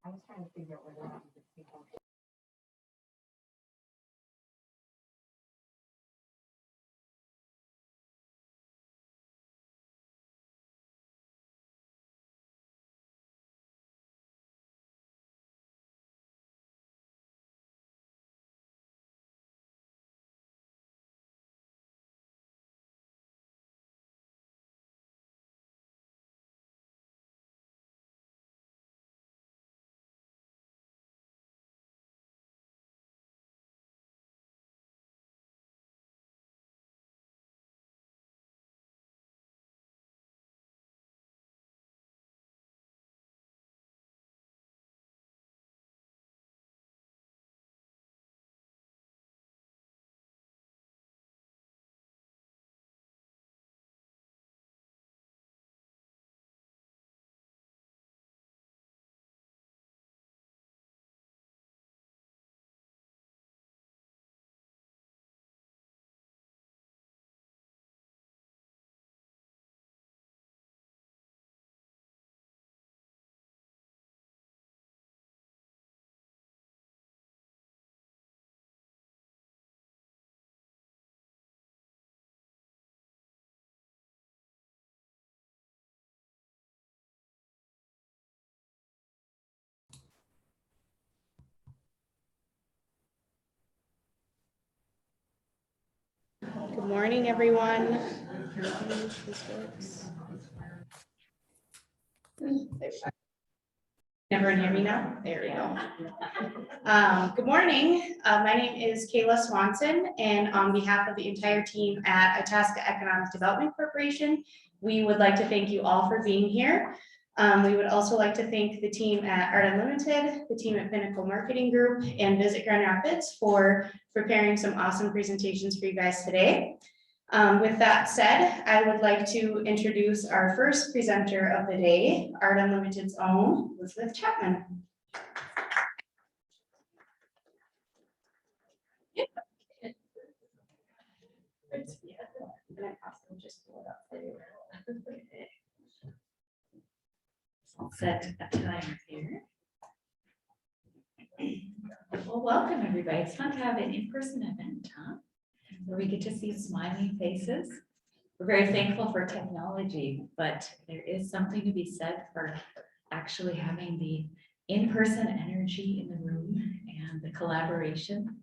I was trying to figure out whether or not you could speak on Good morning, everyone. This works. Everyone hear me now? There we go. Good morning. My name is Kayla Swanson, and on behalf of the entire team at Itasca Economic Development Corporation, we would like to thank you all for being here. We would also like to thank the team at Art Unlimited, the team at Pinnacle Marketing Group, and Visit Grand Rapids for preparing some awesome presentations for you guys today. With that said, I would like to introduce our first presenter of the day, Art Unlimited's own Elizabeth Chapman. I'll set a timer here. Well, welcome everybody. It's fun to have an in-person event, huh? Where we get to see smiling faces. We're very thankful for technology, but there is something to be said for actually having the in-person energy in the room and the collaboration.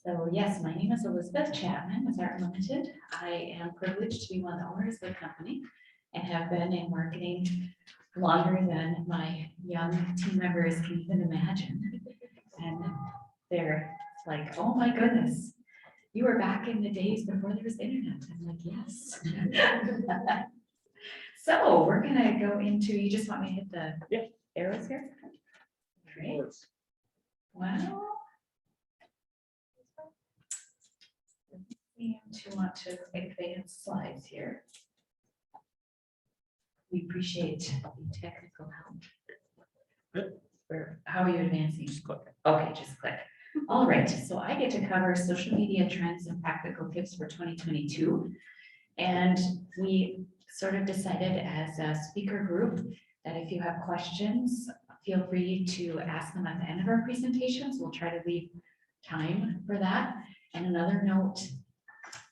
So yes, my name is Elizabeth Chapman with Art Unlimited. I am privileged to be one of the owners of the company and have been in marketing longer than my young team members can even imagine. And they're like, oh my goodness, you were back in the days before there was internet. I'm like, yes. So we're gonna go into, you just want me to hit the arrows here? Great. Wow. We want to advance slides here. We appreciate the technical help. How are you advancing? Just click. Okay, just click. All right, so I get to cover social media trends and practical tips for 2022. And we sort of decided as a speaker group that if you have questions, feel free to ask them at the end of our presentations. We'll try to leave time for that. And another note,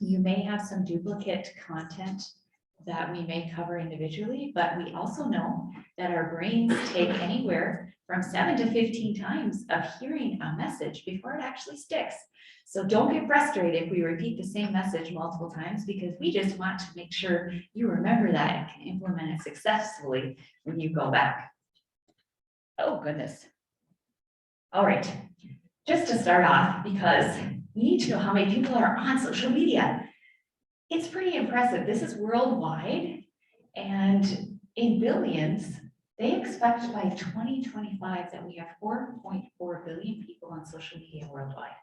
you may have some duplicate content that we may cover individually, but we also know that our brains take anywhere from 7 to 15 times of hearing a message before it actually sticks. So don't get frustrated if we repeat the same message multiple times, because we just want to make sure you remember that and can implement it successfully when you go back. Oh goodness. All right, just to start off, because we need to know how many people are on social media. It's pretty impressive. This is worldwide, and in billions. They expect by 2025 that we have 4.4 billion people on social media worldwide,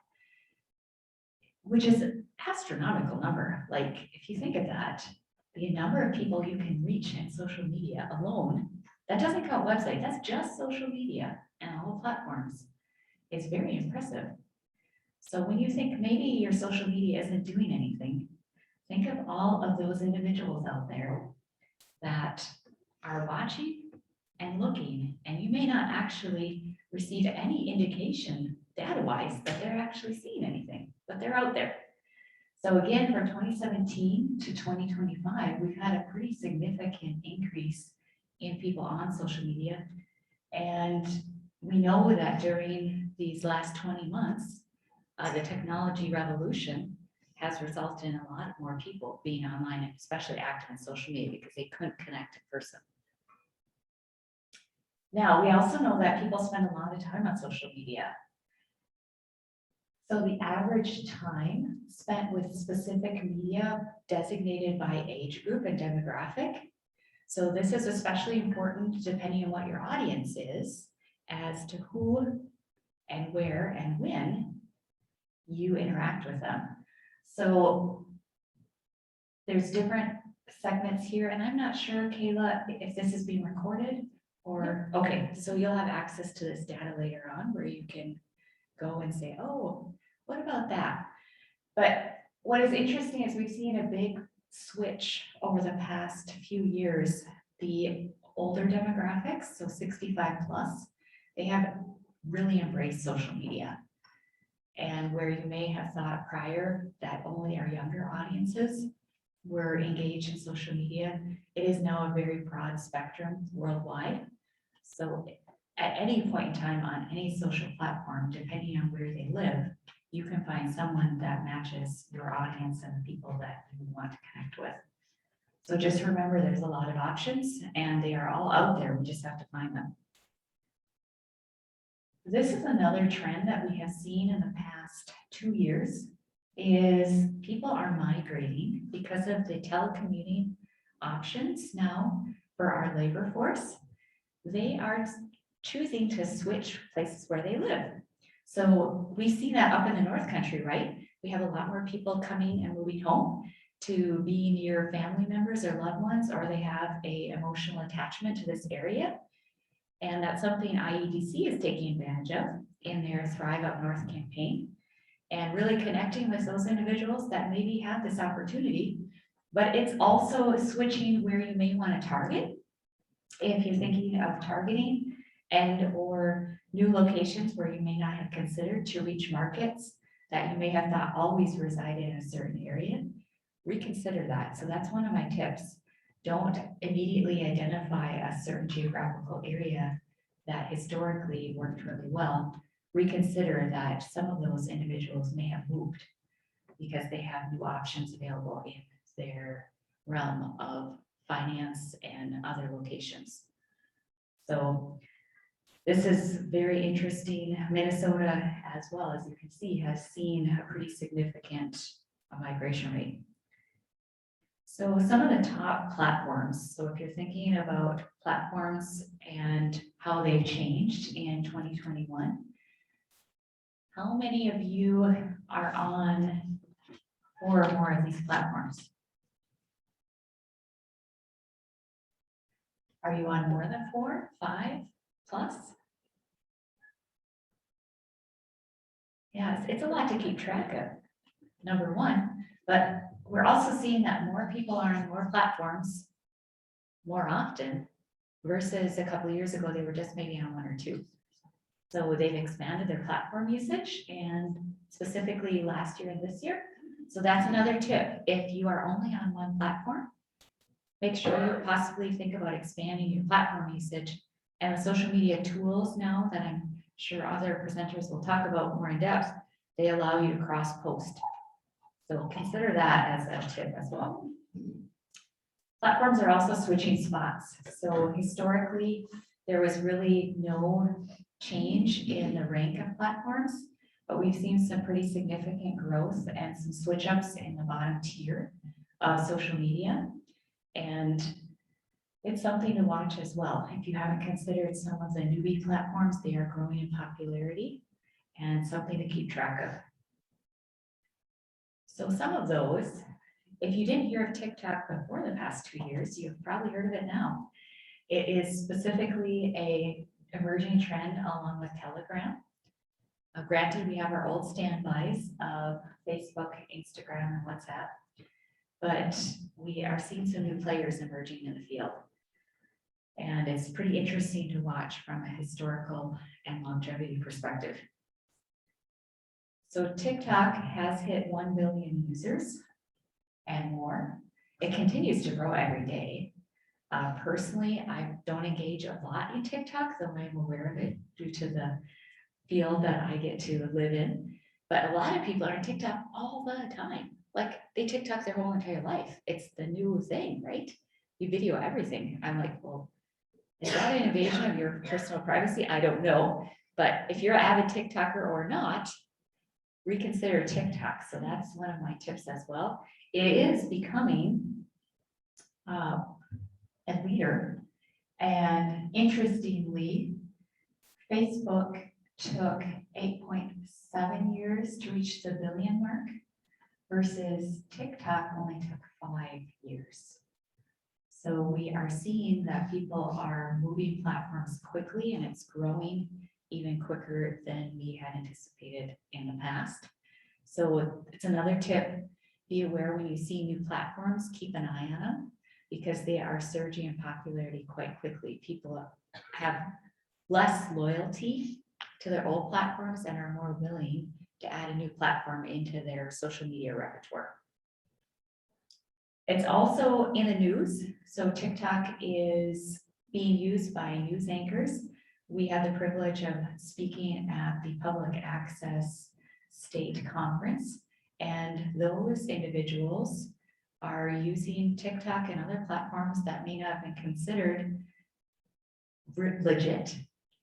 which is an astronomical number. Like, if you think of that, the number of people you can reach in social media alone, that doesn't count websites, that's just social media and all platforms, is very impressive. So when you think maybe your social media isn't doing anything, think of all of those individuals out there that are watching and looking, and you may not actually receive any indication data-wise that they're actually seeing anything, but they're out there. So again, from 2017 to 2025, we've had a pretty significant increase in people on social media. And we know that during these last 20 months, the technology revolution has resulted in a lot more people being online, and especially active in social media, because they couldn't connect in person. Now, we also know that people spend a lot of time on social media. So the average time spent with specific media designated by age group and demographic. So this is especially important depending on what your audience is, as to who and where and when you interact with them. So there's different segments here, and I'm not sure, Kayla, if this is being recorded or, okay, so you'll have access to this data later on where you can go and say, oh, what about that? But what is interesting is we've seen a big switch over the past few years. The older demographics, so 65 plus, they have really embraced social media. And where you may have thought prior that only our younger audiences were engaged in social media, it is now a very broad spectrum worldwide. So at any point in time on any social platform, depending on where they live, you can find someone that matches your audience and the people that you want to connect with. So just remember, there's a lot of options and they are all out there. We just have to find them. This is another trend that we have seen in the past 2 years is people are migrating because of the telecommuting options now for our labor force. They are choosing to switch places where they live. So we see that up in the North Country, right? We have a lot more people coming and moving home to be near family members or loved ones, or they have a emotional attachment to this area. And that's something IEDC is taking advantage of in their Thrive Up North campaign, and really connecting with those individuals that maybe have this opportunity. But it's also switching where you may want to target. If you're thinking of targeting and or new locations where you may not have considered to reach markets that you may have thought always reside in a certain area, reconsider that. So that's one of my tips. Don't immediately identify a certain geographical area that historically worked really well. Reconsider that some of those individuals may have moved because they have new options available in their realm of finance and other locations. So this is very interesting. Minnesota, as well, as you can see, has seen a pretty significant migration rate. So some of the top platforms, so if you're thinking about platforms and how they've changed in 2021, how many of you are on 4 or more of these platforms? Are you on more than 4, 5 plus? Yeah, it's a lot to keep track of, number one, but we're also seeing that more people are on more platforms more often versus a couple of years ago, they were just maybe on 1 or 2. So they've expanded their platform usage, and specifically last year and this year. So that's another tip. If you are only on one platform, make sure you possibly think about expanding your platform usage. And the social media tools now that I'm sure other presenters will talk about more in depth, they allow you to cross post. So consider that as a tip as well. Platforms are also switching spots. So historically, there was really no change in the rank of platforms, but we've seen some pretty significant growth and some switch ups in the bottom tier of social media. And it's something to watch as well. If you haven't considered some of the newbie platforms, they are growing in popularity and something to keep track of. So some of those, if you didn't hear of TikTok before the past 2 years, you've probably heard of it now. It is specifically a emerging trend along with Telegram. Granted, we have our old standbys of Facebook, Instagram, and WhatsApp, but we are seeing some new players emerging in the field. And it's pretty interesting to watch from a historical and longevity perspective. So TikTok has hit 1 billion users and more. It continues to grow every day. Personally, I don't engage a lot in TikTok, though I'm aware of it due to the field that I get to live in. But a lot of people are on TikTok all the time. Like they TikTok their whole entire life. It's the new thing, right? You video everything. I'm like, well, is that an invasion of your personal privacy? I don't know. But if you're an avid TikToker or not, reconsider TikTok. So that's one of my tips as well. It is becoming a leader. And interestingly, Facebook took 8.7 years to reach the billion mark versus TikTok only took 5 years. So we are seeing that people are moving platforms quickly and it's growing even quicker than we had anticipated in the past. So it's another tip. Be aware when you see new platforms, keep an eye on them because they are surging in popularity quite quickly. People have less loyalty to their old platforms and are more willing to add a new platform into their social media repertoire. It's also in the news. So TikTok is being used by news anchors. We have the privilege of speaking at the public access state conference. And those individuals are using TikTok and other platforms that may not have been considered legit,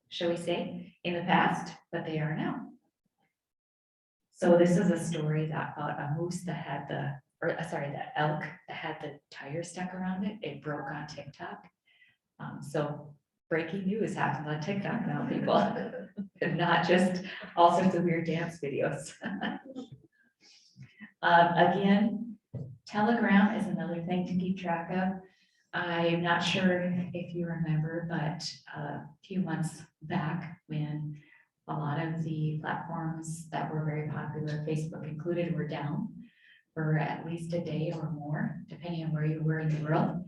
shall we say, in the past, but they are now. So this is a story that about a moose that had the elk that had the tire stuck around it. It broke on TikTok. So breaking news happens on TikTok now, people, and not just all sorts of weird dance videos. Again, Telegram is another thing to keep track of. I'm not sure if you remember, but a few months back when a lot of the platforms that were very popular, Facebook included, were down for at least a day or more, depending on where you were in the world.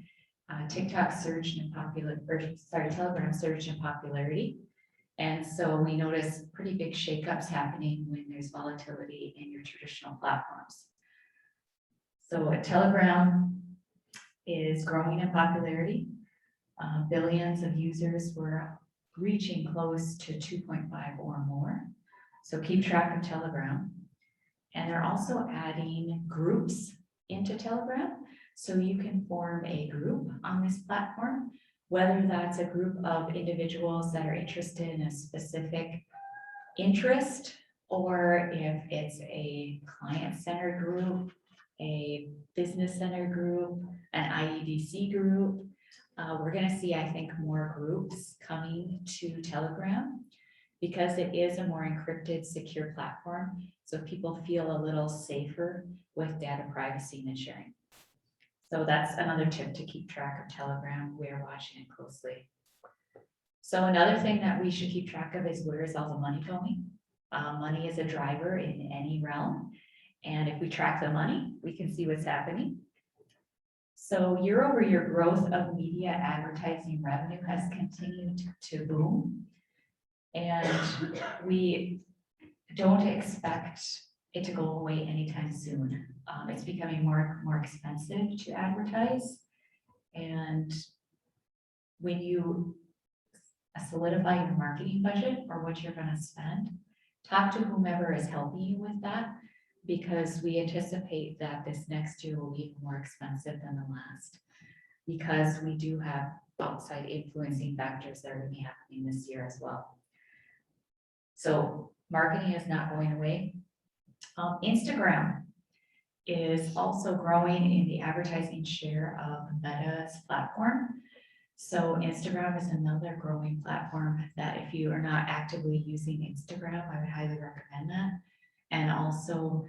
TikTok surged in Telegram surged in popularity. And so we notice pretty big shakeups happening when there's volatility in your traditional platforms. So Telegram is growing in popularity. Billions of users were reaching close to 2.5 or more. So keep track of Telegram. And they're also adding groups into Telegram. So you can form a group on this platform, whether that's a group of individuals that are interested in a specific interest, or if it's a client-centered group, a business-centered group, an IEDC group. We're going to see, I think, more groups coming to Telegram because it is a more encrypted, secure platform. So people feel a little safer with data privacy and sharing. So that's another tip to keep track of Telegram. We're watching it closely. So another thing that we should keep track of is where is all the money going? Money is a driver in any realm. And if we track the money, we can see what's happening. So year-over-year growth of media advertising revenue has continued to boom. And we don't expect it to go away anytime soon. It's becoming more expensive to advertise. And when you solidify your marketing budget or what you're going to spend, talk to whomever is helping you with that, because we anticipate that this next year will be even more expensive than the last, because we do have outside influencing factors that are going to be happening this year as well. So marketing is not going away. Instagram is also growing in the advertising share of Meta's platform. So Instagram is another growing platform that if you are not actively using Instagram, I would highly recommend that. And also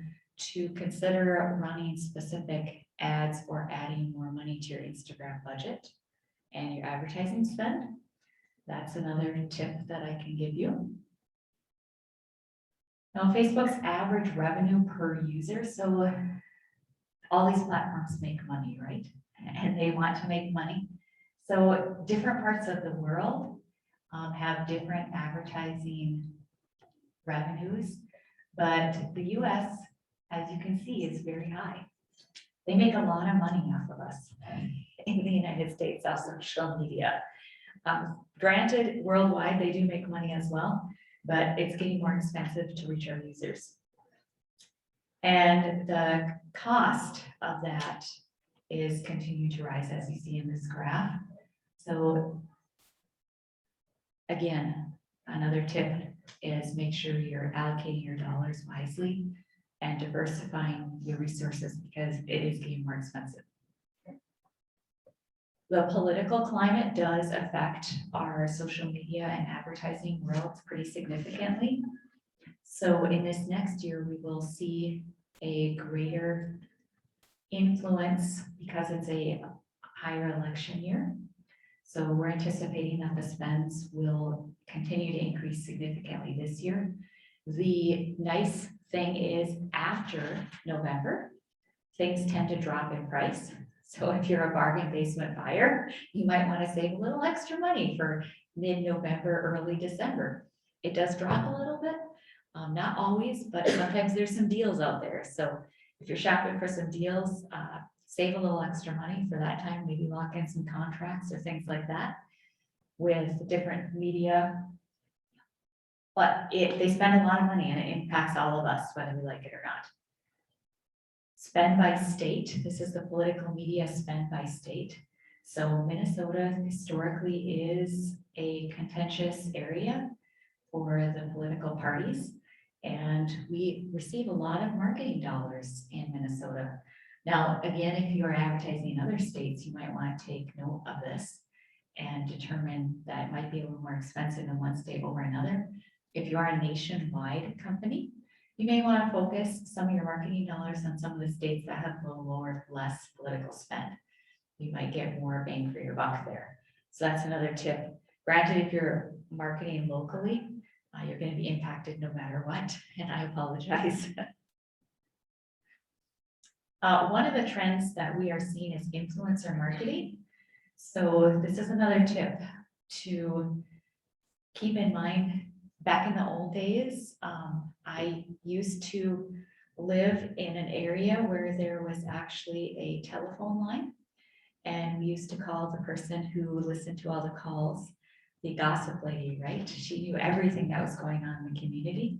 to consider running specific ads or adding more money to your Instagram budget and your advertising spend. That's another tip that I can give you. Now, Facebook's average revenue per user. So all these platforms make money, right? And they want to make money. So different parts of the world have different advertising revenues, but the US, as you can see, is very high. They make a lot of money off of us in the United States off social media. Granted, worldwide, they do make money as well, but it's getting more expensive to reach our users. And the cost of that is continuing to rise, as you see in this graph. So again, another tip is make sure you're allocating your dollars wisely and diversifying your resources, because it is getting more expensive. The political climate does affect our social media and advertising worlds pretty significantly. So in this next year, we will see a greater influence because it's a higher election year. So we're anticipating that the spends will continue to increase significantly this year. The nice thing is after November, things tend to drop in price. So if you're a bargain basement buyer, you might want to save a little extra money for mid-November, early December. It does drop a little bit, not always, but sometimes there's some deals out there. So if you're shopping for some deals, save a little extra money for that time, maybe lock in some contracts or things like that with different media But they spend a lot of money and it impacts all of us, whether we like it or not. Spend by state, this is the political media spend by state. So Minnesota historically is a contentious area for the political parties. And we receive a lot of marketing dollars in Minnesota. Now, again, if you're advertising in other states, you might want to take note of this and determine that it might be a little more expensive in one state over another. If you are a nationwide company, you may want to focus some of your marketing dollars on some of the states that have a little lower, less political spend. You might get more bang for your buck there. So that's another tip. Granted, if you're marketing locally, you're going to be impacted no matter what, and I apologize. One of the trends that we are seeing is influencer marketing. So this is another tip to keep in mind. Back in the old days, I used to live in an area where there was actually a telephone line. And we used to call the person who listened to all the calls the gossip lady, right? She knew everything that was going on in the community.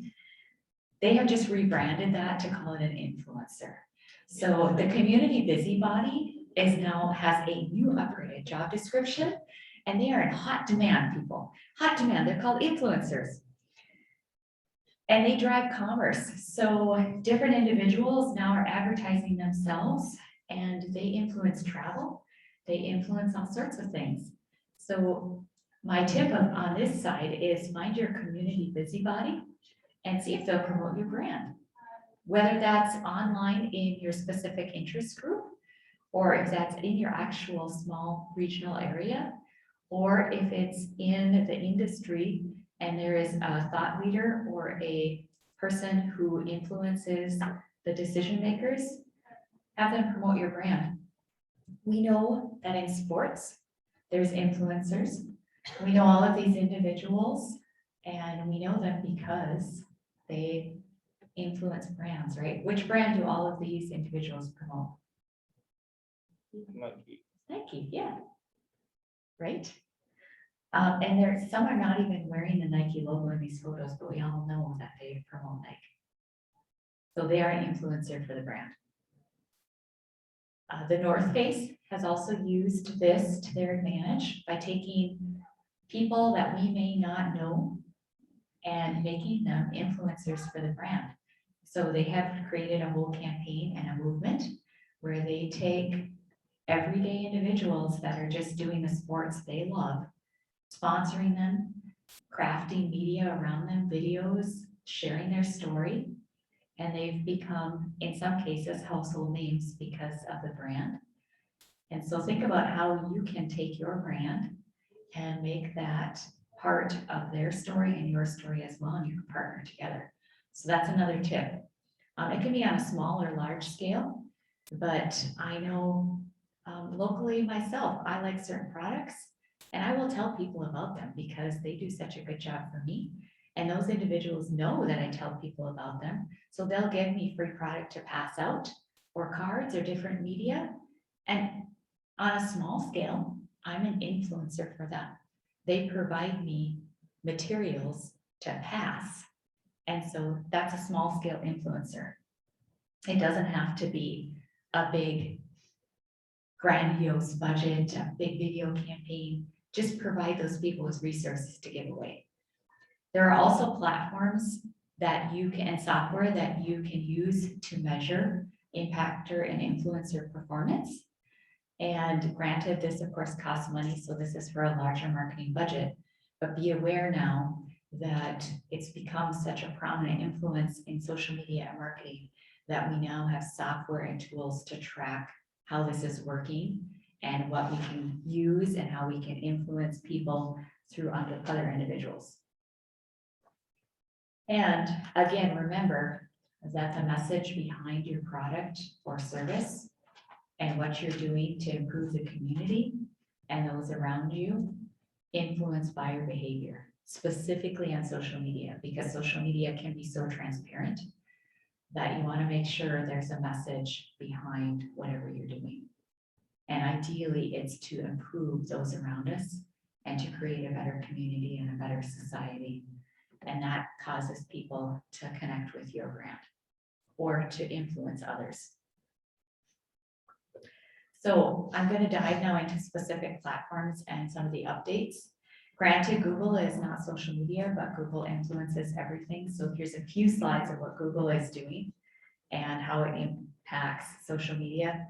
They have just rebranded that to call it an influencer. So the community busybody has a new upgraded job description, and they are in hot demand, people. Hot demand, they're called influencers. And they drive commerce. So different individuals now are advertising themselves, and they influence travel. They influence all sorts of things. So my tip on this side is find your community busybody and see if they'll promote your brand. Whether that's online in your specific interest group, or if that's in your actual small regional area, or if it's in the industry and there is a thought leader or a person who influences the decision makers, have them promote your brand. We know that in sports, there's influencers. We know all of these individuals, and we know them because they influence brands, right? Which brand do all of these individuals promote? Nike, yeah. Right? And some are not even wearing the Nike logo in these photos, but we all know that they promote Nike. So they are an influencer for the brand. The North Face has also used this to their advantage by taking people that we may not know and making them influencers for the brand. So they have created a whole campaign and a movement where they take everyday individuals that are just doing the sports they love, sponsoring them, crafting media around them, videos, sharing their story. And they've become, in some cases, household names because of the brand. And so think about how you can take your brand and make that part of their story and your story as well, and you can partner together. So that's another tip. It can be on a small or large scale, but I know locally myself, I like certain products, and I will tell people about them because they do such a good job for me. And those individuals know that I tell people about them. So they'll give me free product to pass out, or cards or different media. And on a small scale, I'm an influencer for them. They provide me materials to pass. And so that's a small scale influencer. It doesn't have to be a big grandiose budget, a big video campaign. Just provide those people with resources to give away. There are also platforms that you can, and software that you can use to measure impactor and influencer performance. And granted, this of course costs money, so this is for a larger marketing budget, but be aware now that it's become such a prominent influence in social media and marketing that we now have software and tools to track how this is working and what we can use and how we can influence people through other individuals. And again, remember that the message behind your product or service and what you're doing to improve the community and those around you influence buyer behavior, specifically on social media, because social media can be so transparent that you want to make sure there's a message behind whatever you're doing. And ideally, it's to improve those around us and to create a better community and a better society. And that causes people to connect with your brand or to influence others. So I'm going to dive now into specific platforms and some of the updates. Granted, Google is not social media, but Google influences everything. So here's a few slides of what Google is doing and how it impacts social media.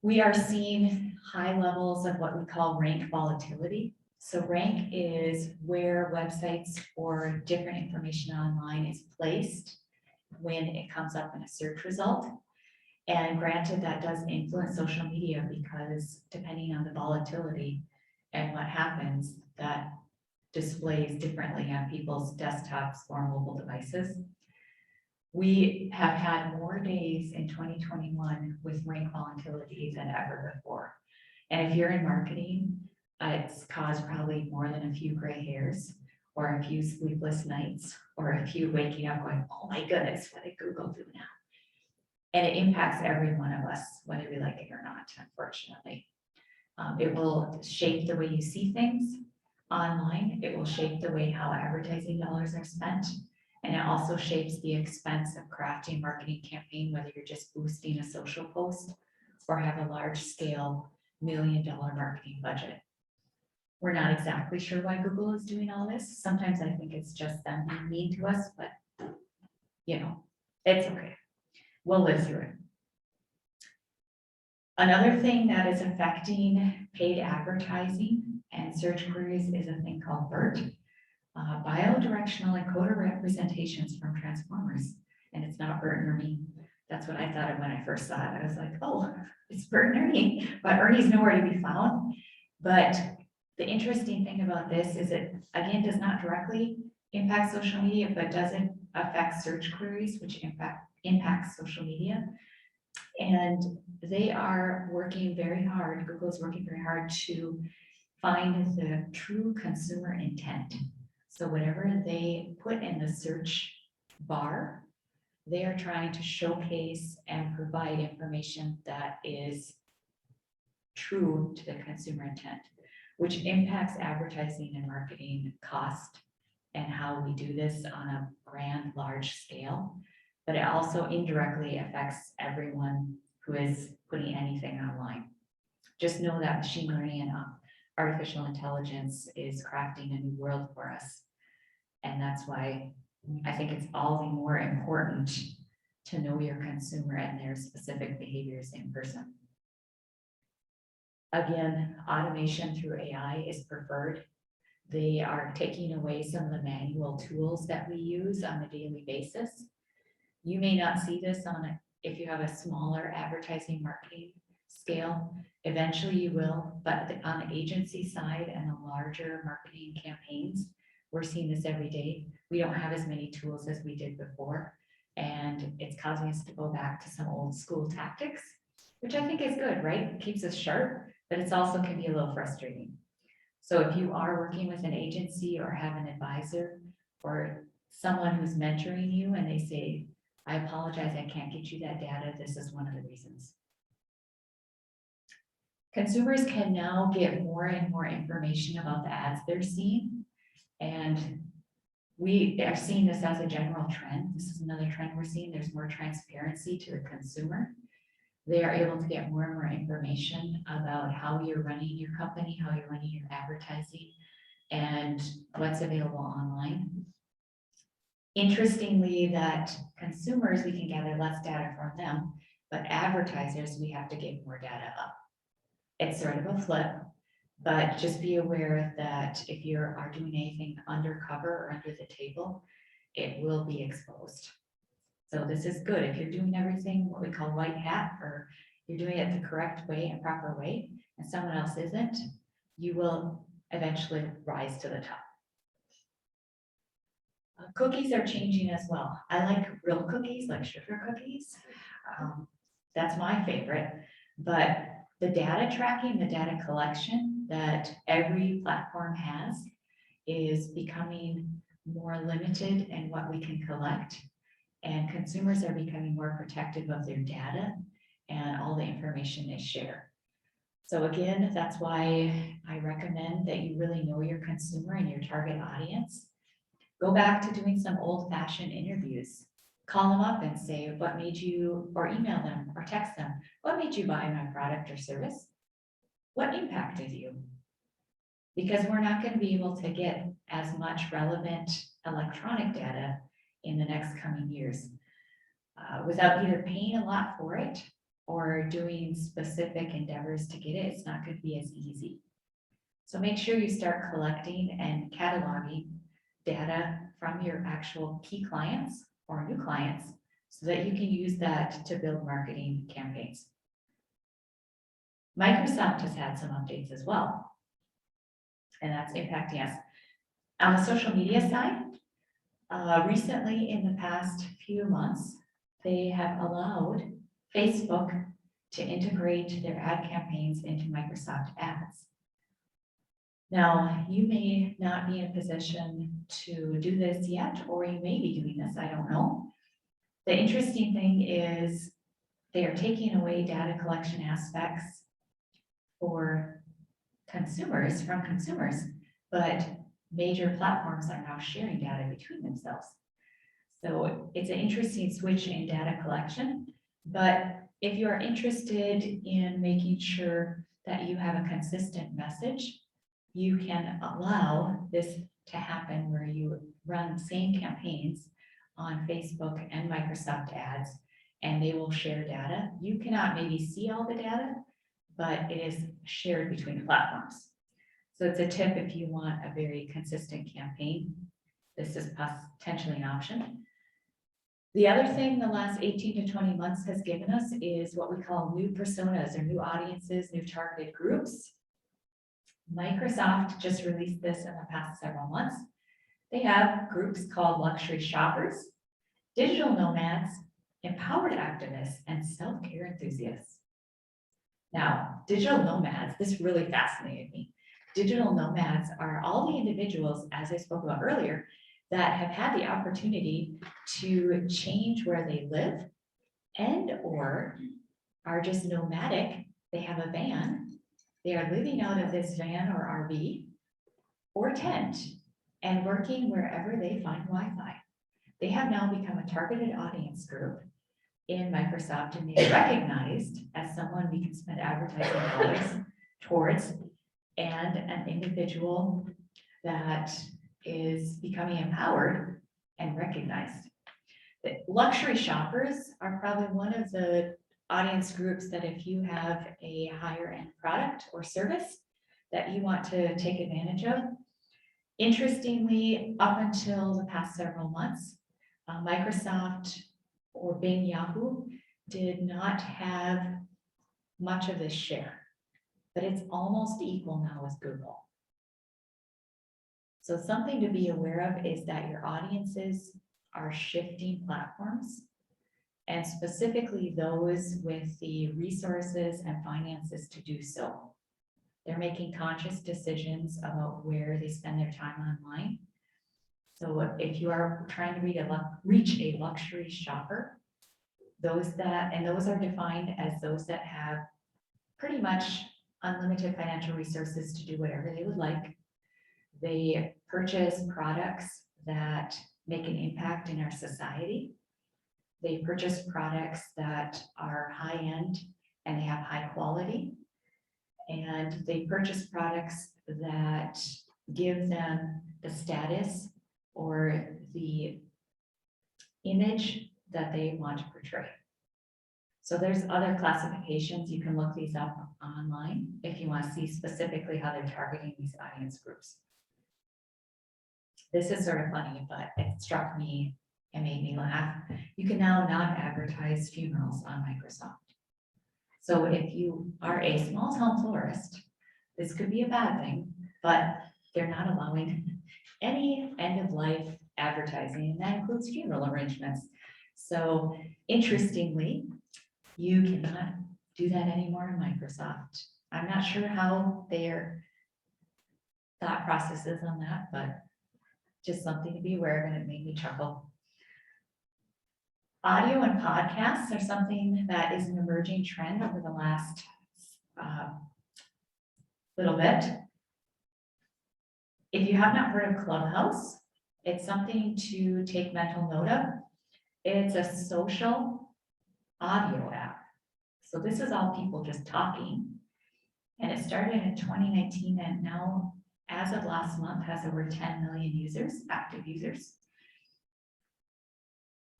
We are seeing high levels of what we call rank volatility. So rank is where websites or different information online is placed when it comes up in a search result. And granted, that does influence social media because depending on the volatility and what happens, that displays differently on people's desktops or mobile devices. We have had more days in 2021 with rank volatility than ever before. And if you're in marketing, it's caused probably more than a few gray hairs or a few sleepless nights or a few waking up going, oh my goodness, what did Google do now? And it impacts every one of us, whether we like it or not, unfortunately. It will shape the way you see things online. It will shape the way how advertising dollars are spent. And it also shapes the expense of crafting marketing campaign, whether you're just boosting a social post or have a large scale $1 million marketing budget. We're not exactly sure why Google is doing all this. Sometimes I think it's just them being mean to us, but you know, it's okay. We'll live through it. Another thing that is affecting paid advertising and search queries is a thing called BERT, biodirectional encoder representations from transformers. And it's not Bert and Ernie. That's what I thought of when I first saw it. I was like, oh, it's Bert and Ernie, but Ernie's nowhere to be found. But the interesting thing about this is it, again, does not directly impact social media, but does it affect search queries, which impacts social media. And they are working very hard, Google's working very hard to find the true consumer intent. So whatever they put in the search bar, they are trying to showcase and provide information that is true to the consumer intent, which impacts advertising and marketing cost and how we do this on a grand, large scale. But it also indirectly affects everyone who is putting anything online. Just know that machine learning and artificial intelligence is crafting a new world for us. And that's why I think it's all the more important to know your consumer and their specific behaviors in person. Again, automation through AI is preferred. They are taking away some of the manual tools that we use on a daily basis. You may not see this if you have a smaller advertising marketing scale. Eventually you will, but on the agency side and the larger marketing campaigns, we're seeing this every day. We don't have as many tools as we did before, and it's causing us to go back to some old school tactics, which I think is good, right? It keeps us sharp, but it's also can be a little frustrating. So if you are working with an agency or have an advisor or someone who's mentoring you and they say, I apologize, I can't get you that data, this is one of the reasons. Consumers can now get more and more information about the ads they're seeing. And we are seeing this as a general trend. This is another trend we're seeing. There's more transparency to the consumer. They are able to get more and more information about how you're running your company, how you're running your advertising, and what's available online. Interestingly, that consumers, we can gather less data from them, but advertisers, we have to give more data up. It's sort of a flip, but just be aware that if you are doing anything undercover or under the table, it will be exposed. So this is good. If you're doing everything what we call white hat, or you're doing it the correct way and proper way, and someone else isn't, you will eventually rise to the top. Cookies are changing as well. I like real cookies, like sugar cookies. That's my favorite. But the data tracking, the data collection that every platform has is becoming more limited in what we can collect. And consumers are becoming more protective of their data and all the information they share. So again, that's why I recommend that you really know your consumer and your target audience. Go back to doing some old fashioned interviews. Call them up and say, what made you, or email them or text them, what made you buy my product or service? What impacted you? Because we're not going to be able to get as much relevant electronic data in the next coming years without either paying a lot for it or doing specific endeavors to get it. It's not going to be as easy. So make sure you start collecting and cataloging data from your actual key clients or new clients so that you can use that to build marketing campaigns. Microsoft has had some updates as well, and that's impacting us. On the social media side, recently in the past few months, they have allowed Facebook to integrate their ad campaigns into Microsoft Ads. Now, you may not be in a position to do this yet, or you may be doing this, I don't know. The interesting thing is they are taking away data collection aspects for consumers, from consumers, but major platforms are now sharing data between themselves. So it's an interesting switch in data collection, but if you are interested in making sure that you have a consistent message, you can allow this to happen where you run the same campaigns on Facebook and Microsoft Ads, and they will share data. You cannot maybe see all the data, but it is shared between platforms. So it's a tip if you want a very consistent campaign. This is potentially an option. The other thing the last 18 to 20 months has given us is what we call new personas or new audiences, new targeted groups. Microsoft just released this in the past several months. They have groups called luxury shoppers, digital nomads, empowered activists, and self-care enthusiasts. Now, digital nomads, this really fascinated me. Digital nomads are all the individuals, as I spoke about earlier, that have had the opportunity to change where they live and or are just nomadic. They have a van. They are living out of this van or RV or tent and working wherever they find Wi-Fi. They have now become a targeted audience group in Microsoft, and they are recognized as someone we can spend advertising dollars towards, and an individual that is becoming empowered and recognized. The luxury shoppers are probably one of the audience groups that if you have a higher end product or service that you want to take advantage of. Interestingly, up until the past several months, Microsoft or Bing Yahoo did not have much of this share, but it's almost equal now with Google. So something to be aware of is that your audiences are shifting platforms, and specifically those with the resources and finances to do so. They're making conscious decisions about where they spend their time online. So if you are trying to reach a luxury shopper, those are defined as those that have pretty much unlimited financial resources to do whatever they would like. They purchase products that make an impact in our society. They purchase products that are high end and they have high quality. And they purchase products that give them the status or the image that they want to portray. So there's other classifications. You can look these up online if you want to see specifically how they're targeting these audience groups. This is sort of funny, but it struck me and made me laugh. You can now not advertise funerals on Microsoft. So if you are a small town florist, this could be a bad thing, but they're not allowing any end of life advertising, and that includes funeral arrangements. So interestingly, you cannot do that anymore in Microsoft. I'm not sure how their thought process is on that, but just something to be aware of, and it made me chuckle. Audio and podcasts are something that is an emerging trend over the last little bit. If you have not heard of Clubhouse, It's something to take mental note of. It's a social audio app. So this is all people just talking. And it started in 2019 and now, as of last month, has over 10 million users, active users.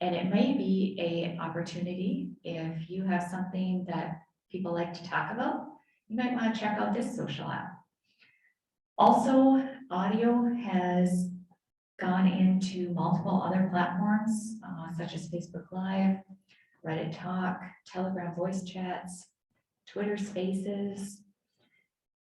And it may be an opportunity if you have something that people like to talk about, you might want to check out this social app. Also, audio has gone into multiple other platforms, such as Facebook Live, Reddit Talk, Telegram voice chats, Twitter Spaces.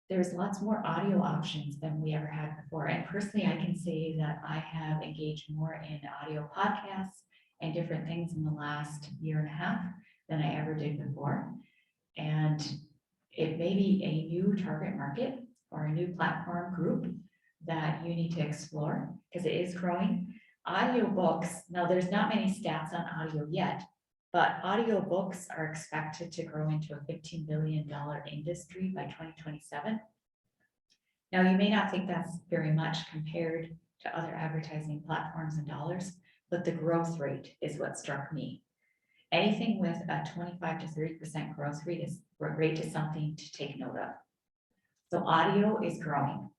There's lots more audio options than we ever had before. And personally, I can say that I have engaged more in audio podcasts and different things in the last year and a half than I ever did before. And it may be a new target market or a new platform group that you need to explore because it is growing. Audiobooks, now there's not many stats on audio yet, but audiobooks are expected to grow into a $15 billion industry by 2027. Now, you may not think that's very much compared to other advertising platforms and dollars, but the growth rate is what struck me. Anything with a 25 to 30% growth rate is something to take note of. So audio is growing.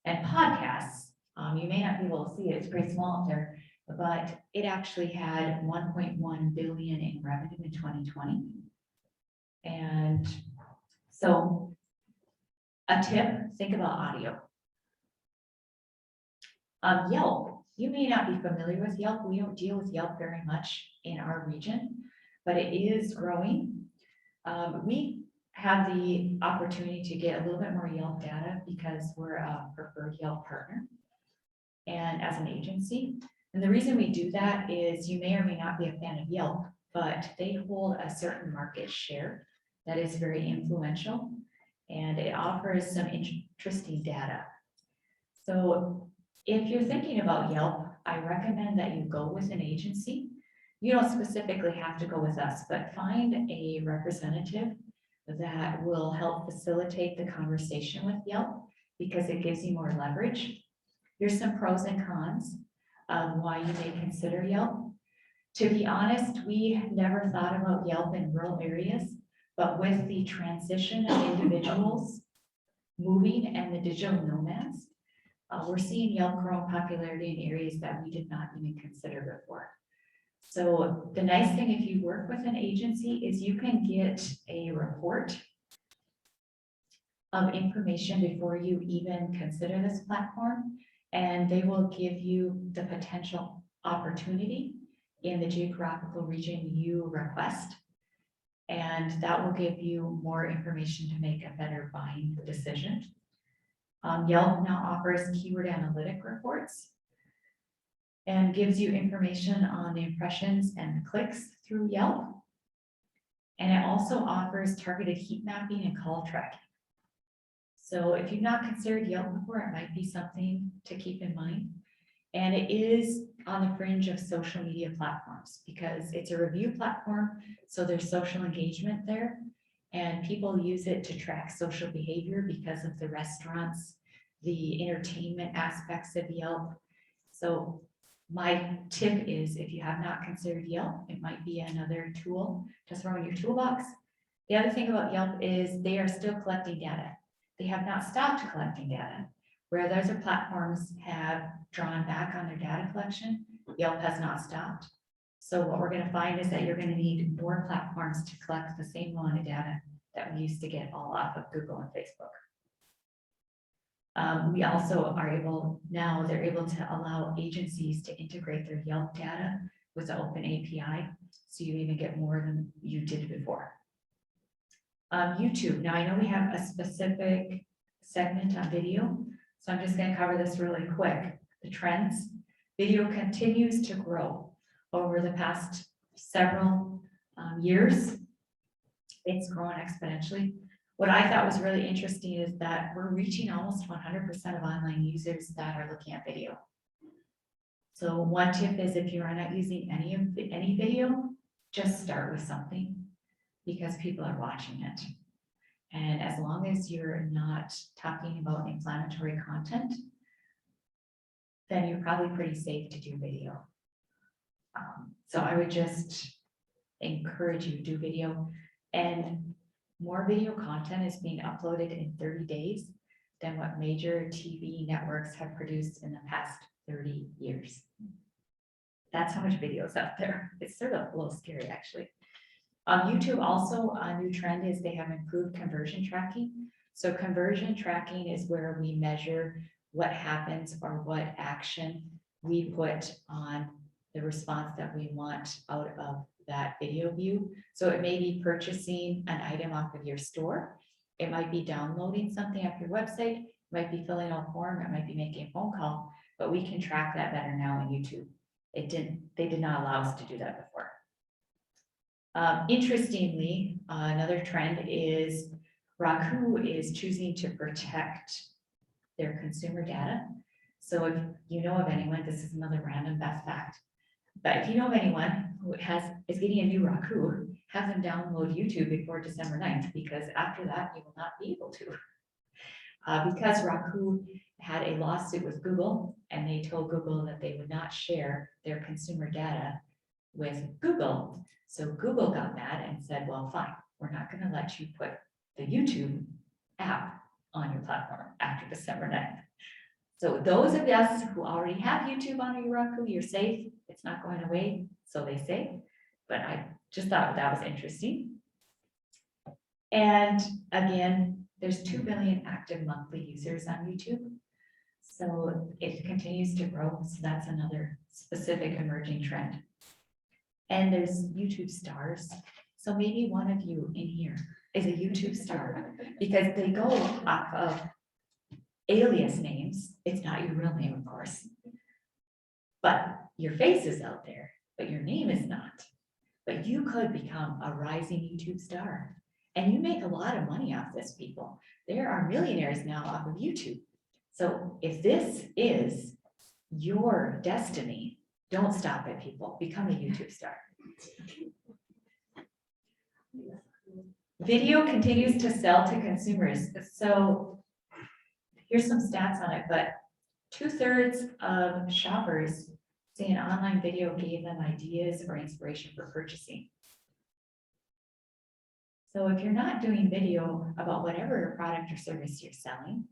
And podcasts, you may not be able to see it, it's pretty small up there, but it actually had 1.1 billion in revenue in 2020. And so a tip, think about audio. Yelp, you may not be familiar with Yelp. We don't deal with Yelp very much in our region, but it is growing. We have the opportunity to get a little bit more Yelp data because we're a preferred Yelp partner and as an agency. And the reason we do that is you may or may not be a fan of Yelp, but they hold a certain market share that is very influential and it offers some interesting data. So if you're thinking about Yelp, I recommend that you go with an agency. You don't specifically have to go with us, but find a representative that will help facilitate the conversation with Yelp because it gives you more leverage. Here's some pros and cons of why you may consider Yelp. To be honest, we never thought about Yelp in rural areas, but with the transition of individuals moving and the digital nomads, we're seeing Yelp grow in popularity in areas that we did not even consider before. So the nice thing if you work with an agency is you can get a report of information before you even consider this platform, and they will give you the potential opportunity in the geographical region you request. And that will give you more information to make a better buying decision. Yelp now offers keyword analytic reports and gives you information on the impressions and the clicks through Yelp. And it also offers targeted heat mapping and call tracking. So if you've not considered Yelp before, it might be something to keep in mind. And it is on the fringe of social media platforms because it's a review platform. So there's social engagement there and people use it to track social behavior because of the restaurants, the entertainment aspects of Yelp. So my tip is if you have not considered Yelp, it might be another tool to throw in your toolbox. The other thing about Yelp is they are still collecting data. They have not stopped collecting data. Where other platforms have drawn back on their data collection, Yelp has not stopped. So what we're going to find is that you're going to need more platforms to collect the same amount of data that we used to get all off of Google and Facebook. We also are able, now they're able to allow agencies to integrate their Yelp data with the open API. So you even get more than you did before. YouTube, now I know we have a specific segment on video. So I'm just going to cover this really quick. The trends, video continues to grow over the past several years. It's grown exponentially. What I thought was really interesting is that we're reaching almost 100% of online users that are looking at video. So one tip is if you're not using any video, just start with something because people are watching it. And as long as you're not talking about inflammatory content, then you're probably pretty safe to do video. So I would just encourage you to do video, and more video content is being uploaded in 30 days than what major TV networks have produced in the past 30 years. That's how much video is out there. It's sort of a little scary, actually. YouTube also, a new trend is they have improved conversion tracking. So conversion tracking is where we measure what happens or what action we put on the response that we want out of that video view. So it may be purchasing an item off of your store. It might be downloading something off your website, it might be filling out a form, it might be making a phone call, but we can track that better now in YouTube. They did not allow us to do that before. Interestingly, another trend is Roku is choosing to protect their consumer data. So if you know of anyone, this is another random best fact, but if you know of anyone who is getting a new Roku, have them download YouTube before December 9th, because after that, you will not be able to. Because Roku had a lawsuit with Google, and they told Google that they would not share their consumer data with Google. So Google got mad and said, well, fine, we're not going to let you put the YouTube app on your platform after December 9th. So those of us who already have YouTube on your Roku, you're safe. It's not going away, so they say. But I just thought that was interesting. And again, there's 2 billion active monthly users on YouTube. So it continues to grow. So that's another specific emerging trend. And there's YouTube stars. So maybe one of you in here is a YouTube star, because they go off of alias names. It's not your real name, of course, but your face is out there, but your name is not. But you could become a rising YouTube star, and you make a lot of money off this, people. There are millionaires now off of YouTube. So if this is your destiny, don't stop it, people. Become a YouTube star. Video continues to sell to consumers. So here's some stats on it, but 2/3 of shoppers say an online video gave them ideas or inspiration for purchasing. So if you're not doing video about whatever product or service you're selling,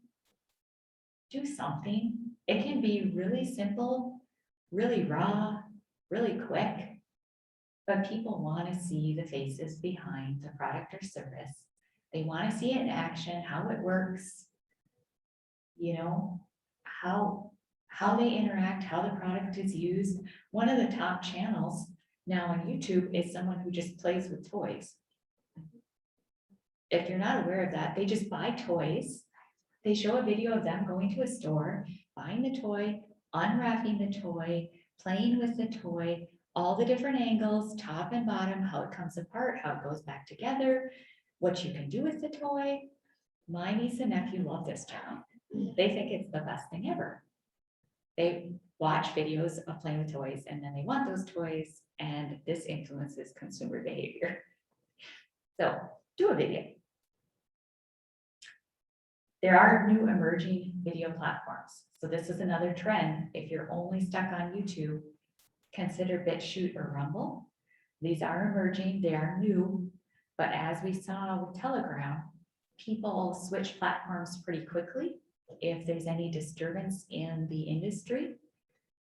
do something. It can be really simple, really raw, really quick, but people want to see the faces behind the product or service. They want to see it in action, how it works, you know, how they interact, how the product is used. One of the top channels now on YouTube is someone who just plays with toys. If you're not aware of that, they just buy toys. They show a video of them going to a store, buying the toy, unwrapping the toy, playing with the toy, all the different angles, top and bottom, how it comes apart, how it goes back together, what you can do with the toy. My niece and nephew love this channel. They think it's the best thing ever. They watch videos of playing with toys, and then they want those toys, and this influences consumer behavior. So do a video. There are new emerging video platforms. So this is another trend. If you're only stuck on YouTube, consider BitChute or Rumble. These are emerging, they are new, but as we saw with Telegram, people switch platforms pretty quickly if there's any disturbance in the industry.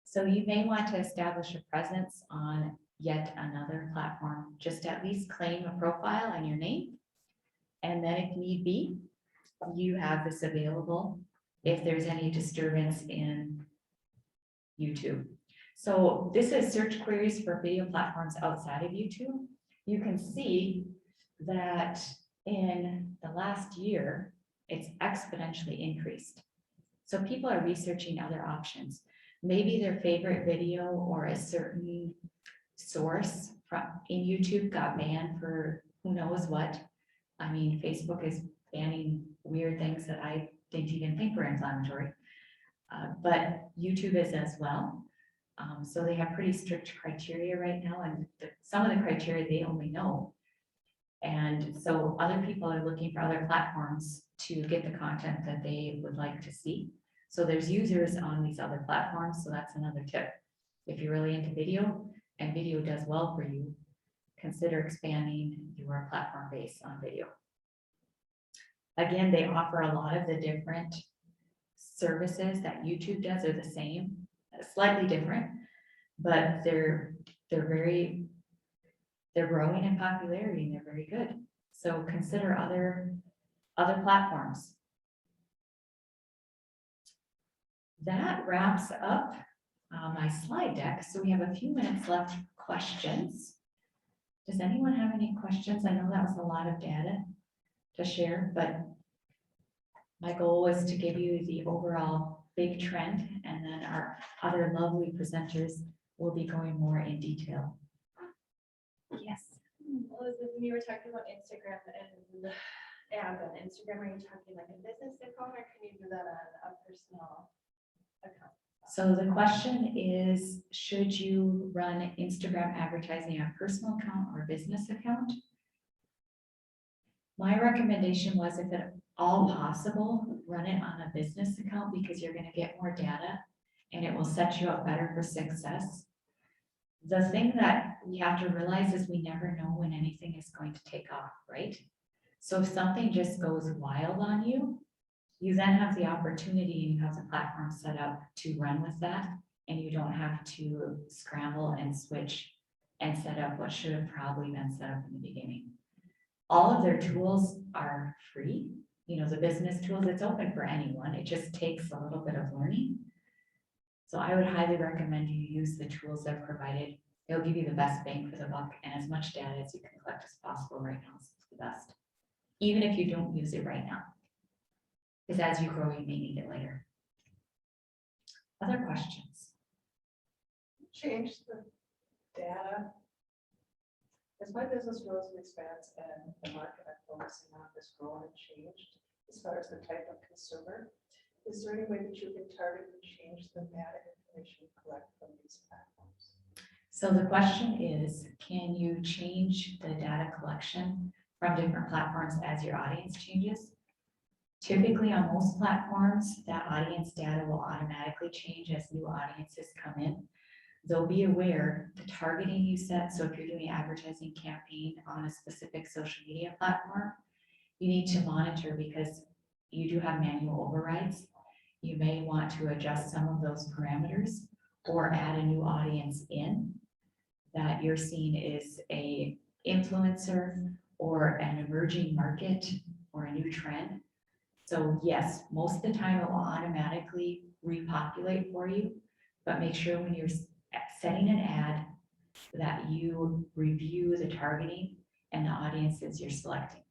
So you may want to establish a presence on yet another platform, just at least claim a profile and your name. And then if need be, you have this available if there's any disturbance in YouTube. So this is search queries for video platforms outside of YouTube. You can see that in the last year, it's exponentially increased. So people are researching other options. Maybe their favorite video or a certain source in YouTube got banned for who knows what. I mean, Facebook is banning weird things that I didn't even think were inflammatory, but YouTube is as well. So they have pretty strict criteria right now, and some of the criteria they only know. And so other people are looking for other platforms to get the content that they would like to see. So there's users on these other platforms, so that's another tip. If you're really into video and video does well for you, consider expanding your platform base on video. Again, they offer a lot of the different services that YouTube does are the same, slightly different, but they're growing in popularity and they're very good. So consider other platforms. That wraps up my slide deck. So we have a few minutes left for questions. Does anyone have any questions? I know that was a lot of data to share, but my goal was to give you the overall big trend, and then our other lovely presenters will be going more in detail. Yes. Elizabeth, when you were talking about Instagram and ads on Instagram, are you talking like a business account, or can you do that on a personal account? So the question is, should you run Instagram advertising on a personal account or business account? My recommendation was, if at all possible, run it on a business account because you're going to get more data and it will set you up better for success. The thing that we have to realize is we never know when anything is going to take off, right? So if something just goes wild on you, you then have the opportunity and you have the platform set up to run with that, and you don't have to scramble and switch and set up what should have probably been set up in the beginning. All of their tools are free. You know, the business tools, it's open for anyone. It just takes a little bit of learning. So I would highly recommend you use the tools they're provided. It'll give you the best bang for the buck and as much data as you can collect as possible right now is the best. Even if you don't use it right now. Because as you grow, you may need it later. Other questions? Change the data. As my business grows and expands and the market I'm focusing on has grown and changed as far as the type of consumer, is there any way that you can target and change the data information you collect from these platforms? So the question is, can you change the data collection from different platforms as your audience changes? Typically on most platforms, that audience data will automatically change as new audiences come in. They'll be aware the targeting you set. So if you're doing an advertising campaign on a specific social media platform, you need to monitor because you do have manual overrides. You may want to adjust some of those parameters or add a new audience in that you're seeing is a influencer or an emerging market or a new trend. So yes, most of the time it will automatically repopulate for you, but make sure when you're setting an ad that you review the targeting and the audiences you're selecting.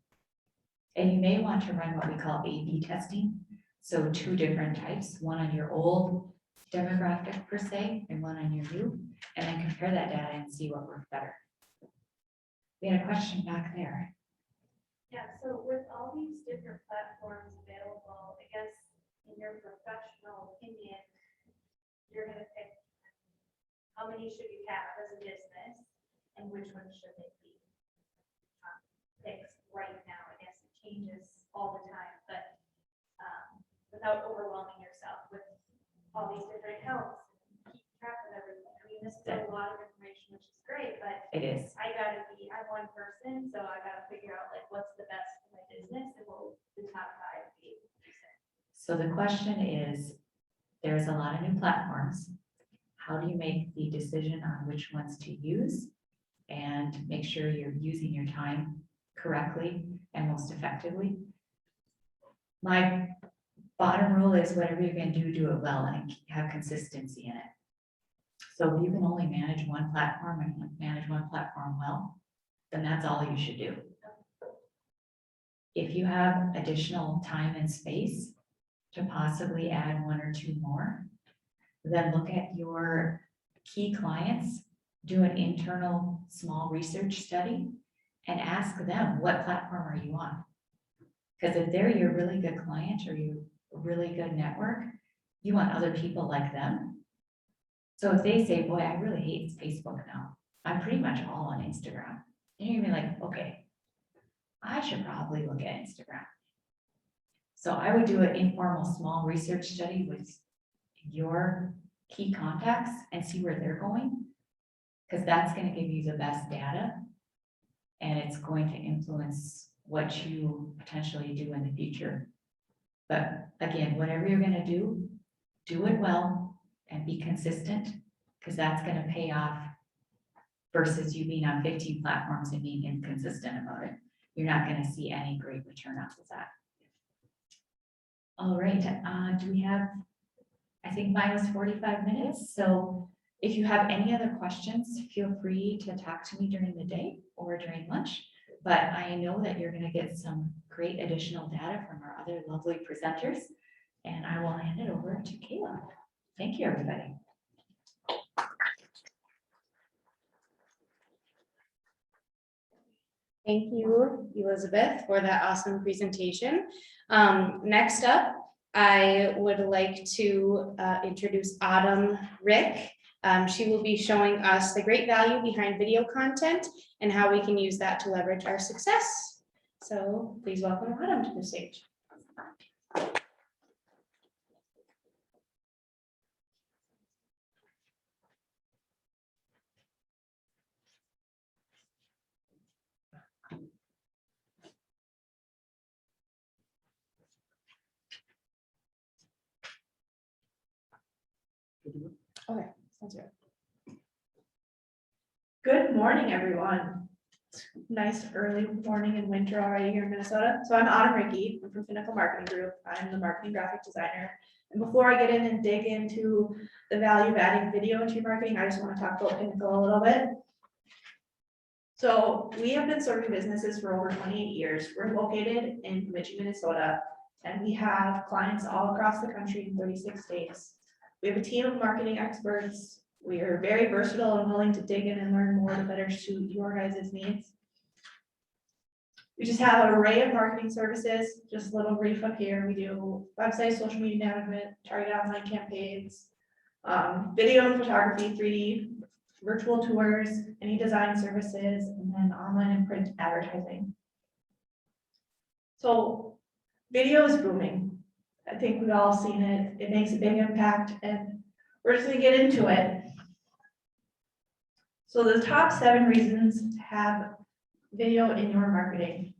And you may want to run what we call A/B testing. So two different types, one on your old demographic per se and one on your new, and then compare that data and see what worked better. We had a question back there. Yeah, so with all these different platforms available, I guess in your professional opinion, you're gonna pick how many should you have as a business and which one should it be? Picks right now, I guess it changes all the time, but without overwhelming yourself with all these different accounts, keep track of everything. I mean, this is a lot of information, which is great, but It is. I'm one person, so I gotta figure out like what's the best for my business and what will the top 5 be. So the question is, there's a lot of new platforms. How do you make the decision on which ones to use and make sure you're using your time correctly and most effectively? My bottom rule is whatever you're going to do it well and have consistency in it. So if you can only manage one platform and manage one platform well, then that's all you should do. If you have additional time and space to possibly add 1 or 2 more, then look at your key clients, do an internal small research study, and ask them, what platform are you on? Because if they're your really good client or your really good network, you want other people like them. So if they say, boy, I really hate Facebook now, I'm pretty much all on Instagram. And you're gonna be like, okay, I should probably look at Instagram. So I would do an informal, small research study with your key contacts and see where they're going. Because that's gonna give you the best data. And it's going to influence what you potentially do in the future. But again, whatever you're gonna do it well and be consistent, because that's gonna pay off versus you being on 15 platforms and being inconsistent about it. You're not gonna see any great return off of that. All right, do we have, I think mine was 45 minutes, so if you have any other questions, feel free to talk to me during the day or during lunch. But I know that you're gonna get some great additional data from our other lovely presenters, and I will hand it over to Kayla. Thank you, everybody. Thank you, Elizabeth, for that awesome presentation. Next up, I would like to introduce Autumn Ricke. She will be showing us the great value behind video content and how we can use that to leverage our success. So please welcome Autumn to the stage. Okay, sounds good. Good morning, everyone. Nice early morning in winter already here in Minnesota. So I'm Autumn Ricke. I'm from Pinnacle Marketing Group. I'm the marketing graphic designer. And before I get in and dig into the value of adding video into your marketing, I just want to talk about Pinnacle a little bit. So we have been serving businesses for over 28 years. We're located in Bemidji, Minnesota, and we have clients all across the country in 36 states. We have a team of marketing experts. We are very versatile and willing to dig in and learn more to better suit your guys' needs. We just have an array of marketing services. Just a little brief up here. We do website, social media management, targeted online campaigns, video and photography, 3D, virtual tours, any design services, and then online and print advertising. So video is booming. I think we've all seen it. It makes a big impact, and we're just gonna get into it. So the top 7 reasons to have video in your marketing.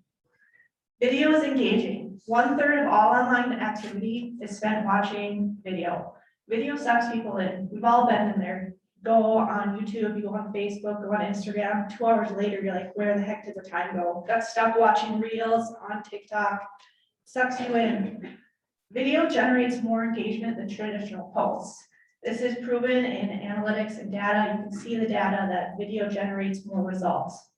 Video is engaging. 1/3 of all online activity is spent watching video. Video sucks people in. We've all been in there. Go on YouTube, you go on Facebook, go on Instagram. 2 hours later, you're like, where the heck did the time go? Got stuck watching reels on TikTok. Sucks you in. Video generates more engagement than traditional posts. This is proven in analytics and data. You can see the data that video generates more results.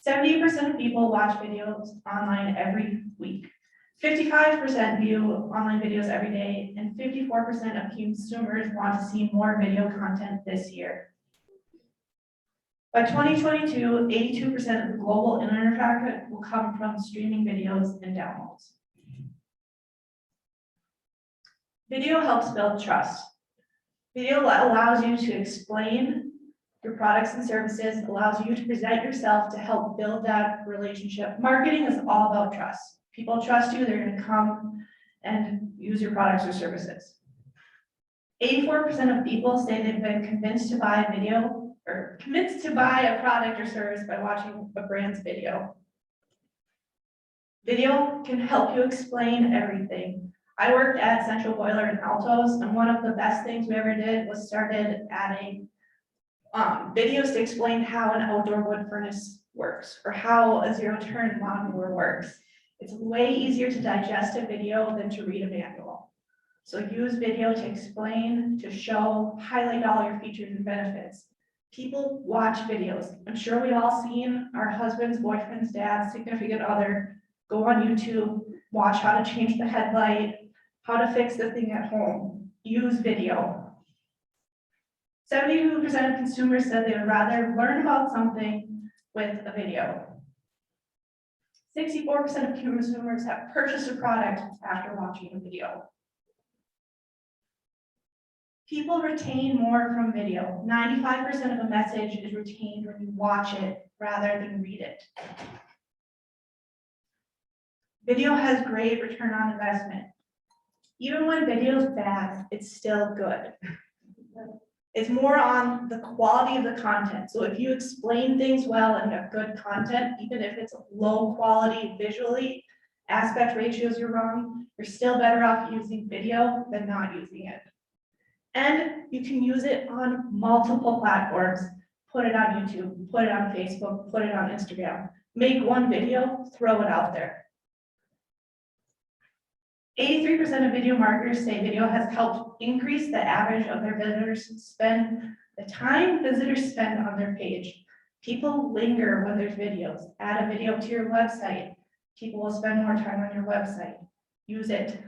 70% of people watch videos online every week. 55% view online videos every day, and 54% of consumers want to see more video content this year. By 2022, 82% of the global internet traffic will come from streaming videos and downloads. Video helps build trust. Video allows you to explain your products and services, allows you to present yourself to help build that relationship. Marketing is all about trust. People trust you, they're gonna come and use your products or services. 84% of people say they've been convinced to buy a video or convinced to buy a product or service by watching a brand's video. Video can help you explain everything. I worked at Central Boiler in Altos, and one of the best things we ever did was started adding videos to explain how an outdoor wood furnace works or how a zero-turn lawnmower works. It's way easier to digest a video than to read a manual. So use video to explain, to show, highlight all your features and benefits. People watch videos. I'm sure we've all seen our husbands, boyfriends, dads, significant other go on YouTube, watch how to change the headlight, how to fix the thing at home. Use video. 72% of consumers said they would rather learn about something with a video. 64% of consumers have purchased a product after watching a video. People retain more from video. 95% of a message is retained when you watch it rather than read it. Video has great return on investment. Even when video is bad, it's still good. It's more on the quality of the content. So if you explain things well and have good content, even if it's low quality visually, aspect ratios you're wrong, you're still better off using video than not using it. And you can use it on multiple platforms. Put it on YouTube, put it on Facebook, put it on Instagram. Make one video, throw it out there. 83% of video marketers say video has helped increase the average of their visitors spend, the time visitors spend on their page. People linger when there's videos. Add a video to your website. People will spend more time on your website. Use it.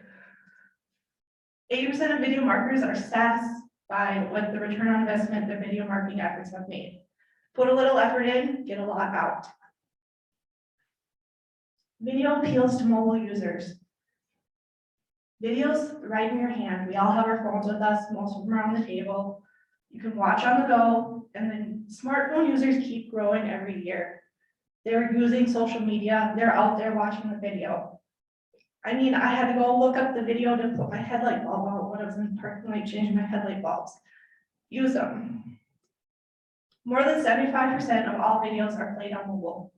80% of video marketers are satisfied with the return on investment their video marketing efforts have made. Put a little effort in, get a lot out. Video appeals to mobile users. Videos right in your hand. We all have our phones with us, most of them are on the table. You can watch on the go, and then smartphone users keep growing every year. They're using social media, they're out there watching the video. I mean, I had to go look up the video to put my headlight bulb out when I was in the parking lot changing my headlight bulbs. Use them. More than 75% of all videos are played on mobile.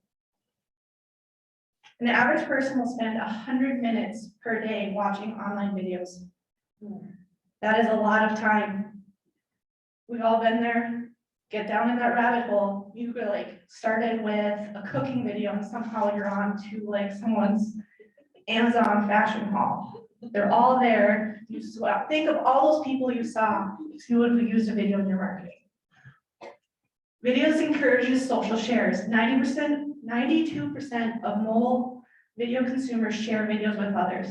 An average person will spend 100 minutes per day watching online videos. That is a lot of time. We've all been there. Get down in that rabbit hole. You could like started with a cooking video and somehow you're on to like someone's Amazon fashion haul. They're all there. You swap. Think of all those people you saw if you would have used a video in your marketing. Videos encourages social shares. 92% of mobile video consumers share videos with others.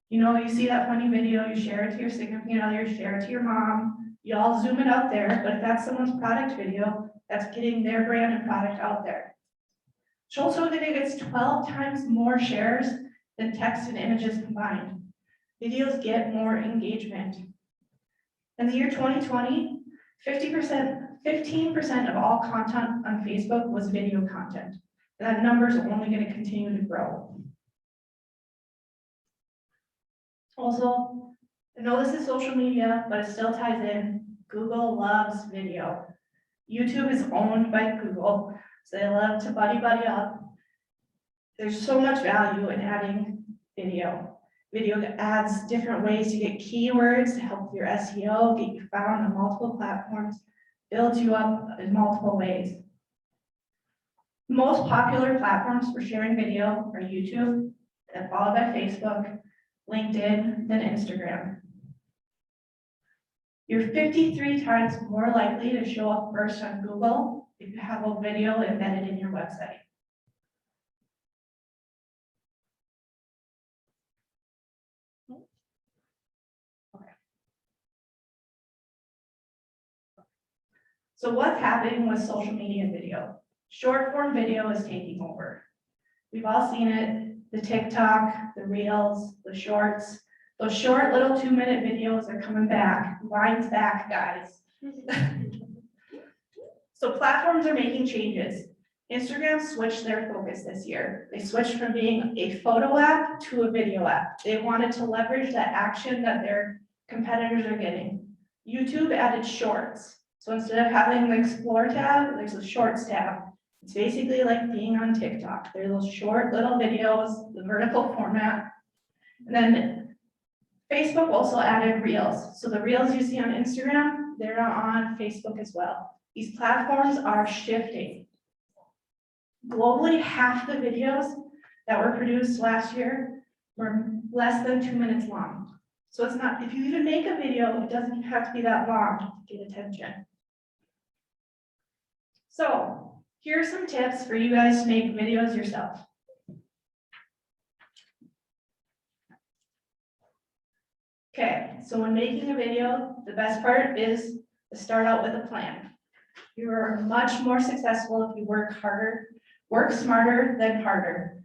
You know, you see that funny video, you share it to your significant other, you share it to your mom, you all zoom it out there, but if that's someone's product video, that's getting their brand and product out there. Social media gets 12 times more shares than text and images combined. Videos get more engagement. In the year 2020, 15% of all content on Facebook was video content. That number is only going to continue to grow. Also, I know this is social media, but it still ties in. Google loves video. YouTube is owned by Google, so they love to buddy up. There's so much value in adding video. Video adds different ways to get keywords to help your SEO, get you found on multiple platforms, builds you up in multiple ways. The most popular platforms for sharing video are YouTube, then followed by Facebook, LinkedIn, then Instagram. You're 53 times more likely to show up first on Google if you have a video embedded in your website. So what's happening with social media video? Short form video is taking over. We've all seen it, the TikTok, the Reels, the Shorts. Those short little 2-minute videos are coming back. Wine's back, guys. So platforms are making changes. Instagram switched their focus this year. They switched from being a photo app to a video app. They wanted to leverage that action that their competitors are getting. YouTube added shorts. So instead of having the Explore tab, there's a Shorts tab. It's basically like being on TikTok. They're those short little videos, the vertical format. And then Facebook also added Reels. So the Reels you see on Instagram, they're on Facebook as well. These platforms are shifting. Globally, half the videos that were produced last year were less than 2 minutes long. So it's not, if you even make a video, it doesn't even have to be that long to get attention. So here are some tips for you guys to make videos yourself. Okay, so when making a video, the best part is to start out with a plan. You're much more successful if you work smarter than harder.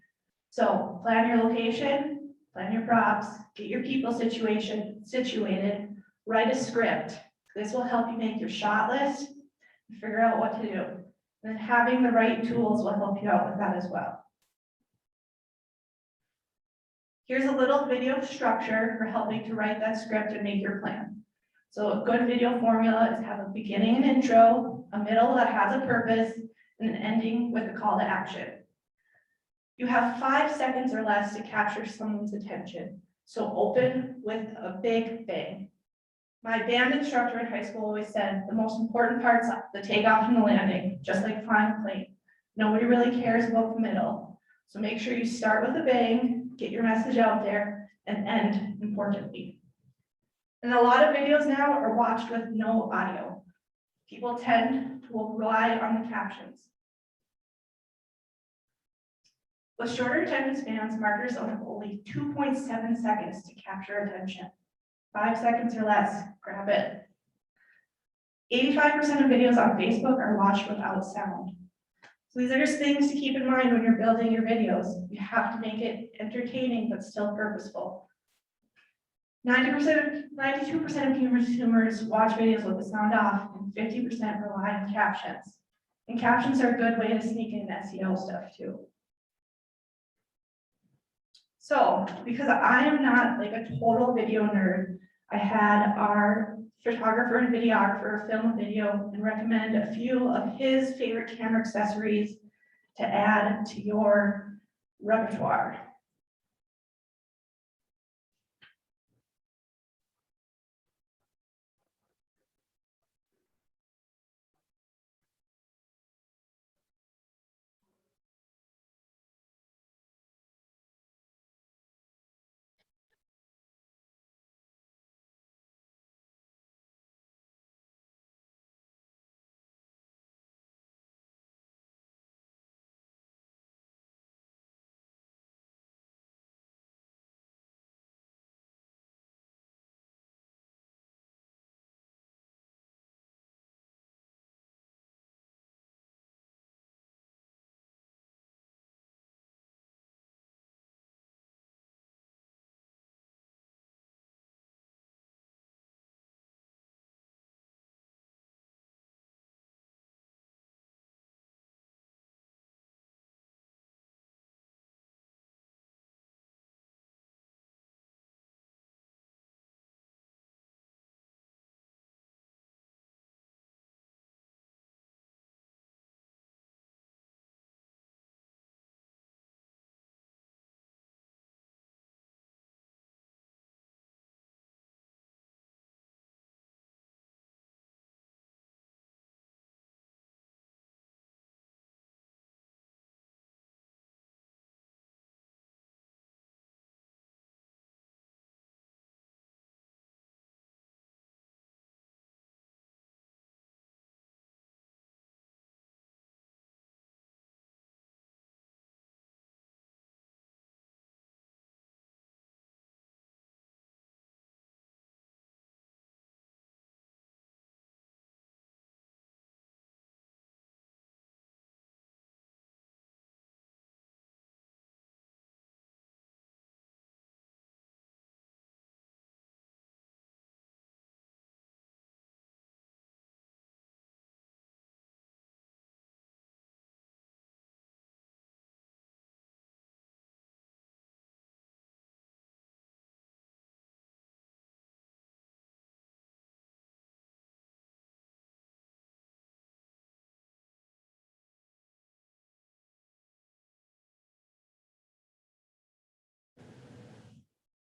So plan your location, plan your props, get your people situated, write a script. This will help you make your shot list and figure out what to do. And then having the right tools will help you out with that as well. Here's a little video structure for helping to write that script and make your plan. So a good video formula is have a beginning and intro, a middle that has a purpose, and an ending with a call to action. You have 5 seconds or less to capture someone's attention. So open with a big bang. My band instructor in high school always said the most important part's the takeoff and the landing, just like flying a plane. Nobody really cares about the middle. So make sure you start with a bang, get your message out there, and end importantly. And a lot of videos now are watched with no audio. People tend to rely on the captions. With shorter attention spans, marketers have only 2.7 seconds to capture attention. 5 seconds or less, grab it. 85% of videos on Facebook are watched without sound. So these are just things to keep in mind when you're building your videos. You have to make it entertaining, but still purposeful. 92% of consumers watch videos with the sound off, and 50% rely on captions. And captions are a good way to sneak in SEO stuff too. So, because I am not like a total video nerd, I had our photographer and videographer film a video and recommend a few of his favorite camera accessories to add to your repertoire.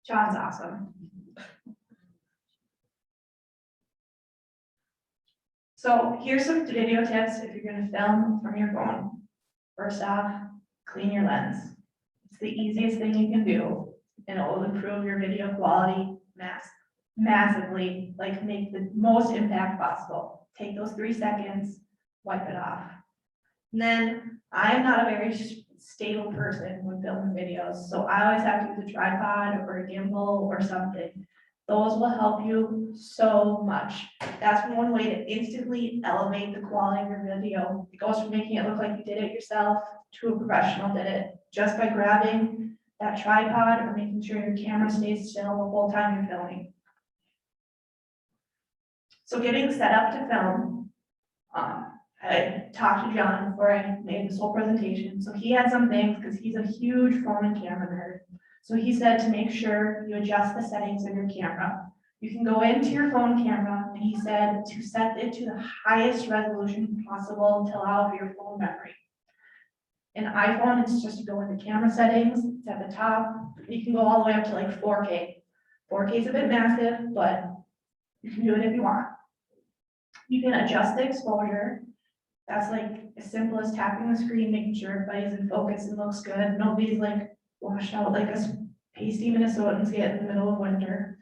John's awesome. So here's some video tips if you're going to film from your phone. First off, clean your lens. It's the easiest thing you can do, and it will improve your video quality massively, like make the most impact possible. Take those 3 seconds, wipe it off. And then I am not a very stable person when filming videos, so I always have to use a tripod or a gimbal or something. Those will help you so much. That's one way to instantly elevate the quality of your video. It goes from making it look like you did it yourself to a professional did it, just by grabbing that tripod or making sure your camera stays still the whole time you're filming. So getting set up to film, I talked to John before I made this whole presentation. So he had some things, because he's a huge phone and camera nerd. So he said to make sure you adjust the settings in your camera. You can go into your phone camera, and he said to set it to the highest resolution possible to allow for your phone memory. In iPhone, it's just to go into camera settings, it's at the top. You can go all the way up to like 4K. 4K is a bit massive, but you can do it if you want. You can adjust the exposure. That's like as simple as tapping the screen, making sure everybody's in focus and looks good. Nobody's like washed out like us pasty Minnesotans get in the middle of winter.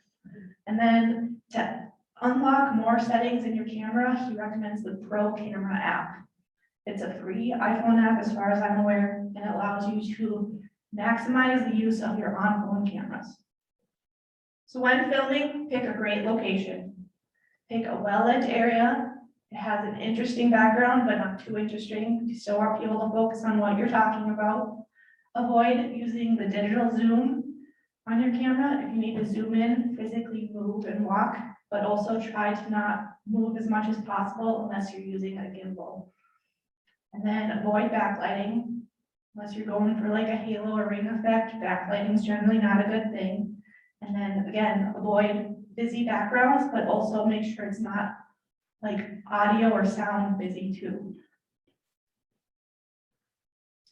And then to unlock more settings in your camera, he recommends the Pro Camera app. It's a free iPhone app as far as I'm aware, and it allows you to maximize the use of your on-phone cameras. So when filming, pick a great location. Pick a well-lit area. It has an interesting background, but not too interesting. You still want people to focus on what you're talking about. Avoid using the digital zoom on your camera. If you need to zoom in, physically move and walk, but also try to not move as much as possible unless you're using a gimbal. And then avoid backlighting. Unless you're going for like a halo or ring effect, backlighting is generally not a good thing. And then again, avoid busy backgrounds, but also make sure it's not like audio or sound busy too.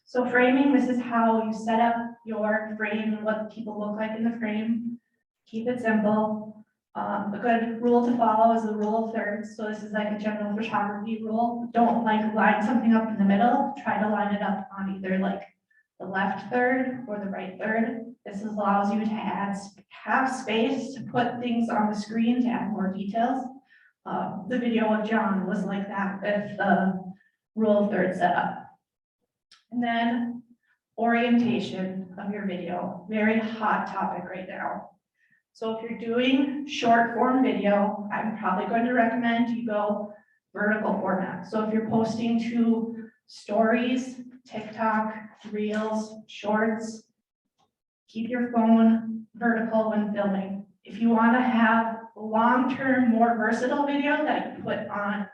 So framing, this is how you set up your frame and what people look like in the frame. Keep it simple. A good rule to follow is the rule of thirds. So this is like a general photography rule. Don't like line something up in the middle. Try to line it up on either like the left third or the right third. This allows you to have space to put things on the screen to add more details. The video of John was like that with the rule of thirds set up. And then orientation of your video, very hot topic right now. So if you're doing short form video, I'm probably going to recommend you go vertical format. So if you're posting to stories, TikTok, Reels, Shorts, keep your phone vertical when filming. If you want to have long-term, more versatile video that you put on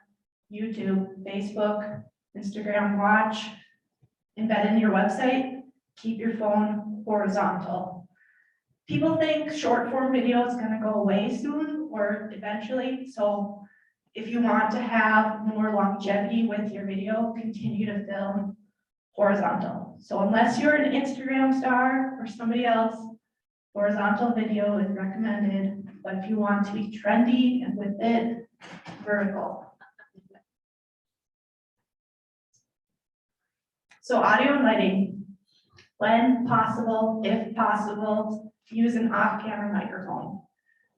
YouTube, Facebook, Instagram Watch, embed in your website, keep your phone horizontal. People think short form video is going to go away soon or eventually. So if you want to have more longevity with your video, continue to film horizontal. So unless you're an Instagram star or somebody else, horizontal video is recommended. But if you want to be trendy and with it, vertical. So audio and lighting, when possible, if possible, use an off-camera microphone.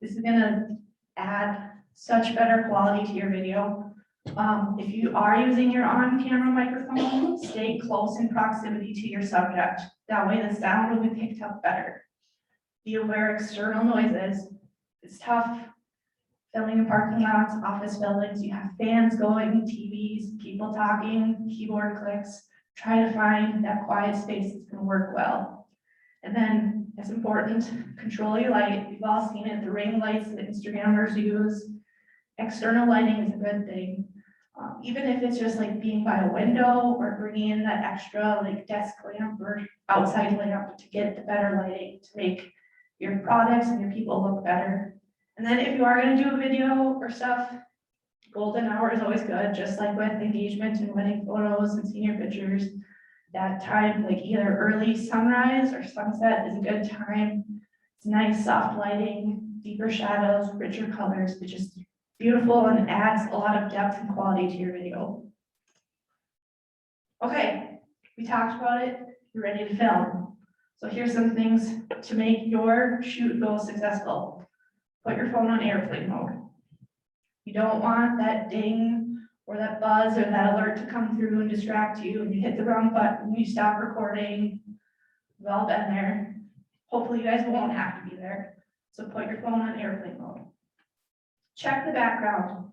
This is gonna add such better quality to your video. If you are using your on-camera microphone, stay close in proximity to your subject. That way the sound will be picked up better. Be aware of external noises. It's tough filming in parking lots, office buildings. You have fans going, TVs, people talking, keyboard clicks. Try to find that quiet space that's gonna work well. And then it's important, control your light. We've all seen it, the ring lights that Instagrammers use. External lighting is a good thing. Even if it's just like being by a window or bringing in that extra like desk lamp or outside lamp to get the better lighting to make your products and your people look better. And then if you are gonna do a video or stuff, golden hour is always good, just like with engagement and wedding photos and senior pictures. That time, like either early sunrise or sunset is a good time. It's nice, soft lighting, deeper shadows, richer colors, it's just beautiful and adds a lot of depth and quality to your video. Okay, we talked about it, you're ready to film. So here's some things to make your shoot go successful. Put your phone on airplane mode. You don't want that ding or that buzz or that alert to come through and distract you and you hit the wrong button, you stop recording. We've all been there. Hopefully you guys won't have to be there. So put your phone on airplane mode. Check the background.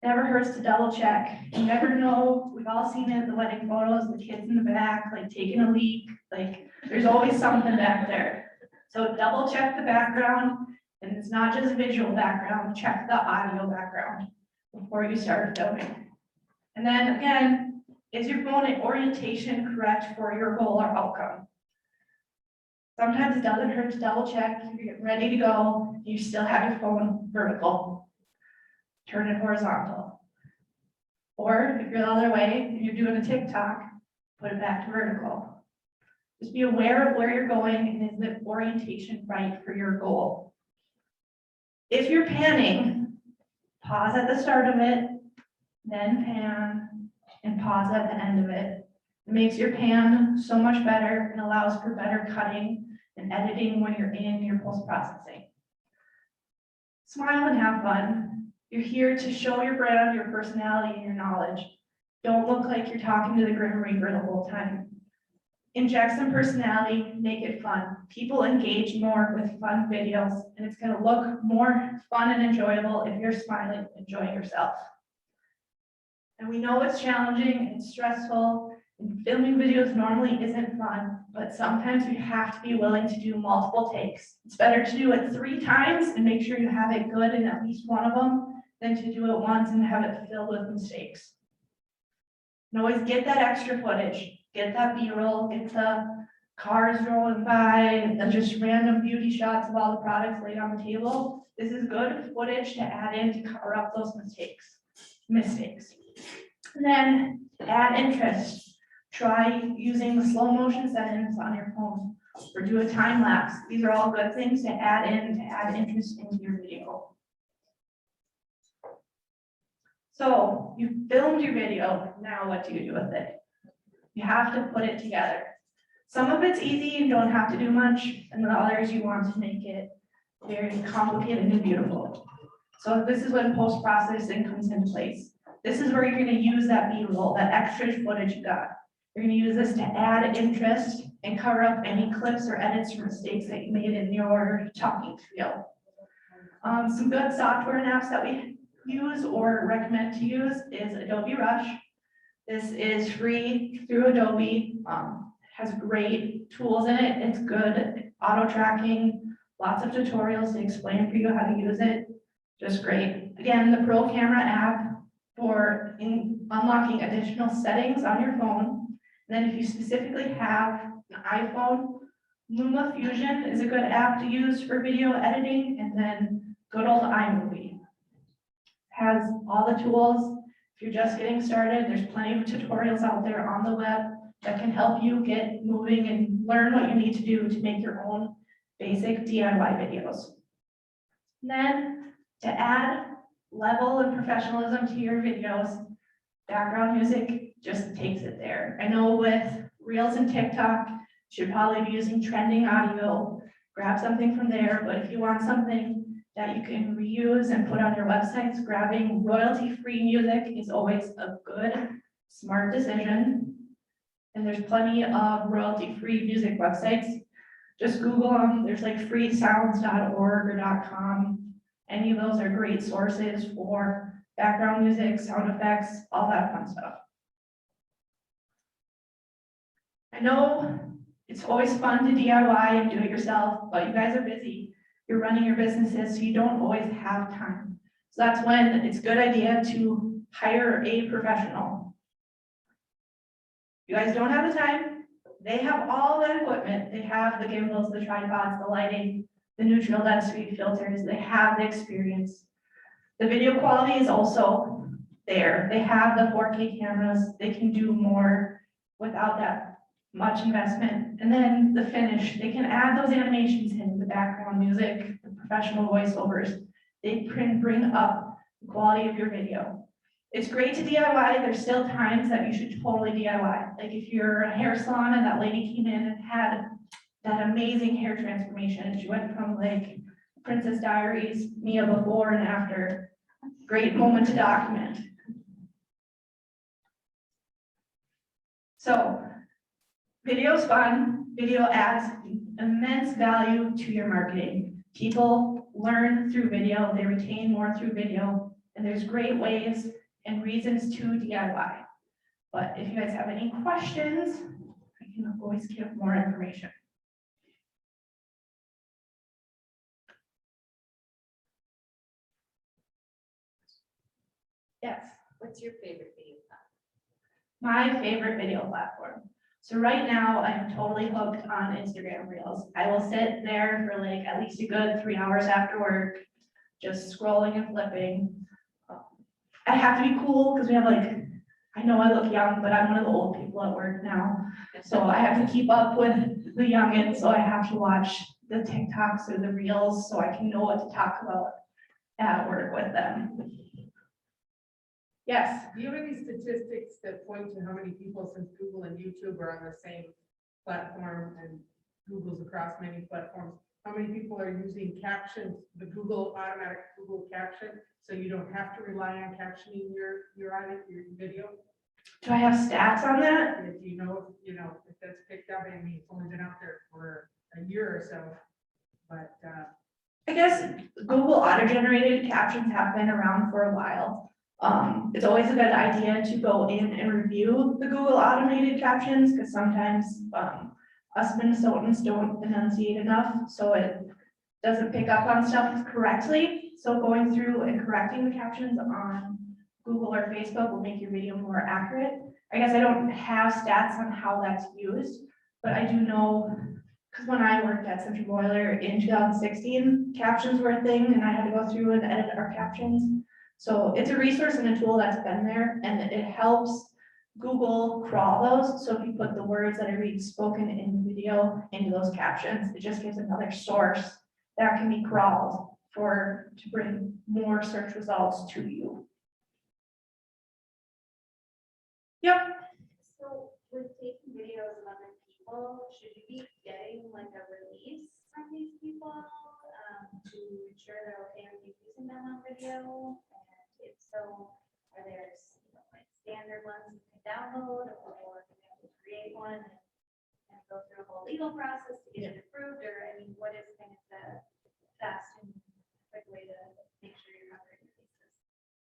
Never hurts to double check. You never know. We've all seen it, the wedding photos, the kids in the back, like taking a leak. Like there's always something back there. So double check the background. And it's not just visual background, check the audio background before you start filming. And then again, is your phone orientation correct for your goal or outcome? Sometimes it doesn't hurt to double check, you're getting ready to go, you still have your phone vertical. Turn it horizontal. Or if you're the other way, and you're doing a TikTok, put it back to vertical. Just be aware of where you're going and is the orientation right for your goal. If you're panning, pause at the start of it, then pan, and pause at the end of it. It makes your pan so much better and allows for better cutting and editing when you're in your post-processing. Smile and have fun. You're here to show your brand, your personality, and your knowledge. Don't look like you're talking to the Grim Reaper the whole time. Inject some personality, make it fun. People engage more with fun videos, and it's gonna look more fun and enjoyable if you're smiling, enjoying yourself. And we know it's challenging and stressful, and filming videos normally isn't fun, but sometimes you have to be willing to do multiple takes. It's better to do it 3 times and make sure you have it good in at least one of them than to do it once and have it filled with mistakes. And always get that extra footage, get that B-roll, get the cars rolling by, and just random beauty shots of all the products laid on the table. This is good footage to add in to cover up those mistakes. And then add interest. Try using the slow motion settings on your phone or do a time lapse. These are all good things to add in to add interest into your video. So you filmed your video, now what do you do with it? You have to put it together. Some of it's easy, you don't have to do much, and the others you want to make it very complicated and beautiful. So this is when post-processing comes into place. This is where you're going to use that B-roll, that extra footage you got. You're going to use this to add interest and cover up any clips or edits or mistakes that you made in your talking skill. Some good software and apps that we use or recommend to use is Adobe Rush. This is free through Adobe, has great tools in it. It's good auto tracking, lots of tutorials to explain for you how to use it. Just great. Again, the Pro Camera app for unlocking additional settings on your phone. And then if you specifically have an iPhone, Luma Fusion is a good app to use for video editing, and then good old iMovie. Has all the tools. If you're just getting started, there's plenty of tutorials out there on the web that can help you get moving and learn what you need to do to make your own basic DIY videos. And then to add level and professionalism to your videos, background music just takes it there. I know with Reels and TikTok, you should probably be using trending audio, grab something from there, but if you want something that you can reuse and put on your websites, grabbing royalty-free music is always a good, smart decision. And there's plenty of royalty-free music websites. Just Google them. There's like freesounds.org or .com. Any of those are great sources for background music, sound effects, all that fun stuff. I know it's always fun to DIY and do it yourself, but you guys are busy. You're running your businesses, so you don't always have time. So that's when it's a good idea to hire a professional. You guys don't have the time. They have all that equipment. They have the gimbals, the tripods, the lighting, the neutral density filters. They have the experience. The video quality is also there. They have the 4K cameras. They can do more without that much investment. And then the finish, they can add those animations in, the background music, the professional voiceovers. They can bring up the quality of your video. It's great to DIY. There's still times that you should totally DIY. Like if you're a hair salon and that lady came in and had that amazing hair transformation. She went from like Princess Diaries, Mia before and after. Great moment to document. So video's fun. Video adds immense value to your marketing. People learn through video. They retain more through video. And there's great ways and reasons to DIY. But if you guys have any questions, I can always give more information. Yes. What's your favorite video? My favorite video platform. So right now, I'm totally hooked on Instagram Reels. I will sit there for like at least a good 3 hours after work, just scrolling and flipping. I have to be cool because we have like, I know I look young, but I'm one of the old people at work now. So I have to keep up with the youngins, so I have to watch the TikToks or the Reels so I can know what to talk about at work with them. Yes. Do you have any statistics that point to how many people, since Google and YouTube are on the same platform and Google's across many platforms, how many people are using captions, the automatic Google caption, so you don't have to rely on captioning your video? Do I have stats on that? If you know if that's picked up, I mean, it's only been out there for a year or so, but I guess Google auto-generated captions have been around for a while. It's always a good idea to go in and review the Google automated captions because sometimes us Minnesotans don't enunciate enough, so it doesn't pick up on stuff correctly. So going through and correcting the captions on Google or Facebook will make your video more accurate. I guess I don't have stats on how that's used, but I do know, because when I worked at Central Boiler in 2016, captions were a thing and I had to go through and edit our captions. So it's a resource and a tool that's been there, and it helps Google crawl those. So if you put the words that I read spoken in the video into those captions, it just gives another source that can be crawled to bring more search results to you. Yep. So with taking videos of other people, should you be getting like a release from these people to ensure they're okay with you using them on video? And if so, are there like standard ones you can download, or do you have to create one and go through a whole legal process to get it approved? Or I mean, what is kind of the fast and quick way to make sure you're covering your bases?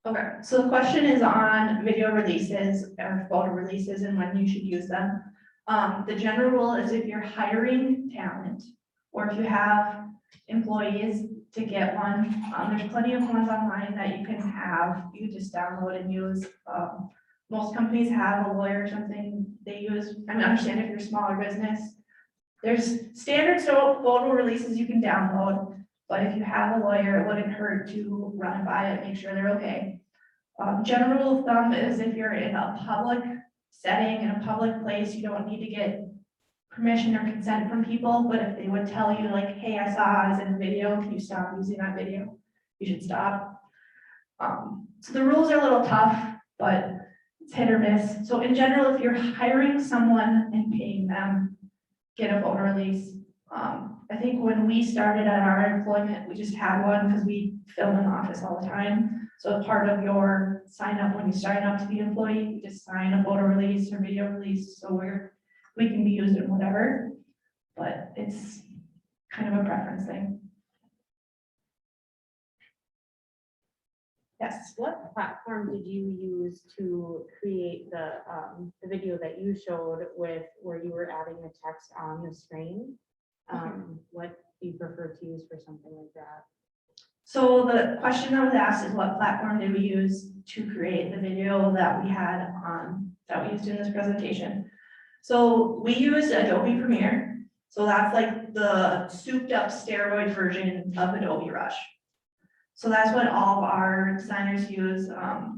Okay, so the question is on video releases or photo releases and when you should use them. The general rule is if you're hiring talent or if you have employees to get one, there's plenty of ones online that you can have. You just download and use. Most companies have a lawyer or something they use. I mean, understand if you're a smaller business. There's standard photo releases you can download, but if you have a lawyer, it wouldn't hurt to run it by it, make sure they're okay. General rule of thumb is if you're in a public setting, in a public place, you don't need to get permission or consent from people, but if they would tell you like, hey, I saw us in a video, can you stop using that video? You should stop. So the rules are a little tough, but it's hit or miss. So in general, if you're hiring someone and paying them, get a photo release. I think when we started at our employment, we just had one because we film in the office all the time. So part of your sign up when you sign up to be an employee, you just sign a photo release or video release. So we can be used in whatever, but it's kind of a preference thing. Yes. What platform did you use to create the video that you showed with where you were adding the text on the screen? What do you prefer to use for something like that? So the question that was asked is what platform did we use to create the video that we had that we used in this presentation? So we used Adobe Premiere. So that's like the souped up steroid version of Adobe Rush. So that's what all of our designers use.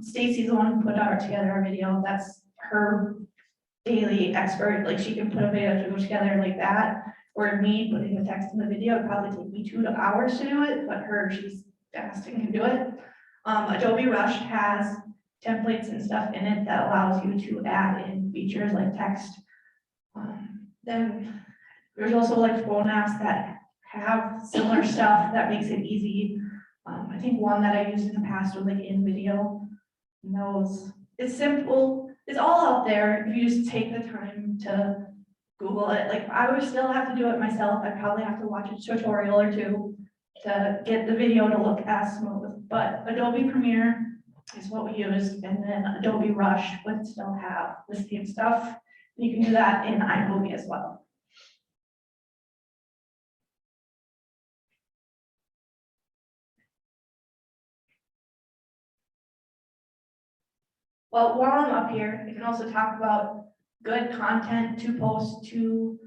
Stacy's the one who put together our video. That's her daily expert. Like she can put a video together like that. Or me putting the text in the video, it'd probably take me 2 hours to do it, but she's fast and can do it. Adobe Rush has templates and stuff in it that allows you to add in features like text. Then there's also like phone apps that have similar stuff that makes it easy. I think one that I used in the past was like InVideo. And it's simple. It's all out there if you just take the time to Google it. Like I would still have to do it myself. I'd probably have to watch a tutorial or two to get the video to look as smooth. But Adobe Premiere is what we use, and then Adobe Rush would still have the same stuff. You can do that in iMovie as well. Well, while I'm up here, I can also talk about good content to post to,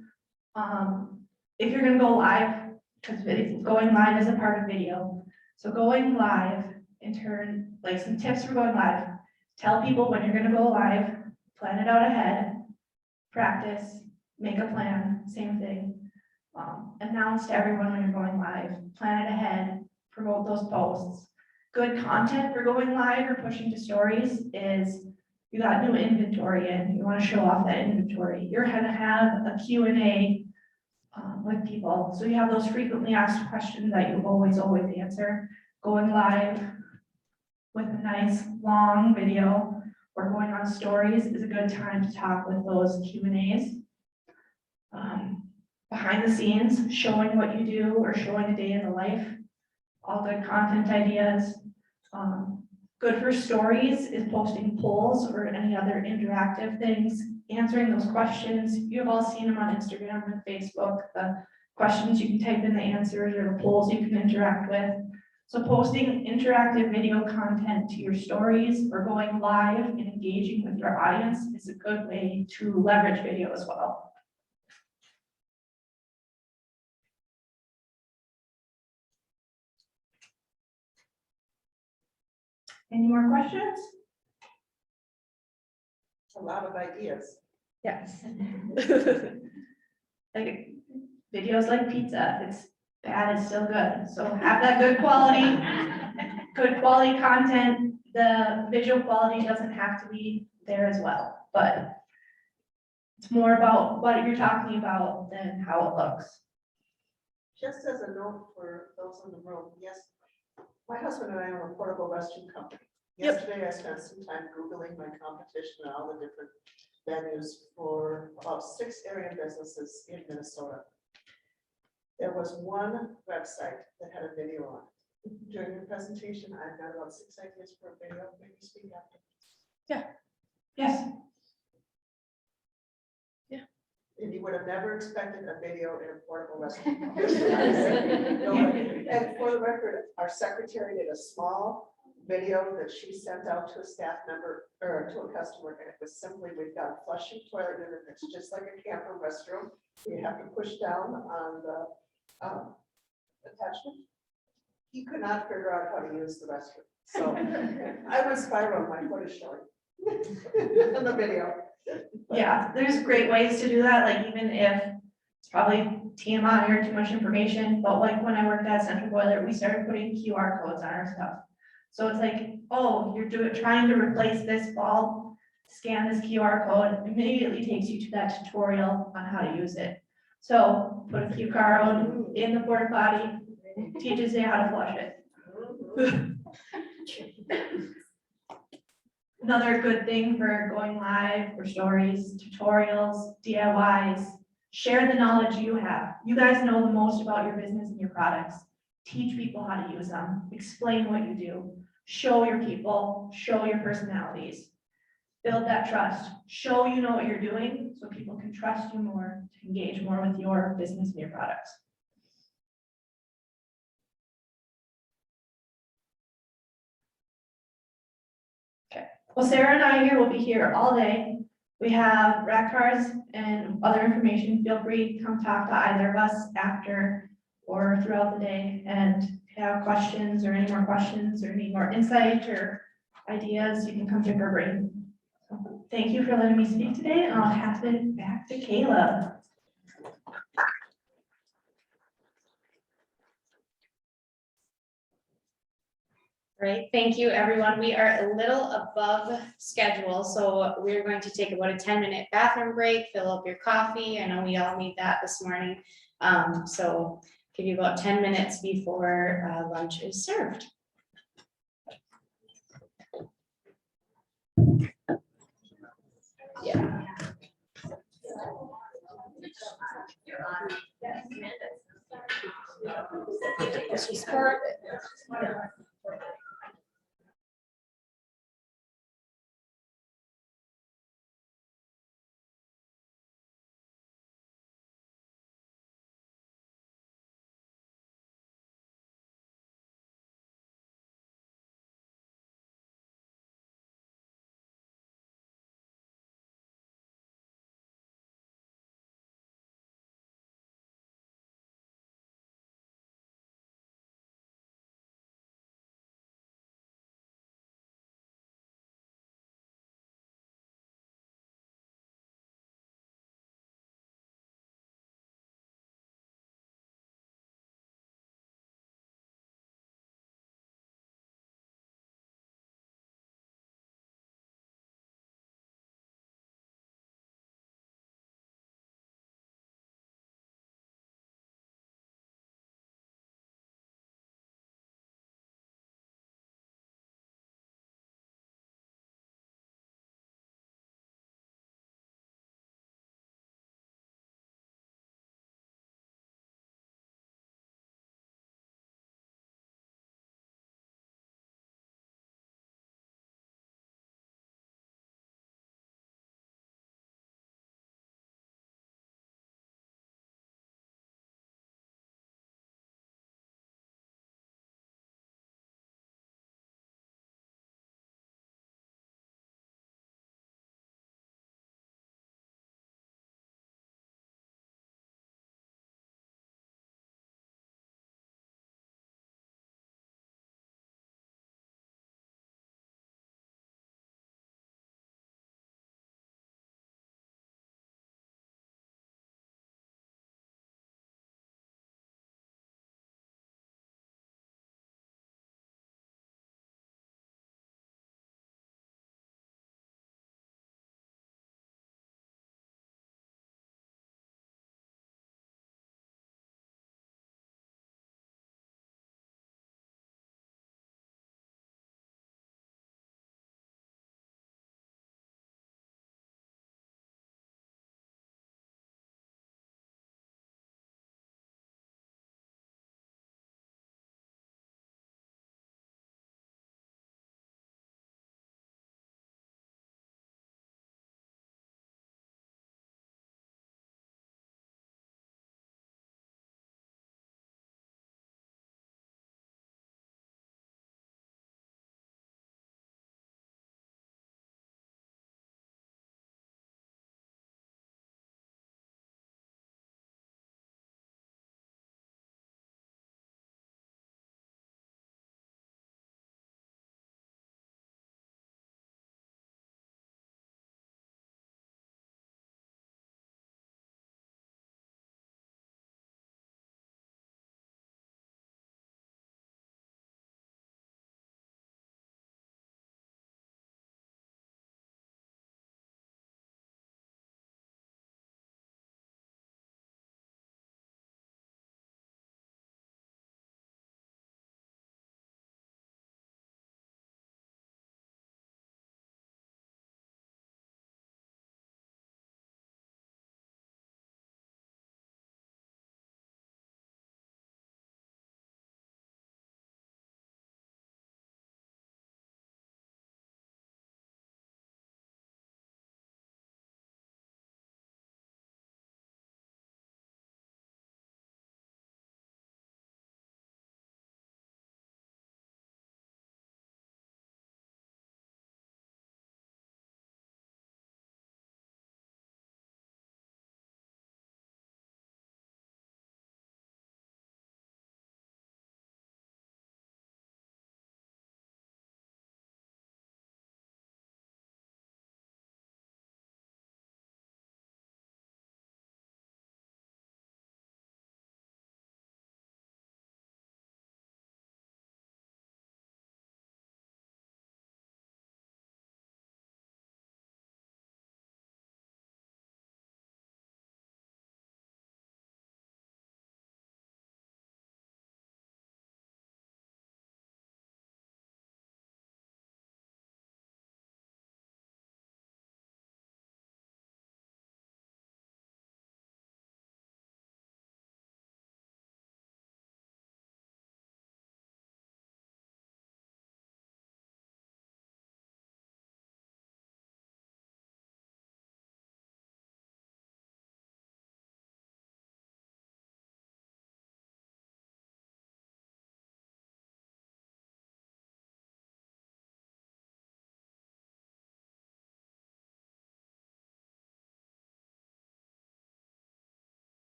if you're gonna go live, because going live is a part of video. So going live in turn, like some tips for going live, tell people when you're gonna go live, plan it out ahead, practice, make a plan, same thing. Announce to everyone when you're going live, plan it ahead, promote those posts. Good content for going live or pushing to stories is you got new inventory in, you want to show off that inventory. You're gonna have a Q&A with people. So you have those frequently asked questions that you always answer. Going live with a nice long video or going on stories is a good time to talk with those Q&As. Behind the scenes, showing what you do or showing a day in the life, all good content ideas. Good for stories is posting polls or any other interactive things, answering those questions. You've all seen them on Instagram and Facebook, the questions you can type in the answers or the polls you can interact with. So posting interactive video content to your stories or going live and engaging with your audience is a good way to leverage video as well. Any more questions? A lot of ideas. Yes. Like videos like pizza, if it's bad, it's still good. So have that good quality content. The visual quality doesn't have to be there as well, but it's more about what you're talking about than how it looks. Just as a note for those in the room, yes, my husband and I own a portable restroom company. Yesterday, I spent some time Googling my competition and all the different venues for about 6 area businesses in Minnesota. There was one website that had a video on it. During your presentation, I've got about 6 ideas for a video, maybe speak after. Yes. And you would have never expected a video in a portable restroom. And for the record, our secretary did a small video that she sent out to a staff member or to a customer, and it was simply, we've got a flushing toilet unit that's just like a camper restroom. You have to push down on the attachment. He could not figure out how to use the restroom. So I went spiral, my foot is showing in the video. Yeah, there's great ways to do that, like even if it's probably TMI or too much information, but like when I worked at Central Boiler, we started putting QR codes on our stuff. So it's like, oh, you're trying to replace this bulb, scan this QR code, immediately takes you to that tutorial on how to use it. So put a QR code in the porta potty, teaches you how to flush it. Another good thing for going live or stories, tutorials, DIYs, share the knowledge you have. You guys know the most about your business and your products. Teach people how to use them, explain what you do, show your people, show your personalities, build that trust, show you know what you're doing so people can trust you more, to engage more with your business and your products. Well, Sarah and I here will be here all day. We have rack cards and other information. Feel free to come talk to either of us after or throughout the day. And if you have questions or any more questions or need more insight or ideas, you can come pick our brain. So thank you for letting me speak today, and I'll pass it back to Kayla. Great, thank you, everyone. We are a little above schedule, so we're going to take about a 10-minute bathroom break, fill up your coffee. I know we all need that this morning. So give you about 10 minutes before lunch is served. Yeah. She's part.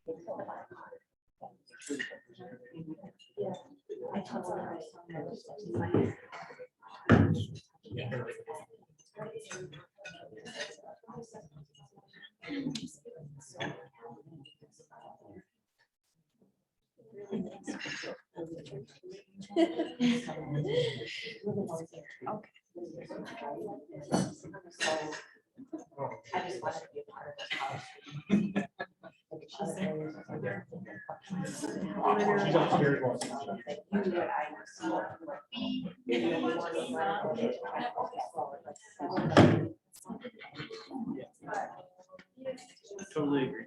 I just wanted to be a part of this. She's upstairs. Totally agree.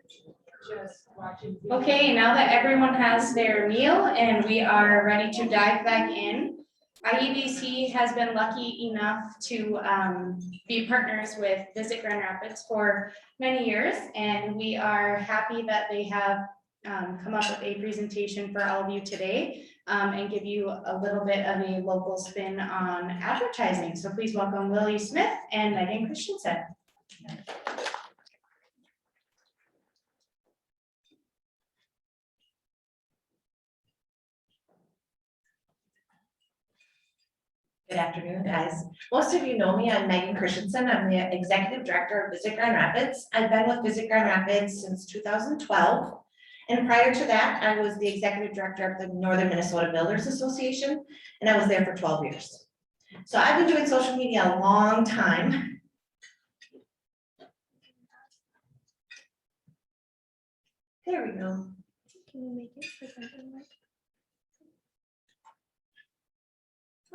Okay, now that everyone has their meal and we are ready to dive back in, IEDC has been lucky enough to be partners with Visit Grand Rapids for many years, and we are happy that they have come up with a presentation for all of you today and give you a little bit of a local spin on advertising. So please welcome Lilly Smith and Megan Christianson. Good afternoon, guys. Most of you know me. I'm Megan Christianson. I'm the Executive Director of Visit Grand Rapids. I've been with Visit Grand Rapids since 2012. And prior to that, I was the Executive Director of the Northern Minnesota Builders Association, and I was there for 12 years. So I've been doing social media a long time. There we go. Can you make it for something like?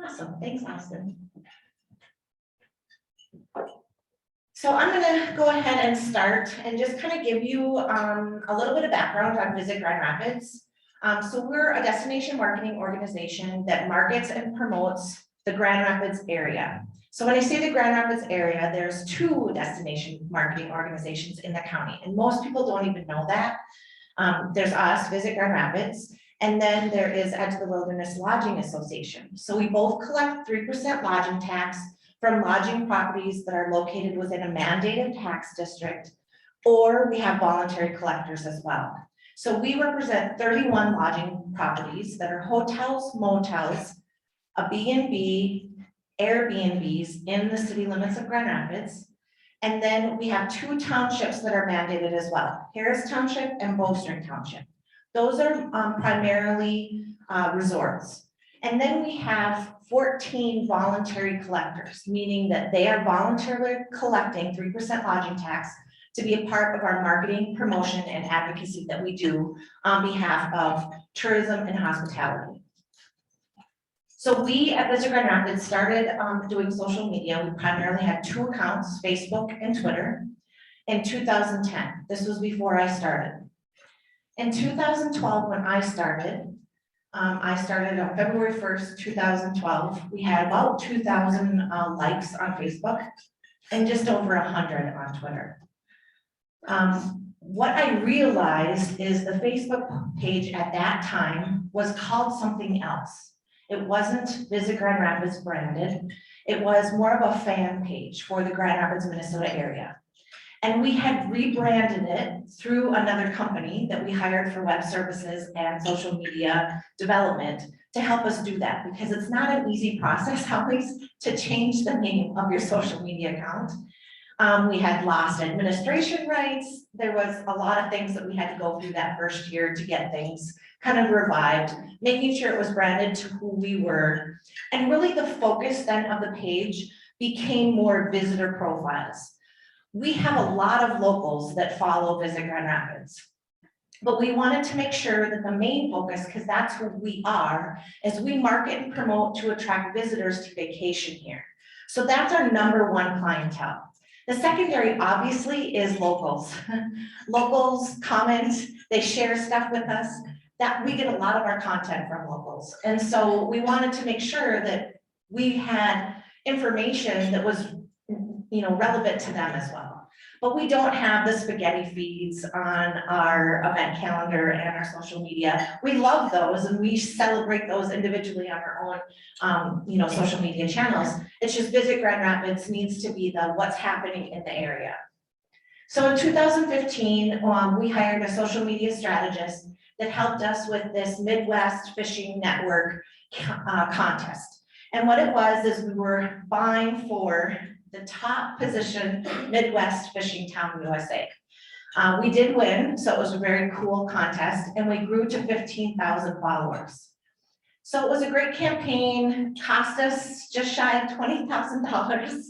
Awesome, thanks, Austin. So I'm gonna go ahead and start and just kind of give you a little bit of background on Visit Grand Rapids. So we're a destination marketing organization that markets and promotes the Grand Rapids area. So when I say the Grand Rapids area, there's 2 destination marketing organizations in the county, and most people don't even know that. There's us, Visit Grand Rapids, and then there is Edge of the Wilderness Lodging Association. So we both collect 3% lodging tax from lodging properties that are located within a mandated tax district, or we have voluntary collectors as well. So we represent 31 lodging properties that are hotels, motels, a B&B, Airbnbs in the city limits of Grand Rapids. And then we have 2 townships that are mandated as well, Harris Township and Bowstring Township. Those are primarily resorts. And then we have 14 voluntary collectors, meaning that they are voluntarily collecting 3% lodging tax to be a part of our marketing, promotion, and advocacy that we do on behalf of tourism and hospitality. So we at Visit Grand Rapids started doing social media. We primarily had 2 accounts, Facebook and Twitter, in 2010. This was before I started. In 2012, when I started on February 1st, 2012. We had about 2,000 likes on Facebook and just over 100 on Twitter. What I realized is the Facebook page at that time was called something else. It wasn't Visit Grand Rapids branded. It was more of a fan page for the Grand Rapids, Minnesota area. And we had rebranded it through another company that we hired for web services and social media development to help us do that, because it's not an easy process always to change the name of your social media account. We had lost administration rights. There was a lot of things that we had to go through that first year to get things kind of revived, making sure it was branded to who we were. And really the focus then of the page became more visitor profiles. We have a lot of locals that follow Visit Grand Rapids, but we wanted to make sure that the main focus, because that's who we are, is we market and promote to attract visitors to vacation here. So that's our #1 clientele. The secondary obviously is locals. Locals comment, they share stuff with us, that we get a lot of our content from locals. And so we wanted to make sure that we had information that was relevant to them as well. But we don't have the spaghetti feeds on our event calendar and our social media. We love those and we celebrate those individually on our own, social media channels. It's just Visit Grand Rapids needs to be the what's happening in the area. So in 2015, we hired a social media strategist that helped us with this Midwest Fishing Network contest. And what it was is we were vying for the top position Midwest Fishing Town USA. We did win, so it was a very cool contest, and we grew to 15,000 followers. So it was a great campaign, cost us just shy of $20,000.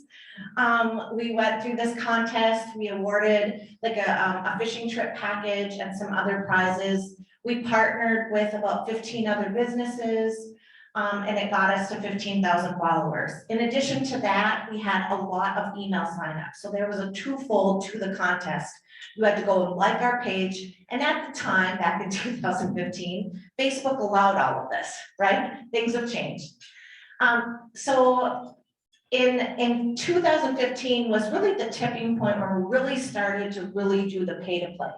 We went through this contest, we awarded like a fishing trip package and some other prizes. We partnered with about 15 other businesses, and it got us to 15,000 followers. In addition to that, we had a lot of email signups. So there was a twofold to the contest. You had to go and like our page. And at the time, back in 2015, Facebook allowed all of this, right? Things have changed. So in 2015 was really the tipping point where we really started to really do the pay to play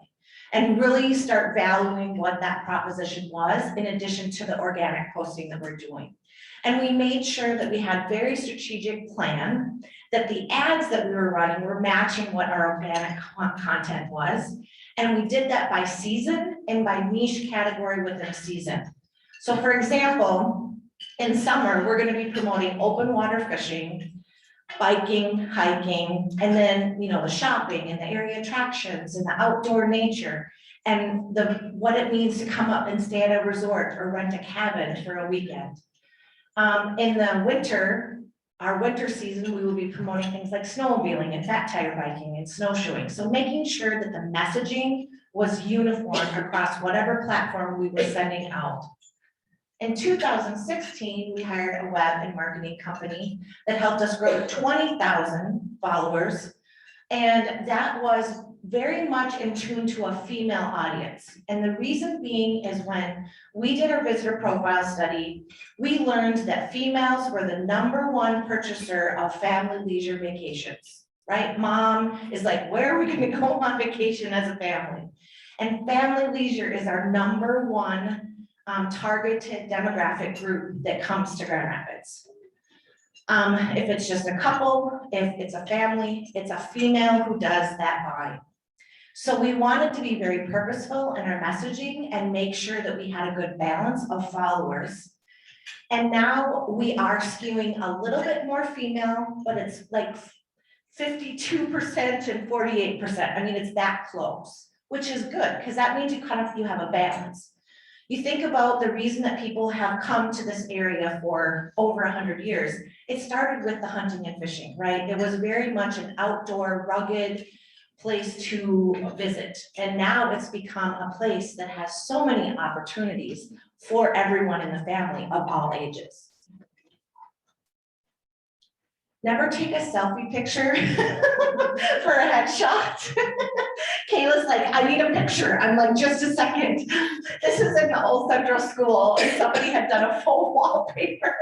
and really start valuing what that proposition was in addition to the organic posting that we're doing. And we made sure that we had very strategic plan, that the ads that we were running were matching what our organic content was. And we did that by season and by niche category within a season. So for example, in summer, we're going to be promoting open water fishing, biking, hiking, and then, you know, the shopping and the area attractions and the outdoor nature and what it means to come up and stay at a resort or rent a cabin for a weekend. In the winter, our winter season, we will be promoting things like snowmobiling and fat tire biking and snowshoeing. So making sure that the messaging was uniform across whatever platform we were sending out. In 2016, we hired a web and marketing company that helped us grow to 20,000 followers. And that was very much in tune to a female audience. And the reason being is when we did our visitor profile study, we learned that females were the #1 purchaser of family leisure vacations, right? Mom is like, where are we gonna go on vacation as a family? And family leisure is our #1 targeted demographic group that comes to Grand Rapids. If it's just a couple, if it's a family, it's a female who does that buying. So we wanted to be very purposeful in our messaging and make sure that we had a good balance of followers. And now we are skewing a little bit more female, but it's like 52% and 48%. I mean, it's that close, which is good because that means you have a balance. You think about the reason that people have come to this area for over 100 years. It started with the hunting and fishing, right? It was very much an outdoor, rugged place to visit. And now it's become a place that has so many opportunities for everyone in the family of all ages. Never take a selfie picture for a headshot. Kayla's like, I need a picture. I'm like, just a second. This is in the old central school and somebody had done a full wallpaper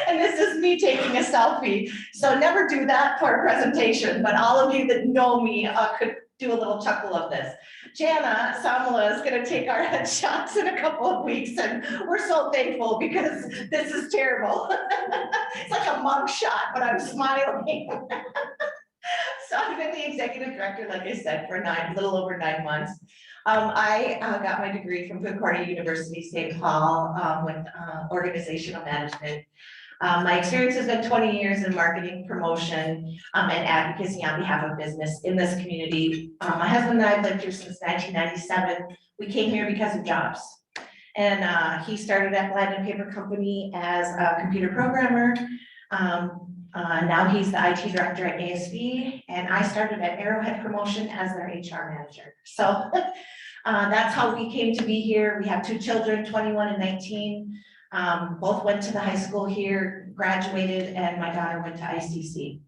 and this is me taking a selfie. So never do that for a presentation, but all of you that know me could do a little chuckle of this. Jana Samala is gonna take our headshots in a couple of weeks and we're so thankful because this is terrible. It's like a mug shot, but I'm smiling. So I've been the executive director, like I said, for a little over 9 months. I got my degree from Concordia University, St. Paul, with organizational management. My experience has been 20 years in marketing, promotion, and advocacy on behalf of business in this community. My husband and I have lived here since 1997. We came here because of jobs. And he started at Pieper company as a computer programmer. Now he's the IT director at ASB, and I started at Arrowhead Promotion as their HR manager. So that's how we came to be here. We have 2 children, 21 and 19. Both went to the high school here, graduated, and my daughter went to ICC.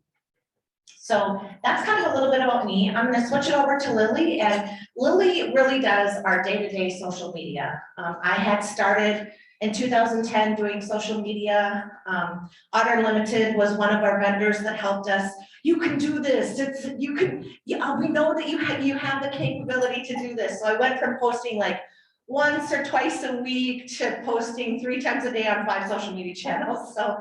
So that's kind of a little bit about me. I'm going to switch it over to Lilly, and Lilly really does our day-to-day social media. I had started in 2010 doing social media. Otter Limited was one of our vendors that helped us. You can do this. We know that you have the capability to do this. So I went from posting like once or twice a week to posting 3 times a day on 5 social media channels. So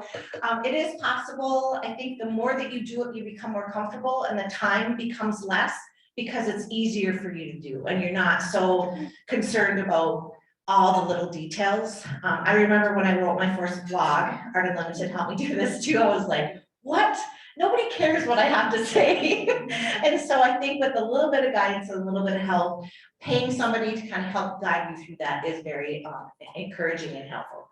it is possible. I think the more that you do it, you become more comfortable and the time becomes less because it's easier for you to do and you're not so concerned about all the little details. I remember when I wrote my first blog, Art Unlimited helped me do this too. I was like, what? Nobody cares what I have to say. And so I think with a little bit of guidance and a little bit of help, paying somebody to kind of help guide you through that is very encouraging and helpful.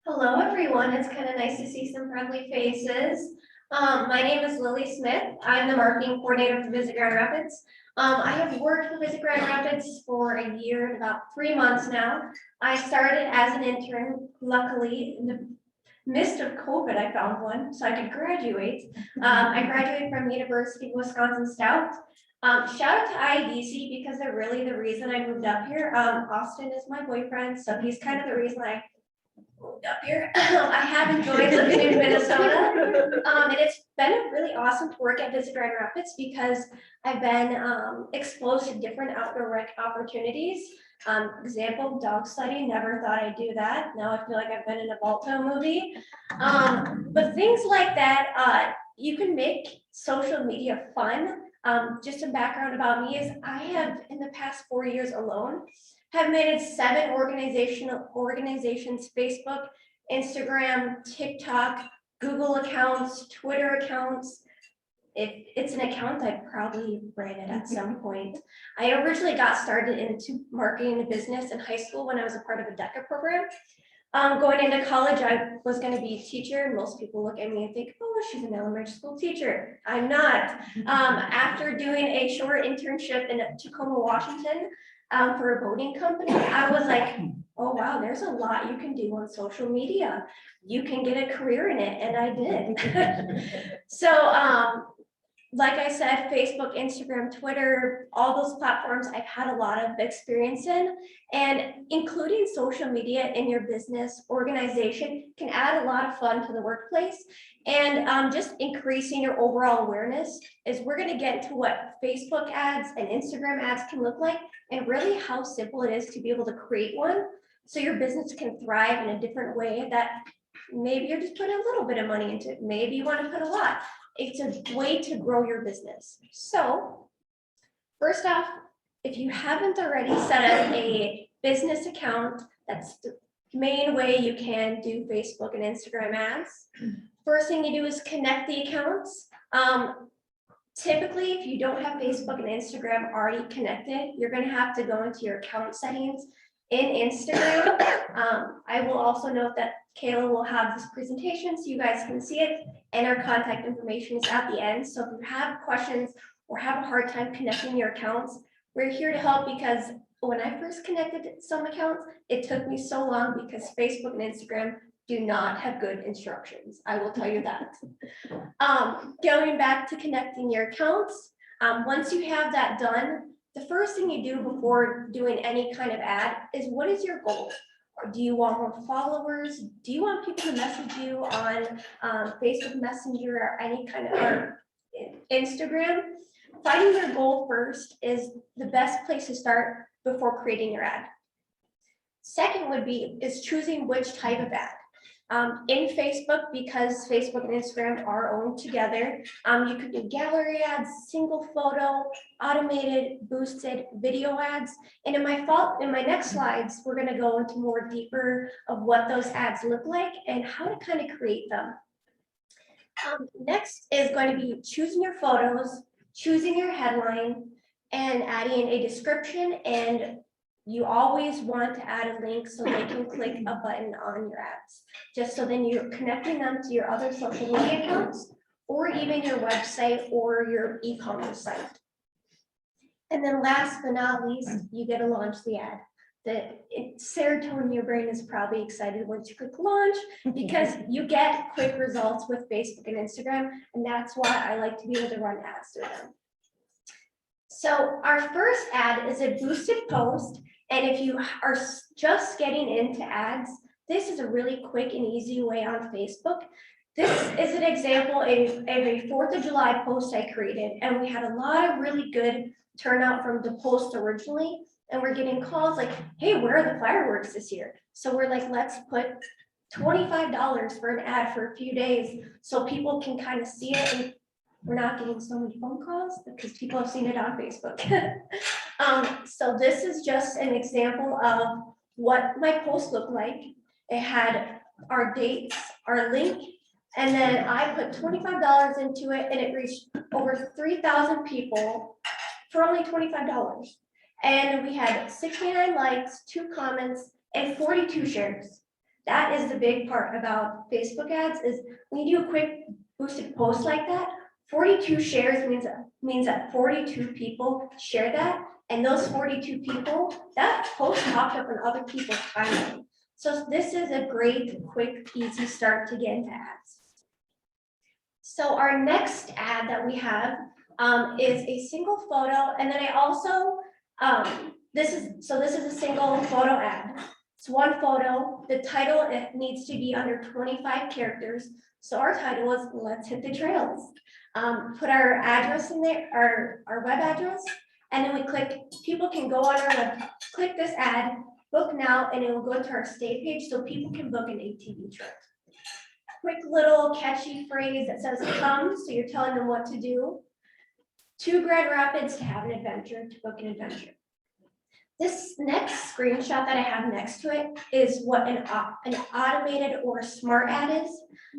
Hello, everyone. It's kind of nice to see some friendly faces. My name is Lilly Smith. I'm the marketing coordinator for Visit Grand Rapids. I have worked for Visit Grand Rapids for a year and about 3 months now. I started as an intern. Luckily, in the midst of COVID, I found one so I could graduate. I graduated from University of Wisconsin Stout. Shout out to IEDC because they're really the reason I moved up here. Austin is my boyfriend, so he's kind of the reason I moved up here. I have enjoyed living in Minnesota. And it's been really awesome to work at Visit Grand Rapids because I've been exposed to different outdoor rec opportunities. Example, dog sledding, never thought I'd do that. Now I feel like I've been in a Balto movie. But things like that, you can make social media fun. Just some background about me is I have, in the past 4 years alone, have managed 7 organizations, Facebook, Instagram, TikTok, Google accounts, Twitter accounts. If it's an account, I probably ran it at some point. I originally got started into marketing and business in high school when I was a part of a DECA program. Going into college, I was going to be a teacher, and most people look at me and think, oh, she's an elementary school teacher. I'm not. After doing a short internship in Tacoma, Washington, for a boating company, I was like, oh, wow, there's a lot you can do on social media. You can get a career in it, and I did. So, like I said, Facebook, Instagram, Twitter, all those platforms I've had a lot of experience in, and including social media in your business organization can add a lot of fun to the workplace, and just increasing your overall awareness is we're going to get into what Facebook ads and Instagram ads can look like, and really how simple it is to be able to create one so your business can thrive in a different way that maybe you're just putting a little bit of money into it. Maybe you want to put a lot. It's a way to grow your business. So first off, if you haven't already set up a business account, that's the main way you can do Facebook and Instagram ads. First thing you do is connect the accounts. Typically, if you don't have Facebook and Instagram already connected, you're going to have to go into your account settings in Instagram. I will also note that Kayla will have this presentation so you guys can see it, and our contact information is at the end. So if you have questions or have a hard time connecting your accounts, we're here to help, because when I first connected some accounts, it took me so long because Facebook and Instagram do not have good instructions. I will tell you that. Going back to connecting your accounts, once you have that done, the first thing you do before doing any kind of ad is, what is your goal? Do you want more followers? Do you want people to message you on Facebook Messenger or any kind of or Instagram? Finding your goal first is the best place to start before creating your ad. Second would be choosing which type of ad. In Facebook, because Facebook and Instagram are owned together, you could do gallery ads, single photo, automated, boosted video ads. And in my next slides, we're going to go into more deeper of what those ads look like and how to kind of create them. Next is going to be choosing your photos, choosing your headline, and adding a description. And you always want to add a link so they can click a button on your ads, just so then you're connecting them to your other social media accounts or even your website or your e-commerce site. And then last but not least, you get to launch the ad. The serotonin in your brain is probably excited once you click launch, because you get quick results with Facebook and Instagram, and that's why I like to be able to run ads through them. So our first ad is a boosted post. And if you are just getting into ads, this is a really quick and easy way on Facebook. This is an example of a 4th of July post I created, and we had a lot of really good turnout from the post originally. And we're getting calls like, hey, where are the fireworks this year? So we're like, let's put $25 for an ad for a few days so people can kind of see it and we're not getting so many phone calls because people have seen it on Facebook. So this is just an example of what my post looked like. It had our dates, our link, and then I put $25 into it and it reached over 3,000 people for only $25. And we had 69 likes, 2 comments, and 42 shares. That is the big part about Facebook ads is when you do a quick boosted post like that, 42 shares means that 42 people share that, and those 42 people, that post popped up on other people's timeline. So this is a great, quick, easy start to get into ads. So our next ad that we have is a single photo, and then I also, this is a single photo ad. It's one photo. The title, it needs to be under 25 characters. So our title is Let's Hit the Trails. Put our address in there, our web address, and then we click, people can go on our web, click this ad, book now, and it will go to our stay page so people can book an ATV trip. Quick little catchy phrase that says come, so you're telling them what to do. To Grand Rapids to have an adventure, to book an adventure. This next screenshot that I have next to it is what an automated or smart ad is.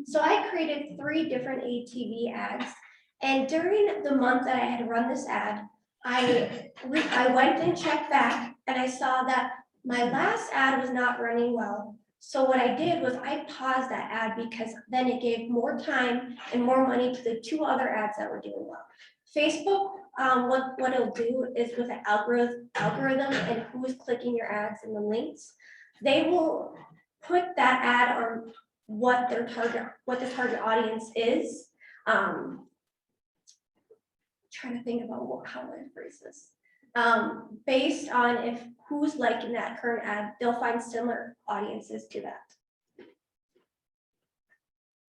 So I created 3 different ATV ads. And during the month that I had run this ad, I went and checked back and I saw that my last ad was not running well. So what I did was I paused that ad because then it gave more time and more money to the 2 other ads that were doing well. Facebook, what it'll do is with the algorithm and who's clicking your ads and the links, they will put that ad on what the target audience is. Trying to think about how I phrase this. Based on if who's liking that current ad, they'll find similar audiences to that.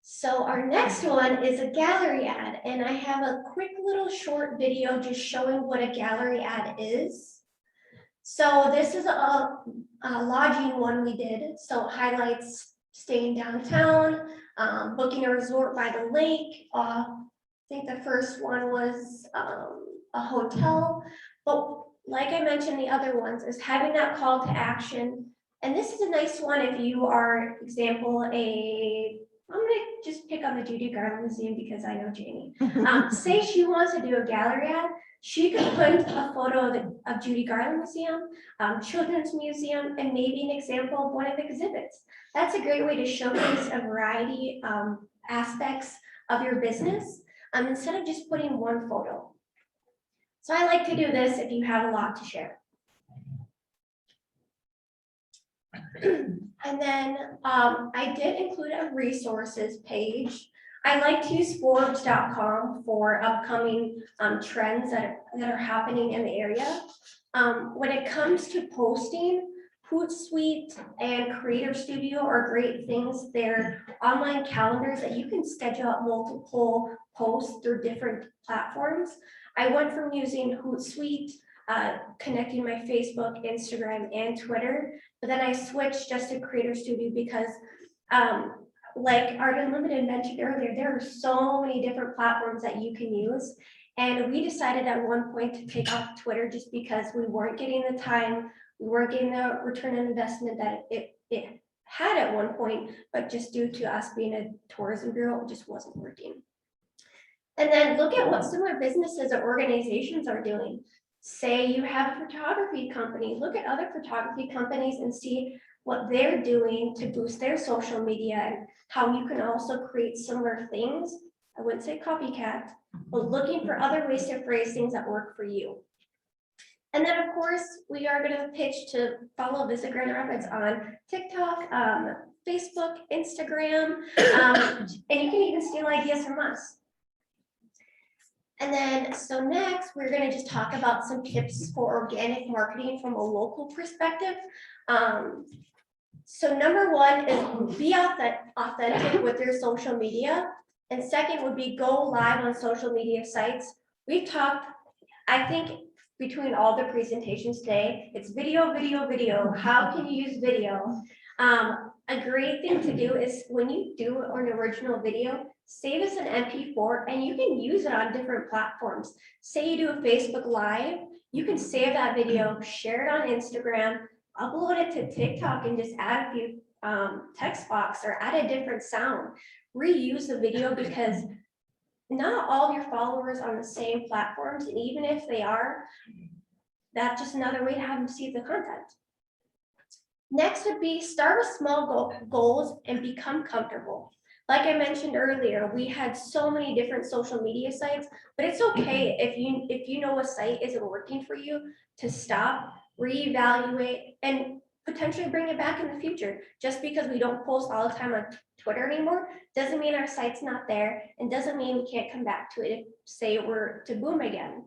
So our next one is a gallery ad, and I have a quick little short video just showing what a gallery ad is. So this is a lodging one we did. So it highlights staying downtown, booking a resort by the lake. I think the first one was a hotel, but like I mentioned, the other ones is having that call to action. And this is a nice one if you are, example, I'm gonna just pick on the Judy Garland Museum because I know Janie. Say she wants to do a gallery ad, she could put a photo of Judy Garland Museum, Children's Museum, and maybe an example of one of the exhibits. That's a great way to showcase a variety aspects of your business instead of just putting one photo. So I like to do this if you have a lot to share. And then I did include a resources page. I like to use Forbes.com for upcoming trends that are happening in the area. When it comes to posting, Hootsuite and Creator Studio are great things. They're online calendars that you can schedule out multiple posts through different platforms. I went from using Hootsuite, connecting my Facebook, Instagram, and Twitter, but then I switched just to Creator Studio because like Art Unlimited mentioned earlier, there are so many different platforms that you can use. And we decided at one point to take off Twitter just because we weren't getting the time, we weren't getting the return on investment that it had at one point, but just due to us being a tourism bureau, it just wasn't working. And then look at what similar businesses or organizations are doing. Say you have a photography company, look at other photography companies and see what they're doing to boost their social media and how you can also create similar things. I wouldn't say copycat, but looking for other ways to phrase things that work for you. And then of course, we are going to pitch to follow Visit Grand Rapids on TikTok, Facebook, Instagram, and you can even steal ideas from us. And then, so next, we're going to just talk about some tips for organic marketing from a local perspective. So number one is be authentic with your social media. And second would be go live on social media sites. We've talked, I think, between all the presentations today, it's video, video, video. How can you use video? A great thing to do is when you do an original video, save as an MP4, and you can use it on different platforms. Say you do a Facebook Live, you can save that video, share it on Instagram, upload it to TikTok, and just add a few text box or add a different sound. Reuse the video because not all of your followers are on the same platforms, and even if they are, that's just another way to have them see the content. Next would be start with small goals and become comfortable. Like I mentioned earlier, we had so many different social media sites, but it's okay if you know a site isn't working for you to stop, reevaluate, and potentially bring it back in the future. Just because we don't post all the time on Twitter anymore, doesn't mean our site's not there, and doesn't mean we can't come back to it if, say, we're to boom again.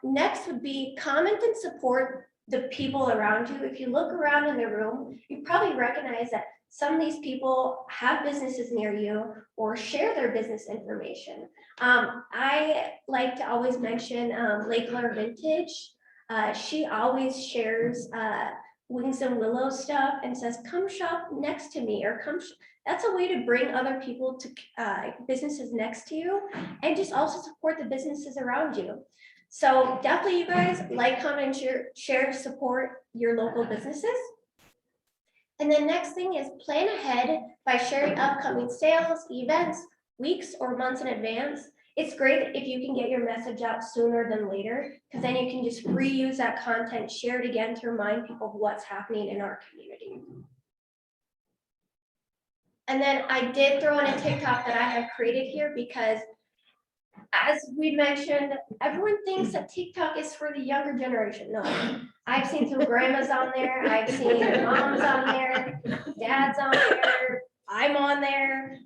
Next would be comment and support the people around you. If you look around in the room, you probably recognize that some of these people have businesses near you or share their business information. I like to always mention Lakeler Vintage. She always shares Wings and Willow stuff and says, come shop next to me, or come. That's a way to bring other people to businesses next to you and just also support the businesses around you. So definitely you guys like, comment, share, support your local businesses. And then next thing is plan ahead by sharing upcoming sales, events, weeks or months in advance. It's great if you can get your message out sooner than later, because then you can just reuse that content, share it again to remind people of what's happening in our community. And then I did throw in a TikTok that I have created here because, as we mentioned, everyone thinks that TikTok is for the younger generation. No, I've seen some grandmas on there. I've seen moms on there, dads on there. I'm on there.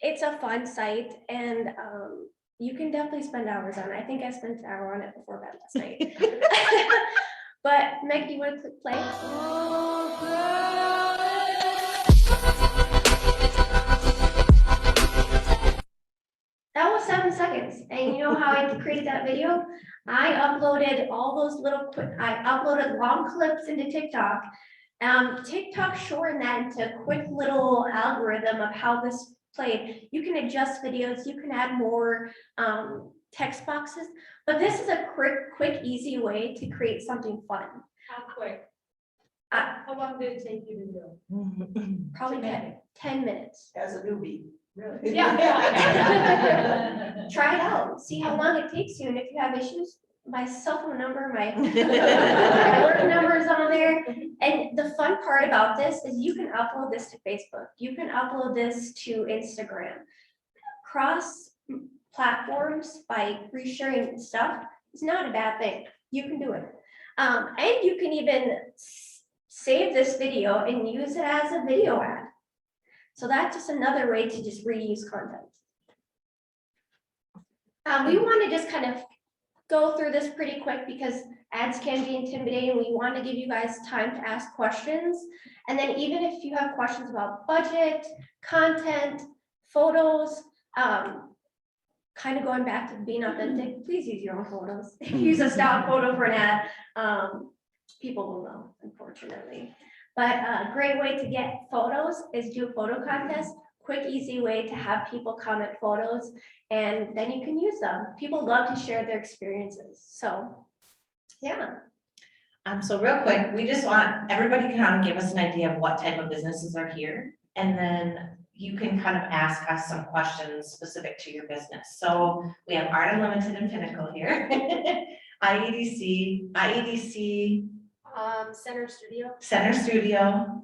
It's a fun site, and you can definitely spend hours on it. I think I spent an hour on it before bed last night. But Meg, do you want to click play? That was 7 seconds, and you know how I created that video? I uploaded all those I uploaded long clips into TikTok. TikTok shortened that into a quick little algorithm of how this played. You can adjust videos, you can add more text boxes, but this is a quick, easy way to create something fun. How quick? How long did it take you to do? Probably 10 minutes. As a newbie. Really? Yeah. Try it out, see how long it takes you, and if you have issues, my cell phone number, my work number is on there. And the fun part about this is you can upload this to Facebook, you can upload this to Instagram. Cross platforms by resharing stuff is not a bad thing. You can do it. And you can even save this video and use it as a video ad. So that's just another way to just reuse content. We want to just kind of go through this pretty quick because ads can be intimidating. We want to give you guys time to ask questions. And then even if you have questions about budget, content, photos, kind of going back to being authentic, please use your own photos. If you use a stock photo for an ad, people will know, unfortunately. But a great way to get photos is do a photo contest. Quick, easy way to have people comment photos, and then you can use them. People love to share their experiences. So, yeah. So real quick, we just want everybody to kind of give us an idea of what type of businesses are here, and then you can kind of ask us some questions specific to your business. So we have Art Unlimited and Pinnacle here, IEDC, Center Studio.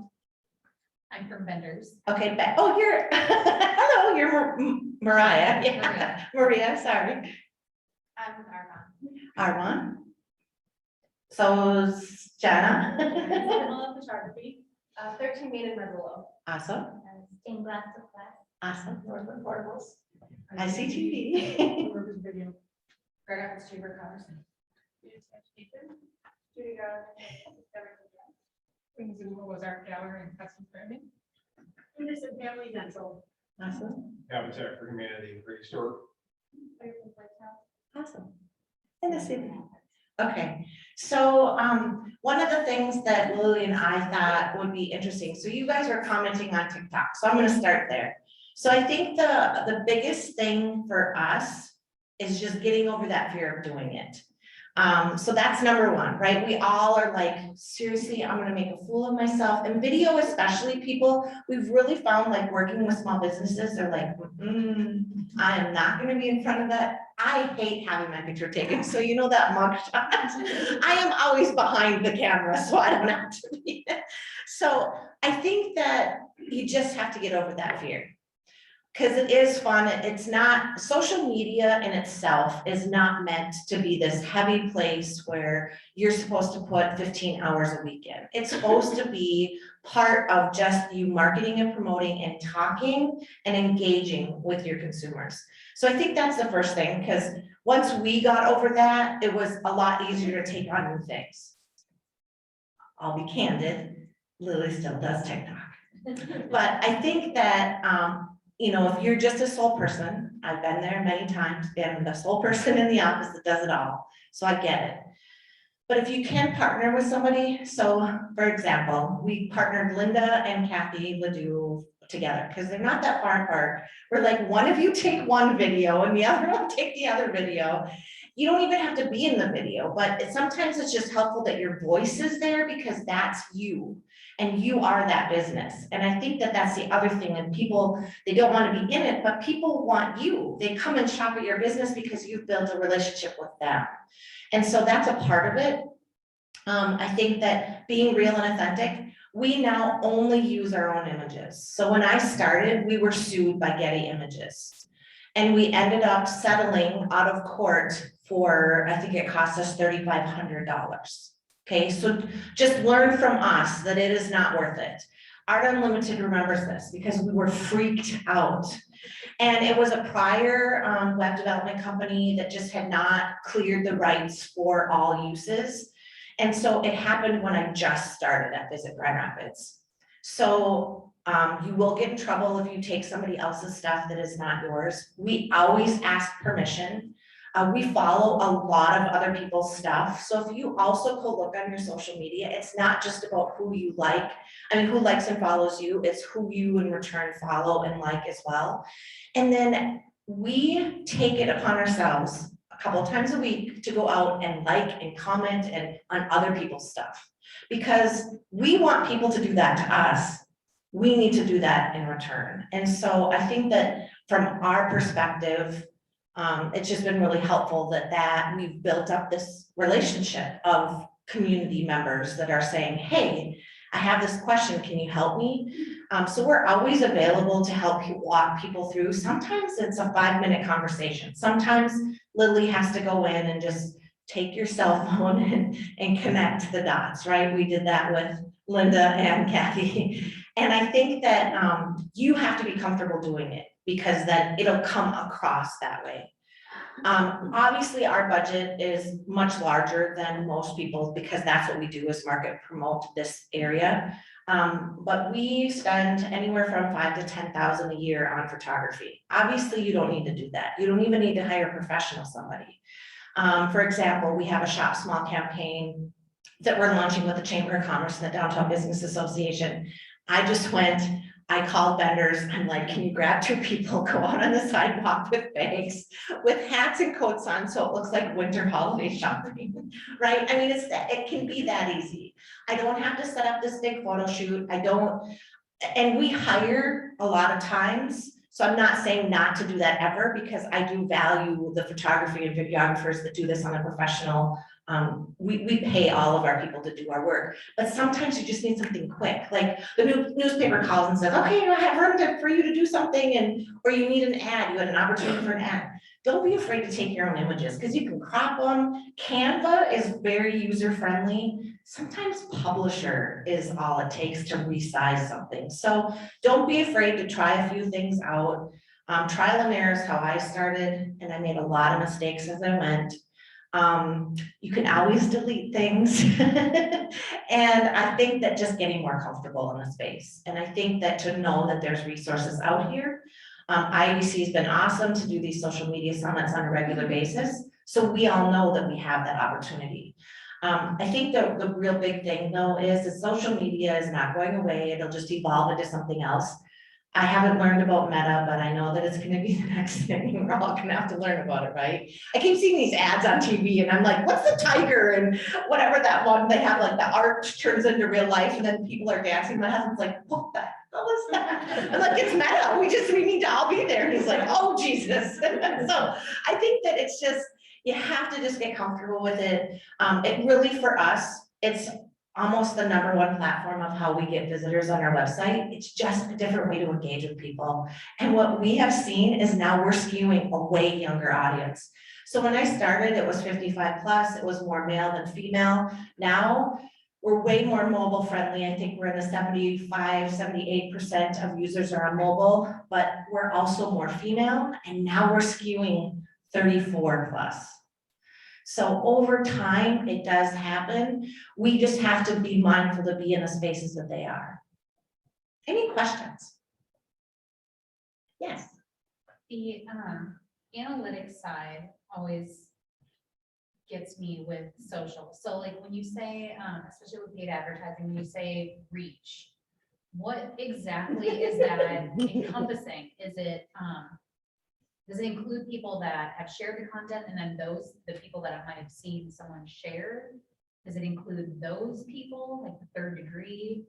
I'm from vendors. Okay, oh, you're, hello, you're Mariah. Yeah. Maria, sorry. I'm Armand. Armand. So's Jenna. Photography. 13 Main and Mervolo. Awesome, Stained glass of glass. awesome. Northland Portables. ICTV. Video. Grand Rapids Chamber of Commerce. Studio Garden. Things in what was art gallery and custom framing. Henderson Family Dental. Awesome, Habitat for Humanity, Free Store. awesome. In the city. Okay, so one of the things that Lilly and I thought would be interesting, so you guys were commenting on TikTok, so I'm gonna start there. So I think the biggest thing for us is just getting over that fear of doing it. So that's number one, right? We all are like, seriously, I'm gonna make a fool of myself. And video especially, people, we've really found like working with small businesses, they're like, I am not gonna be in front of that. I hate having my picture taken, so you know that mugshot. I am always behind the camera, so I don't have to be. So I think that you just have to get over that fear. Because it is fun, it's not, social media in itself is not meant to be this heavy place where you're supposed to put 15 hours a week in. It's supposed to be part of just you marketing and promoting and talking and engaging with your consumers. So I think that's the first thing, because once we got over that, it was a lot easier to take on new things. I'll be candid, Lilly still does TikTok. But I think that, you know, if you're just a sole person, I've been there many times, been the sole person in the office that does it all, so I get it. But if you can partner with somebody, so for example, we partnered Linda and Kathy Ledoux together, because they're not that far apart. We're like, one of you take one video and the other one take the other video. You don't even have to be in the video, but sometimes it's just helpful that your voice is there, because that's you. And you are that business. And I think that that's the other thing, and people, they don't want to be in it, but people want you. They come and shop at your business because you've built a relationship with them. And so that's a part of it. I think that being real and authentic, we now only use our own images. So when I started, we were sued by Getty Images. And we ended up settling out of court for, I think it cost us $3,500. Okay, so just learn from us that it is not worth it. Art Unlimited remembers this because we were freaked out. And it was a prior web development company that just had not cleared the rights for all uses. And so it happened when I just started at Visit Grand Rapids. So you will get in trouble if you take somebody else's stuff that is not yours. We always ask permission. We follow a lot of other people's stuff. So if you also go look on your social media, it's not just about who you like. I mean, who likes and follows you, it's who you in return follow and like as well. And then we take it upon ourselves a couple of times a week to go out and like and comment and on other people's stuff. Because we want people to do that to us. We need to do that in return. And so I think that from our perspective, it's just been really helpful that we've built up this relationship of community members that are saying, hey, I have this question, can you help me? So we're always available to help you walk people through. Sometimes it's a 5-minute conversation. Sometimes Lilly has to go in and just take your cell phone and connect the dots, right? We did that with Linda and Kathy. And I think that you have to be comfortable doing it, because then it'll come across that way. Obviously our budget is much larger than most people's, because that's what we do is market promote this area. But we spend anywhere from $5,000 to $10,000 a year on photography. Obviously you don't need to do that. You don't even need to hire a professional somebody. For example, we have a Shop Small campaign that we're launching with the Chamber of Commerce and the Downtown Business Association. I called vendors, I'm like, can you grab 2 people, go out on the sidewalk with bags, with hats and coats on, so it looks like winter holiday shopping, right? I mean, it can be that easy. I don't have to set up this big photo shoot, and we hire a lot of times, so I'm not saying not to do that ever, because I do value the photography and videographers that do this on a professional. We pay all of our people to do our work, but sometimes you just need something quick. Like the newspaper calls and says, okay, I have room for you to do something, or you need an ad, you had an opportunity for an ad. Don't be afraid to take your own images, because you can crop them. Canva is very user-friendly. Sometimes Publisher is all it takes to resize something. So don't be afraid to try a few things out. Trial and error is how I started, and I made a lot of mistakes as I went. You can always delete things. And I think that just getting more comfortable in the space. And I think that to know that there's resources out here. IEDC has been awesome to do these social media summits on a regular basis. So we all know that we have that opportunity. I think the real big thing though is that social media is not going away. It'll just evolve into something else. I haven't learned about Meta, but I know that it's gonna be the next thing. We're all gonna have to learn about it, right? I keep seeing these ads on TV and I'm like, what's the tiger and whatever that one, they have like the art turns into real life and then people are dancing. My husband's like, what the hell is that? I'm like, it's Meta. We need to all be there. And he's like, oh, Jesus. So I think that it's just, you have to just get comfortable with it. It really, for us, it's almost the #1 platform of how we get visitors on our website. It's just a different way to engage with people. And what we have seen is now we're skewing a way younger audience. So when I started, it was 55 plus, it was more male than female. Now we're way more mobile friendly. I think we're in the 75, 78% of users are on mobile, but we're also more female. And now we're skewing 34 plus. So over time, it does happen. We just have to be mindful to be in the spaces that they are. Any questions? Yes. The analytics side always gets me with social. So like when you say, especially with paid advertising, when you say reach, what exactly is that encompassing? Is it, does it include people that have shared the content and then the people that might have seen someone share? Does it include those people, like the third degree?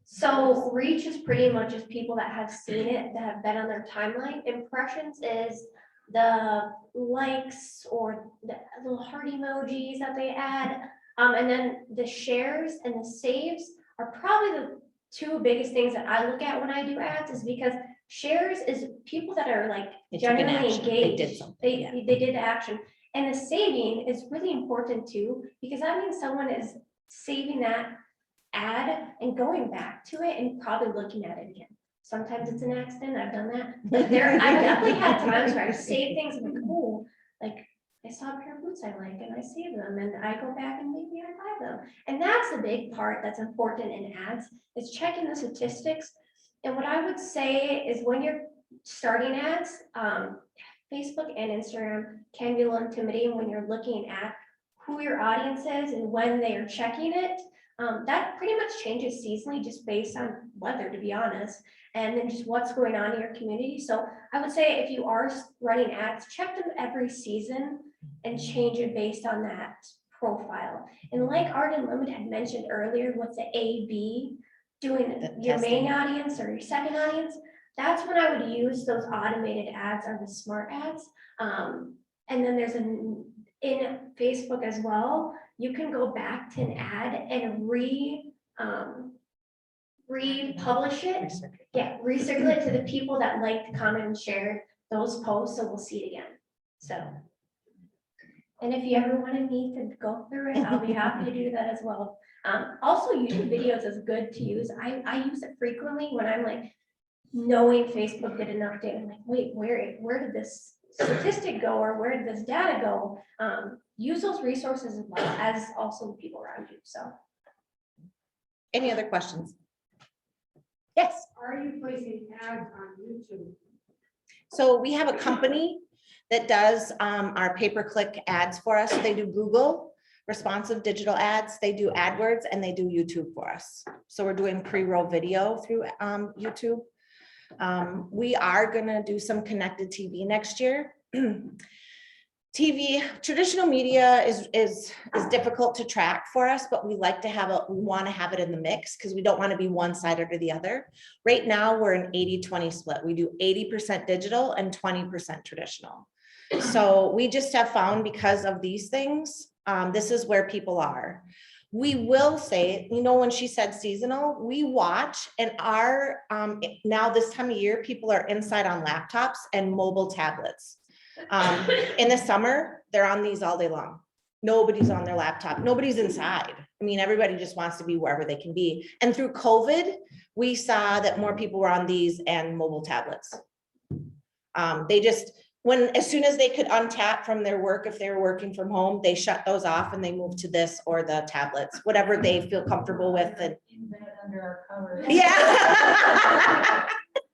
So reach is pretty much just people that have seen it, that have been on their timeline. Impressions is the likes or the little heart emojis that they add. And then the shares and the saves are probably the two biggest things that I look at when I do ads, is because shares is people that are like genuinely engaged. They did the action. And the saving is really important too, because that means someone is saving that ad and going back to it and probably looking at it again. Sometimes it's an accident, I've done that. But I've definitely had times where I save things and like, oh, like I saw a pair of boots I like and I save them and I go back and maybe I buy them. And that's the big part that's important in ads, is checking the statistics. And what I would say is when you're starting ads, Facebook and Instagram can be a little intimidating when you're looking at who your audience is and when they are checking it. That pretty much changes seasonally just based on weather, to be honest, and then just what's going on in your community. So I would say if you are running ads, check them every season and change it based on that profile. And like Art and Limit had mentioned earlier, what's the A/B, doing your main audience or your second audience, that's when I would use those automated ads or the smart ads. And then there's in Facebook as well, you can go back to an ad and republish it. Yeah, recirculate it to the people that liked, comment, and shared those posts, so we'll see it again. So, and if you ever wanted me to go through it, I'll be happy to do that as well. Also, YouTube videos is good to use. I use it frequently when I'm like knowing Facebook did an update. I'm like, wait, where did this statistic go, or where did this data go? Use those resources as well as also the people around you. So, Any other questions? Yes. Are you placing ads on YouTube? So we have a company that does our pay-per-click ads for us. So they do Google responsive digital ads, they do AdWords, and they do YouTube for us. So we're doing pre-roll video through YouTube. We are gonna do some connected TV next year. TV, traditional media is difficult to track for us, but we like to have we want to have it in the mix because we don't want to be one side or the other. Right now, we're an 80-20 split. We do 80% digital and 20% traditional. So we just have found, because of these things, this is where people are. We will say, you know, when she said seasonal, we watch, and now this time of year, people are inside on laptops and mobile tablets. In the summer, they're on these all day long. Nobody's on their laptop. Nobody's inside. I mean, everybody just wants to be wherever they can be. And through COVID, we saw that more people were on these and mobile tablets. They just, as soon as they could untap from their work, if they were working from home, they shut those off and they moved to this or the tablets, whatever they feel comfortable with. And Under our covers. yeah.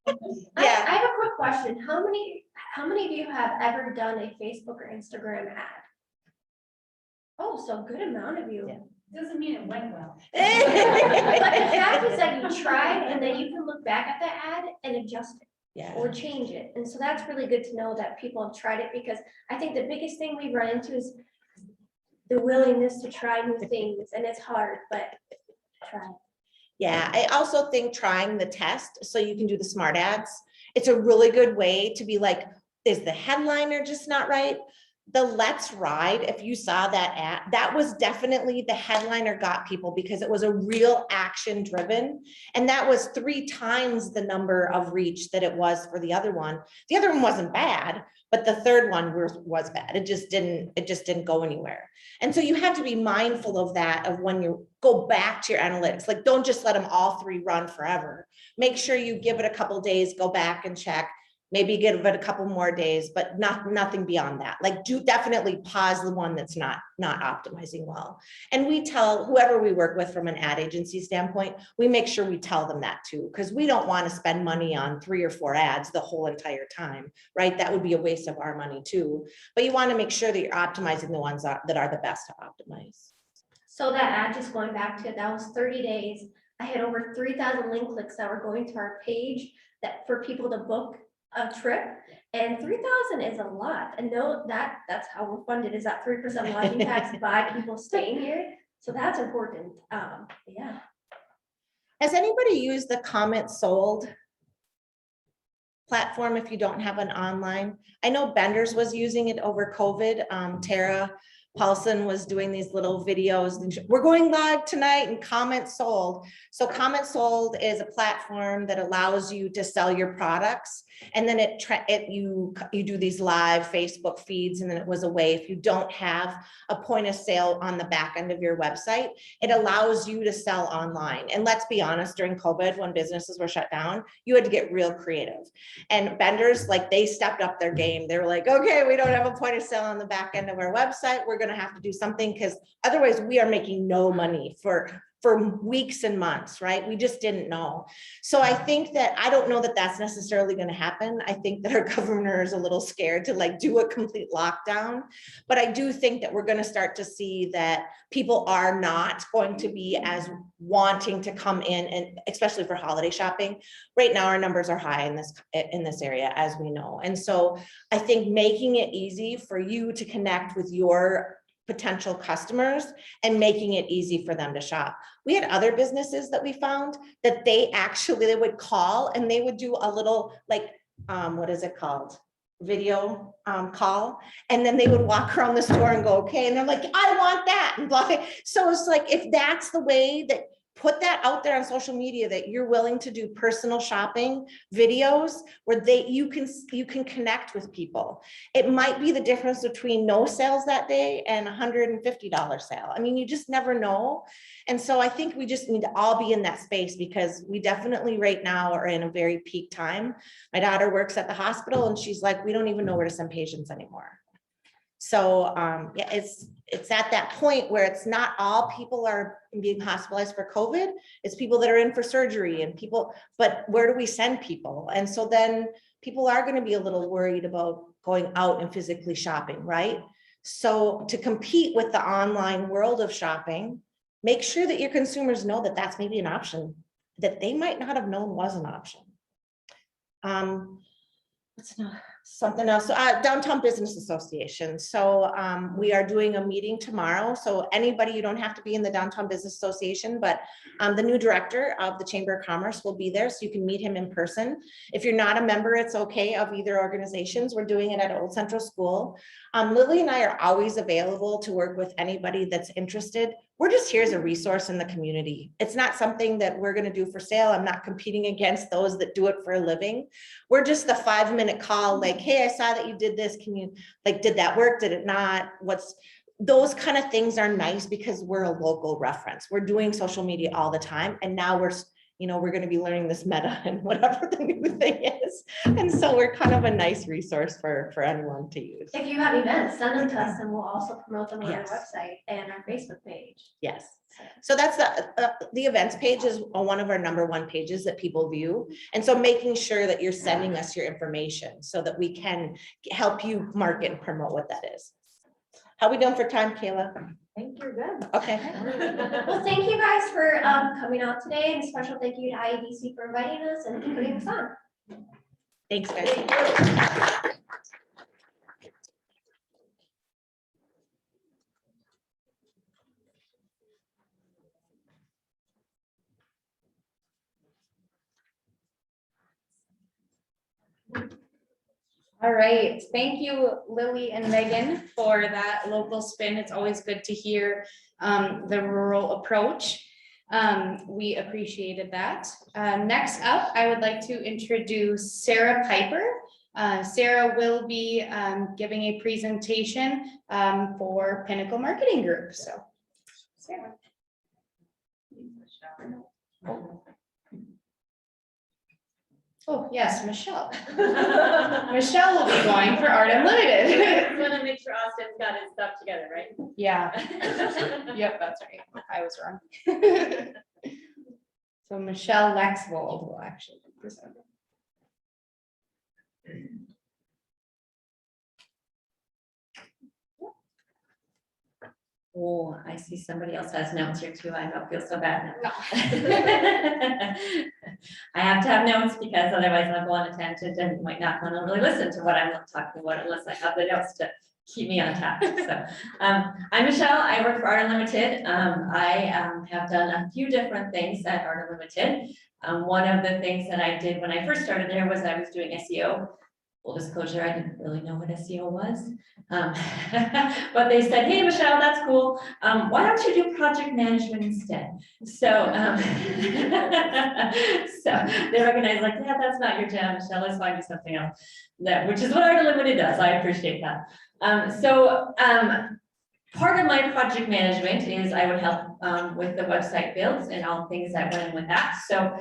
I have a quick question. How many of you have ever done a Facebook or Instagram ad? Oh, so a good amount of you. Yeah. Doesn't mean it went well. But the fact is that you tried and then you can look back at the ad and adjust it Yeah. or change it. And so that's really good to know that people have tried it, because I think the biggest thing we run into is the willingness to try new things, and it's hard, but try. Yeah, I also think trying the test so you can do the smart ads, it's a really good way to be like, is the headliner just not right? The Let's Ride, if you saw that ad, that was definitely the headliner got people because it was a real action driven. And that was 3 times the number of reach that it was for the other one. The other one wasn't bad, but the third one was bad. It just didn't go anywhere. And so you have to be mindful of that, of when you go back to your analytics, like don't just let them all 3 run forever. Make sure you give it a couple days, go back and check. Maybe give it a couple more days, but nothing beyond that. Like do definitely pause the one that's not optimizing well. And we tell whoever we work with from an ad agency standpoint, we make sure we tell them that too, because we don't want to spend money on 3 or 4 ads the whole entire time, right? That would be a waste of our money too. But you want to make sure that you're optimizing the ones that are the best to optimize. So that ad, just going back to it, that was 30 days. I had over 3,000 link clicks that were going to our page that for people to book a trip, and 3,000 is a lot. And no, that's how we're funded, is that 3% lodging tax by people staying here. So that's important. Yeah. Has anybody used the comment sold platform if you don't have an online? I know Benders was using it over COVID. Tara Paulson was doing these little videos. And we're going live tonight and comment sold. So comment sold is a platform that allows you to sell your products. And then you do these live Facebook feeds. And then it was a way, if you don't have a point of sale on the back end of your website, it allows you to sell online. And let's be honest, during COVID, when businesses were shut down, you had to get real creative. And Benders, like, they stepped up their game. They were like, okay, we don't have a point of sale on the back end of our website. We're going to have to do something, because otherwise we are making no money for weeks and months, right? We just didn't know. So I think that, I don't know that that's necessarily going to happen. I think that our governor is a little scared to like do a complete lockdown, but I do think that we're going to start to see that people are not going to be as wanting to come in, and especially for holiday shopping. Right now, our numbers are high in this area, as we know. And so I think making it easy for you to connect with your potential customers and making it easy for them to shop. We had other businesses that we found that they would call and they would do a little, like, what is it called? Video call. And then they would walk around the store and go, okay. And they're like, I want that. And blah. So it's like, if that's the way that, put that out there on social media, that you're willing to do personal shopping videos where you can connect with people. It might be the difference between no sales that day and $150 sale. I mean, you just never know. And so I think we just need to all be in that space, because we definitely right now are in a very peak time. My daughter works at the hospital and she's like, we don't even know where to send patients anymore. So yeah, it's at that point where it's not all people are being hospitalized for COVID, it's people that are in for surgery and people, but where do we send people? And so then people are going to be a little worried about going out and physically shopping, right? So to compete with the online world of shopping, make sure that your consumers know that that's maybe an option that they might not have known was an option. Something else, Downtown Business Association. So we are doing a meeting tomorrow. So anybody, you don't have to be in the Downtown Business Association, but the new director of the Chamber of Commerce will be there, so you can meet him in person. If you're not a member, it's okay, of either organizations. We're doing it at Old Central School. Lilly and I are always available to work with anybody that's interested. We're just here as a resource in the community. It's not something that we're going to do for sale. I'm not competing against those that do it for a living. We're just the 5-minute call, like, hey, I saw that you did this. Can you, like, did that work? Did it not? Those kind of things are nice because we're a local reference. We're doing social media all the time. And now we're going to be learning this meta and whatever the new thing is. And so we're kind of a nice resource for anyone to use. If you have events, send them to us and we'll also promote them on Yes. our website and our Facebook page. Yes. So that's the events page is one of our #1 pages that people view. And so making sure that you're sending us your information so that we can help you market and promote what that is. How we doing for time, Kayla? think you're good. Okay. Well, thank you guys for coming out today, and a special thank you to IEDC for inviting us and putting us on. Thanks, guys. All right, thank you, Lily and Megan, for that local spin. It's always good to hear the rural approach. We appreciated that. Next up, I would like to introduce Sarah Pieper. Sarah will be giving a presentation for Pinnacle Marketing Group, so. Sarah. Oh, yes, Michelle. Michelle will be going for Art Unlimited. Want to make sure Austin's got his stuff together, right? Yeah. Yep, that's right. I was wrong. So Michelle Lexvold will actually present. Oh, I see somebody else has notes here too. I don't feel so bad now. I have to have notes because otherwise I'll go unattentive and might not want to really listen to what I'm talking about unless I have the notes to keep me on task. So I'm Michelle. I work for Art Unlimited. I have done a few different things at Art Unlimited. One of the things that I did when I first started there was I was doing SEO. Full disclosure, I didn't really know what SEO was. But they said, hey, Michelle, that's cool. Why don't you do project management instead? So, so they recognized like, yeah, that's not your jam, Michelle, let's find you something else. Which is what Art Unlimited does. I appreciate that. Part of my project management is I would help with the website builds and all things that went in with that. So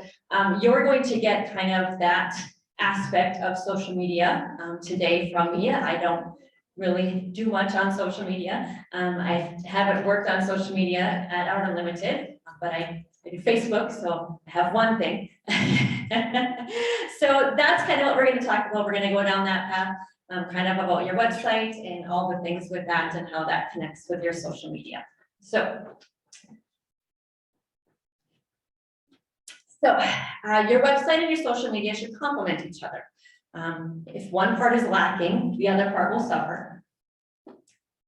you're going to get kind of that aspect of social media today from me. I don't really do much on social media. I haven't worked on social media at Art Unlimited, but I do Facebook, so I have one thing. So that's kind of what we're going to talk about. We're going to go down that path, kind of about your website and all the things with that and how that connects with your social media. So your website and your social media should complement each other. If one part is lacking, the other part will suffer.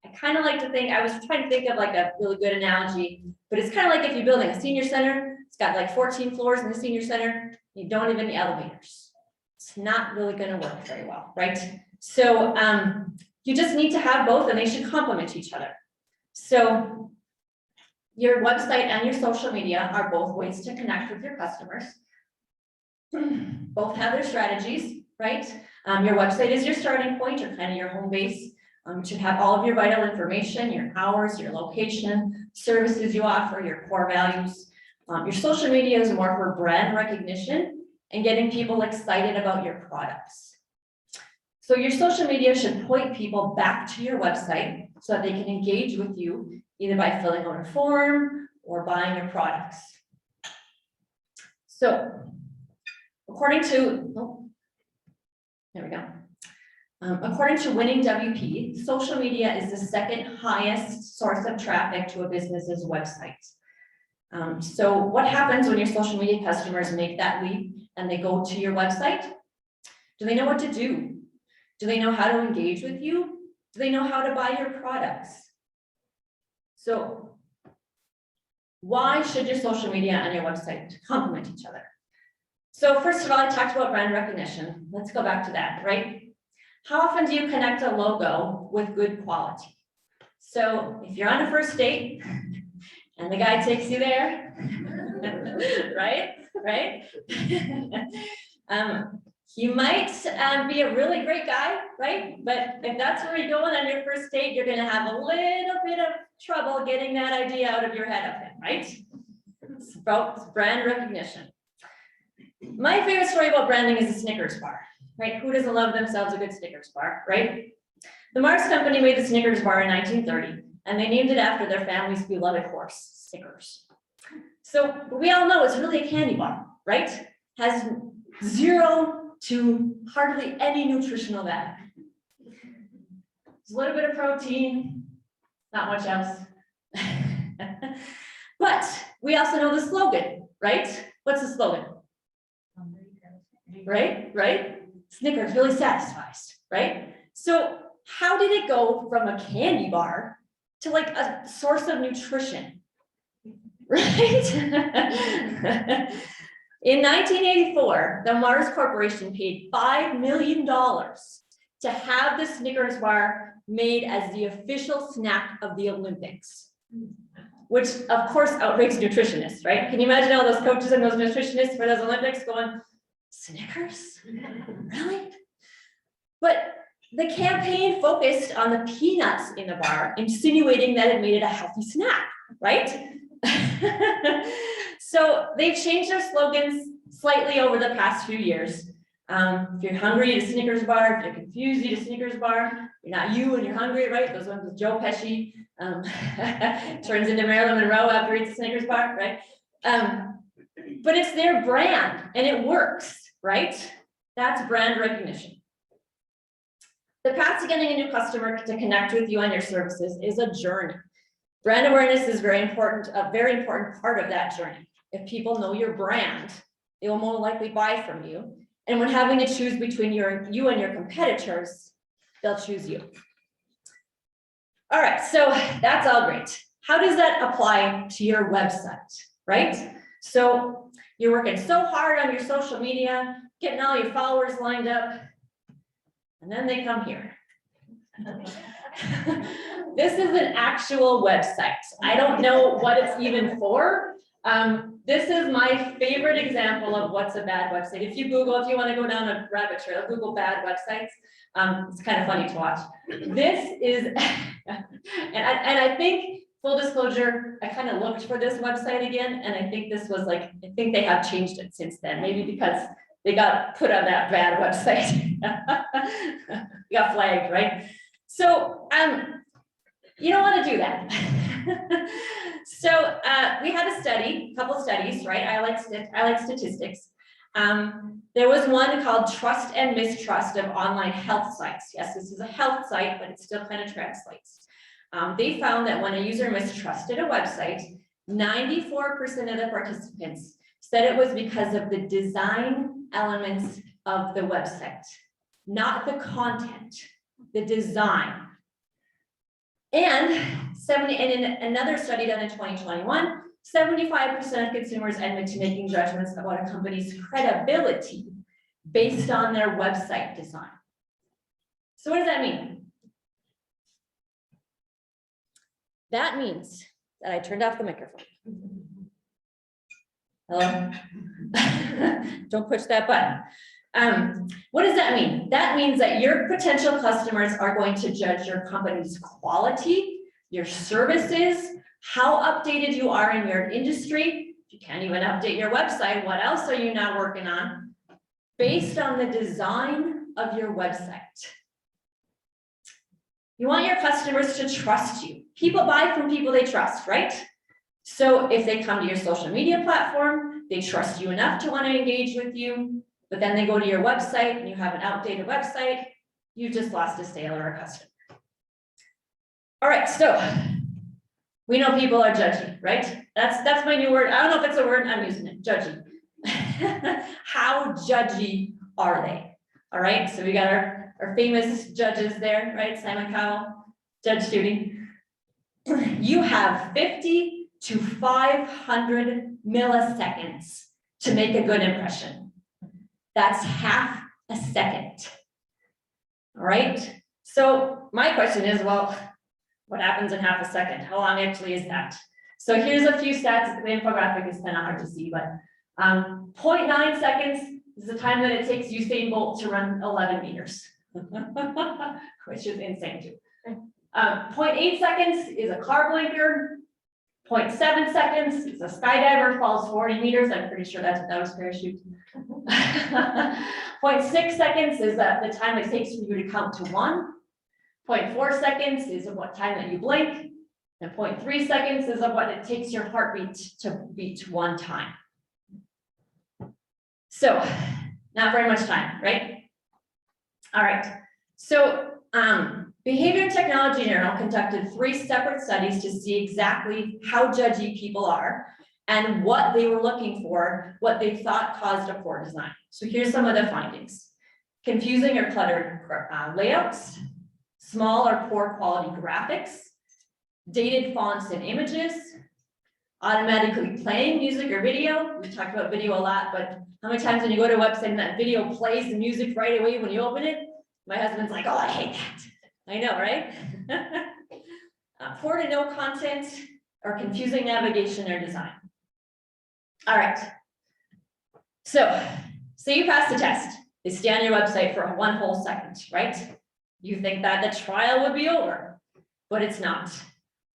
I kind of like to think, I was trying to think of like a really good analogy, but it's kind of like if you're building a senior center, it's got like 14 floors in the senior center, you don't even need elevators. It's not really going to work very well, right? So you just need to have both and they should complement each other. So your website and your social media are both ways to connect with your customers. Both have their strategies, right? Your website is your starting point or kind of your home base. It should have all of your vital information, your hours, your location, services you offer, your core values. Your social media is more for brand recognition and getting people excited about your products. So your social media should point people back to your website so that they can engage with you either by filling out a form or buying your products. So according to, there we go. According to Winning WP, social media is the second highest source of traffic to a business's website. So what happens when your social media customers make that leap and they go to your website? Do they know what to do? Do they know how to engage with you? Do they know how to buy your products? So why should your social media and your website complement each other? So first of all, I talked about brand recognition. Let's go back to that, right? How often do you connect a logo with good quality? So if you're on a first date and the guy takes you there, right? He might be a really great guy, right? But if that's where you're going on your first date, you're gonna have a little bit of trouble getting that idea out of your head of him, right? It's about brand recognition. My favorite story about branding is the Snickers bar, right? Who doesn't love themselves a good Snickers bar, right? The Mars Company made the Snickers bar in 1930, and they named it after their family's beloved horse, Snickers. So we all know it's really a candy bar, right? Has zero to hardly any nutritional value. There's a little bit of protein, not much else. But we also know the slogan, right? What's the slogan? Right? Snickers really satisfies, right? So how did it go from a candy bar to like a source of nutrition? Right? In 1984, the Mars Corporation paid $5 million to have the Snickers bar made as the official snack of the Olympics, which of course outrages nutritionists, right? Can you imagine all those coaches and those nutritionists for those Olympics going, Snickers? Really? But the campaign focused on the peanuts in the bar, insinuating that it made it a healthy snack, right? So they've changed their slogans slightly over the past few years. If you're hungry, eat a Snickers bar. If you're confused, eat a Snickers bar. You're not you and you're hungry, right? Those ones with Joe Pesci. Turns into Marilyn Monroe after he eats a Snickers bar, right? But it's their brand and it works, right? That's brand recognition. The path to getting a new customer to connect with you on your services is a journey. Brand awareness is very important, a very important part of that journey. If people know your brand, they will more likely buy from you. And when having to choose between you and your competitors, they'll choose you. All right, so that's all great. How does that apply to your website, right? So you're working so hard on your social media, getting all your followers lined up, and then they come here. This is an actual website. I don't know what it's even for. This is my favorite example of what's a bad website. If you want to go down a rabbit trail, Google bad websites. It's kind of funny to watch. This is, and I think, full disclosure, I kind of looked for this website again, and I think this was like, I think they have changed it since then, maybe because they got put on that bad website. Got flagged, right? So, you don't want to do that. So we had a study, a couple studies, right? I like statistics. There was one called Trust and Mistrust of Online Health Sites. Yes, this is a health site, but it still kind of translates. They found that when a user mistrusted a website, 94% of the participants said it was because of the design elements of the website, not the content, the design. And in another study done in 2021, 75% of consumers admit to making judgments about a company's credibility based on their website design. So what does that mean? That means that I turned off the microphone. Hello? Don't push that button. What does that mean? That means that your potential customers are going to judge your company's quality, your services, how updated you are in your industry. If you can't even update your website, what else are you now working on? Based on the design of your website. You want your customers to trust you. People buy from people they trust, right? So if they come to your social media platform, they trust you enough to want to engage with you. But then they go to your website and you have an outdated website, you just lost a sale or a customer. All right, so we know people are judgy, right? That's my new word. I don't know if it's a word, I'm using it, judgy. How judgy are they? All right, so we got our famous judges there, right? Simon Cowell, Judge Judy. You have 50 to 500 milliseconds to make a good impression. That's half a second. All right. So my question is, well, what happens in half a second? How long actually is that? So here's a few stats. The infographic is kind of hard to see, but 0.9 seconds is the time that it takes Usain Bolt to run 11 meters, which is insane too. 0.8 seconds is a car blinker. 0.7 seconds is a skydiver falls 40 meters. I'm pretty sure that's without a parachute. 0.6 seconds is the time it takes for you to count to 1. 0.4 seconds is of what time that you blink. And 0.3 seconds is of what it takes your heartbeat to beat 1 time. So not very much time, right? All right. So Behavior and Technology Journal conducted 3 separate studies to see exactly how judgy people are and what they were looking for, what they thought caused a poor design. So here's some of the findings. Confusing or cluttered layouts, small or poor quality graphics, dated fonts and images, automatically playing music or video. We talked about video a lot, but how many times when you go to a website and that video plays the music right away when you open it? My husband's like, oh, I hate that. I know, right? Poor to no content or confusing navigation or design. All right. So, say you pass the test. They stay on your website for 1 whole second, right? You think that the trial would be over, but it's not.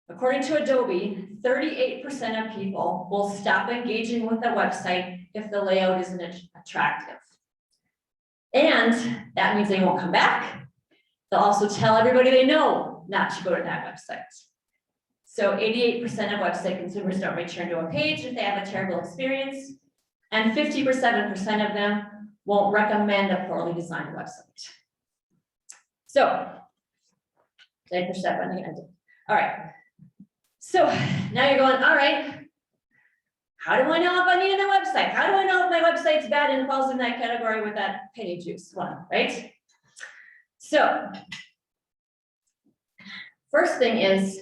According to Adobe, 38% of people will stop engaging with a website if the layout isn't attractive. And that means they won't come back. They'll also tell everybody they know not to go to that website. So 88% of website consumers don't return to a page if they have a terrible experience, and 57% of them won't recommend a poorly designed website. So, take your step on the end. All right. So now you're going, all right, how do I know if I need a new website? How do I know if my website's bad and falls in that category with that penny juice one, right? So, first thing is,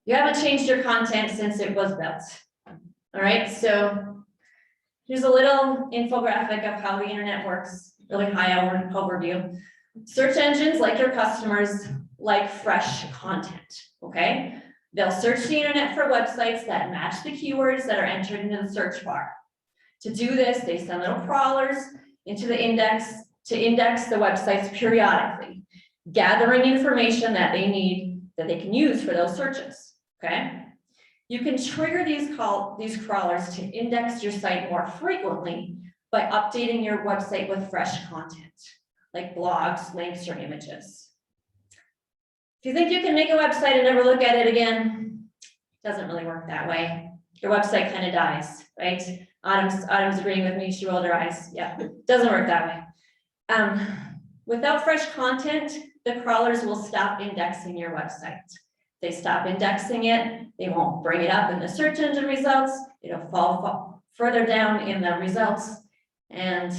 you haven't changed your content since it was built. All right, so here's a little infographic of how the internet works, really high overview. Search engines, like your customers, like fresh content, okay? They'll search the internet for websites that match the keywords that are entered into the search bar. To do this, they send little crawlers into the index to index the websites periodically, gathering information that they need that they can use for those searches, okay? You can trigger these crawlers to index your site more frequently by updating your website with fresh content, like blogs, links, or images. If you think you can make a website and never look at it again, it doesn't really work that way. Your website kind of dies, right? Autumn's agreeing with me, she rolled her eyes. Yeah, it doesn't work that way. Without fresh content, the crawlers will stop indexing your website. They stop indexing it, they won't bring it up in the search engine results, it'll fall further down in the results, and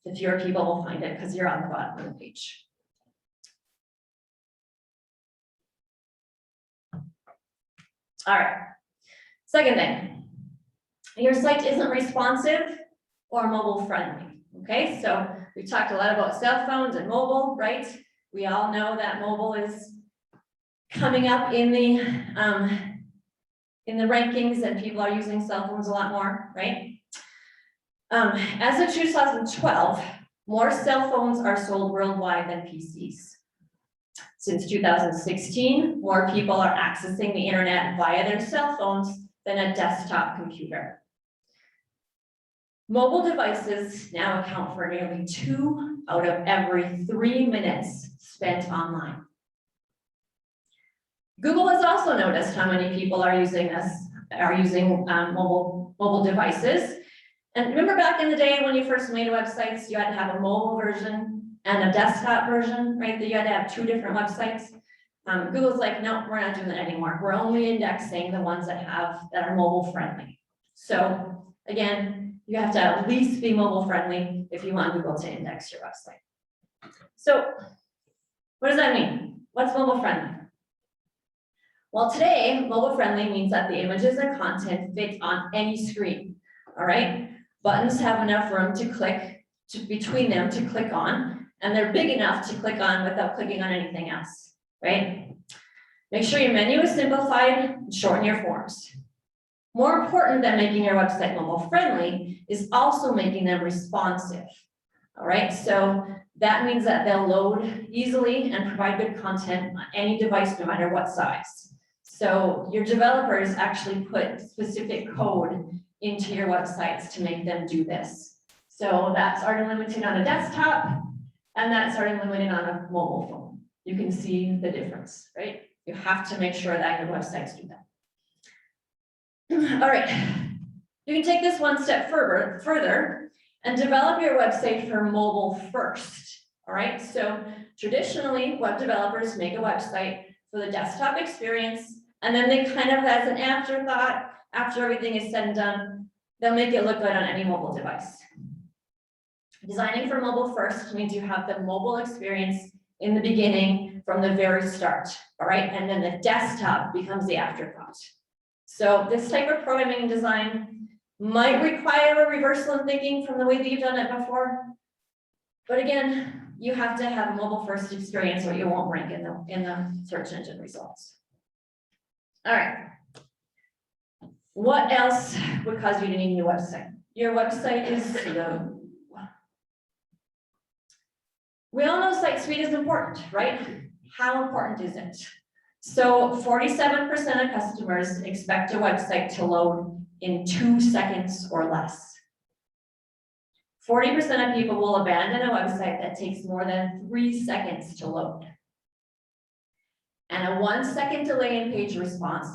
the fewer people will find it because you're on the bottom of the page. All right, second thing, your site isn't responsive or mobile friendly, okay? So we've talked a lot about cell phones and mobile, right? We all know that mobile is coming up in the rankings and people are using cell phones a lot more, right? As of 2012, more cell phones are sold worldwide than PCs. Since 2016, more people are accessing the internet via their cell phones than a desktop computer. Mobile devices now account for nearly 2 out of every 3 minutes spent online. Google has also noticed how many people are using mobile devices. And remember back in the day when you first made websites, you had to have a mobile version and a desktop version, right? That you had to have 2 different websites. Google's like, no, we're not doing that anymore. We're only indexing the ones that are mobile friendly. So again, you have to at least be mobile friendly if you want Google to index your website. So what does that mean? What's mobile friendly? Well, today, mobile friendly means that the images and content fit on any screen, all right? Buttons have enough room to click between them to click on, and they're big enough to click on without clicking on anything else, right? Make sure your menu is simplified and shorten your forms. More important than making your website mobile friendly is also making them responsive, all right? So that means that they'll load easily and provide good content on any device, no matter what size. So your developers actually put specific code into your websites to make them do this. So that's already limited on a desktop, and that's already limited on a mobile phone. You can see the difference, right? You have to make sure that your websites do that. All right, you can take this one step further and develop your website for mobile first, All right, so traditionally, web developers make a website for the desktop experience, and then they kind of, as an afterthought, after everything is said and done, they'll make it look good on any mobile device. Designing for mobile first means you have the mobile experience in the beginning from the very start, all right? And then the desktop becomes the afterthought. So this type of programming and design might require a reversal in thinking from the way that you've done it before. But again, you have to have a mobile first experience or you won't rank in the search engine results. All right. What else would cause you to need a new website? Your website is slow. We all know site speed is important, right? How important is it? So 47% of customers expect a website to load in 2 seconds or less. 40% of people will abandon a website that takes more than 3 seconds to load. And a 1 second delay in page response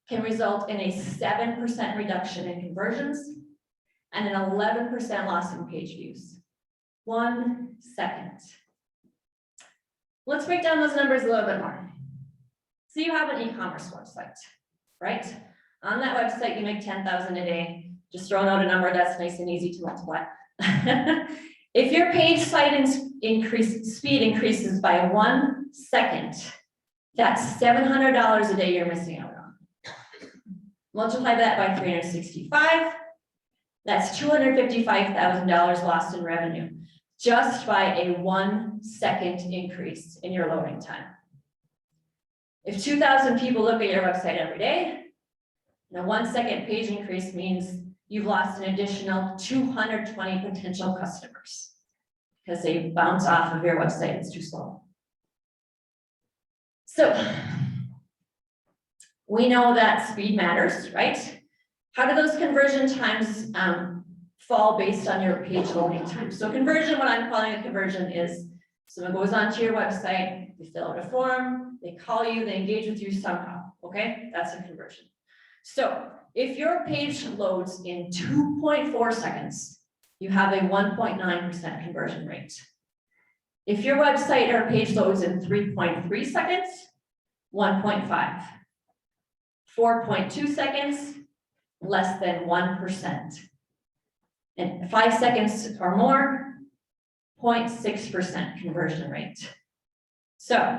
can result in a 7% reduction in conversions and an 11% loss in page views. 1 second. Let's break down those numbers a little bit more. So you have an e-commerce website, right? On that website, you make 10,000 a day. Just throwing out a number that's nice and easy to multiply. If your page site speed increases by 1 second, that's $700 a day you're missing out on. Multiply that by 365, that's $255,000 lost in revenue, just by a 1 second increase in your loading time. If 2,000 people look at your website every day, and a 1 second page increase means you've lost an additional 220 potential customers because they bounce off of your website, it's too slow. So we know that speed matters, right? How do those conversion times fall based on your page loading time? So conversion, what I'm calling a conversion is someone goes onto your website, they fill out a form, they call you, they engage with you somehow, okay? That's a conversion. So if your page loads in 2.4 seconds, you have a 1.9% conversion rate. If your website or page loads in 3.3 seconds, 1.5. 4.2 seconds, less than 1%. And 5 seconds or more, 0.6% conversion rate. So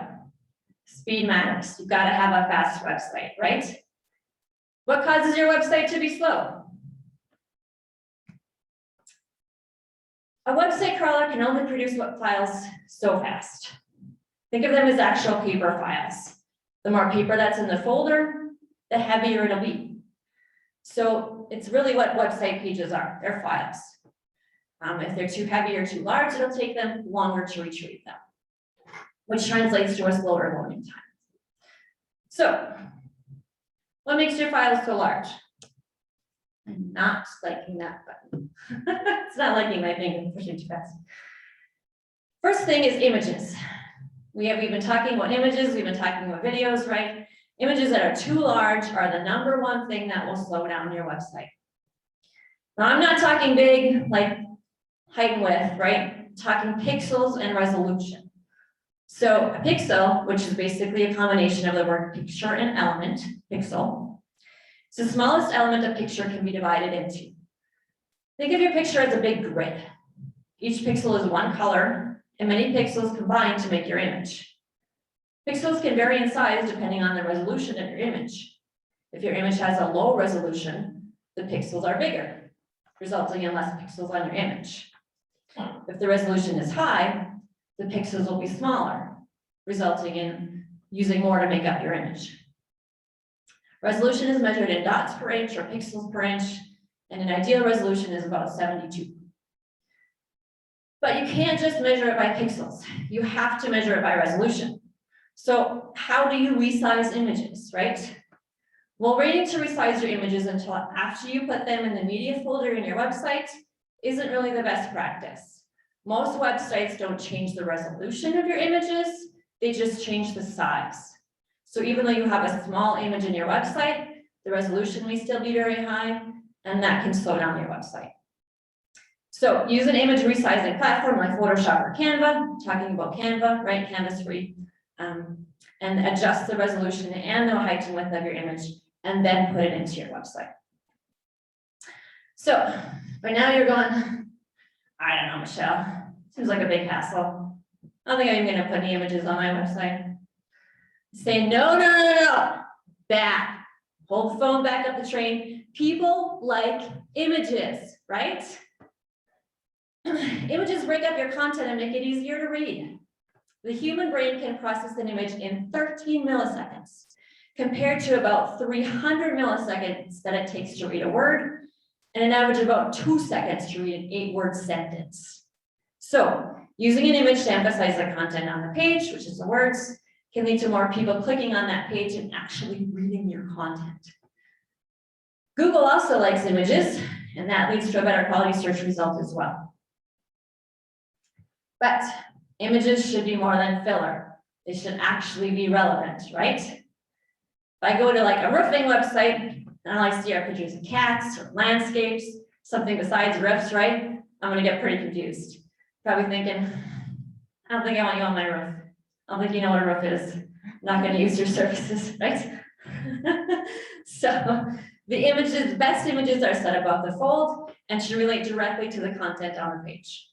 speed matters. You've got to have a fast website, right? What causes your website to be slow? A website crawler can only produce web files so fast. Think of them as actual paper files. The more paper that's in the folder, the heavier it'll be. So it's really what website pages are, they're files. If they're too heavy or too large, it'll take them longer to retrieve them, which translates to a slower loading time. So what makes your files so large? I'm not liking that button. It's not liking my thing, pushing too fast. First thing is images. We've been talking about images, we've been talking about videos, right? Images that are too large are the #1 thing that will slow down your website. Now I'm not talking big, like height and width, right? I'm talking pixels and resolution. So a pixel, which is basically a combination of the word picture and element, pixel. So the smallest element a picture can be divided into. Think of your picture as a big grid. Each pixel is one color, and many pixels combine to make your image. Pixels can vary in size depending on the resolution of your image. If your image has a low resolution, the pixels are bigger, resulting in less pixels on your image. If the resolution is high, the pixels will be smaller, resulting in using more to make up your image. Resolution is measured in dots per inch or pixels per inch, and an ideal resolution is about 72. But you can't just measure it by pixels. You have to measure it by resolution. So how do you resize images, right? Well, waiting to resize your images until after you put them in the media folder in your website isn't really the best practice. Most websites don't change the resolution of your images, they just change the size. So even though you have a small image in your website, the resolution may still be very high, and that can slow down your website. So use an image resizing platform like Photoshop or Canva, talking about Canva, right? Canva's free. And adjust the resolution and the height and width of your image, and then put it into your website. So right now you're going, I don't know, Michelle, seems like a big hassle. I don't think I'm gonna put any images on my website. Say, no. Back. Hold the phone back up the train. People like images, right? Images break up your content and make it easier to read. The human brain can process an image in 13 milliseconds, compared to about 300 milliseconds that it takes to read a word, and an average of about 2 seconds to read an 8-word sentence. So, using an image to emphasize the content on the page, which is the words, can lead to more people clicking on that page and actually reading your content. Google also likes images, and that leads to a better quality search result as well. But images should be more than filler. They should actually be relevant, right? If I go to like a roofing website and I see our pictures of cats or landscapes, something besides roofs, right? I'm gonna get pretty confused. Probably thinking, I don't think I want you on my roof. I don't think you know what a roof is. I'm not gonna use your services, right? So the images, best images are set above the fold and should relate directly to the content on the page.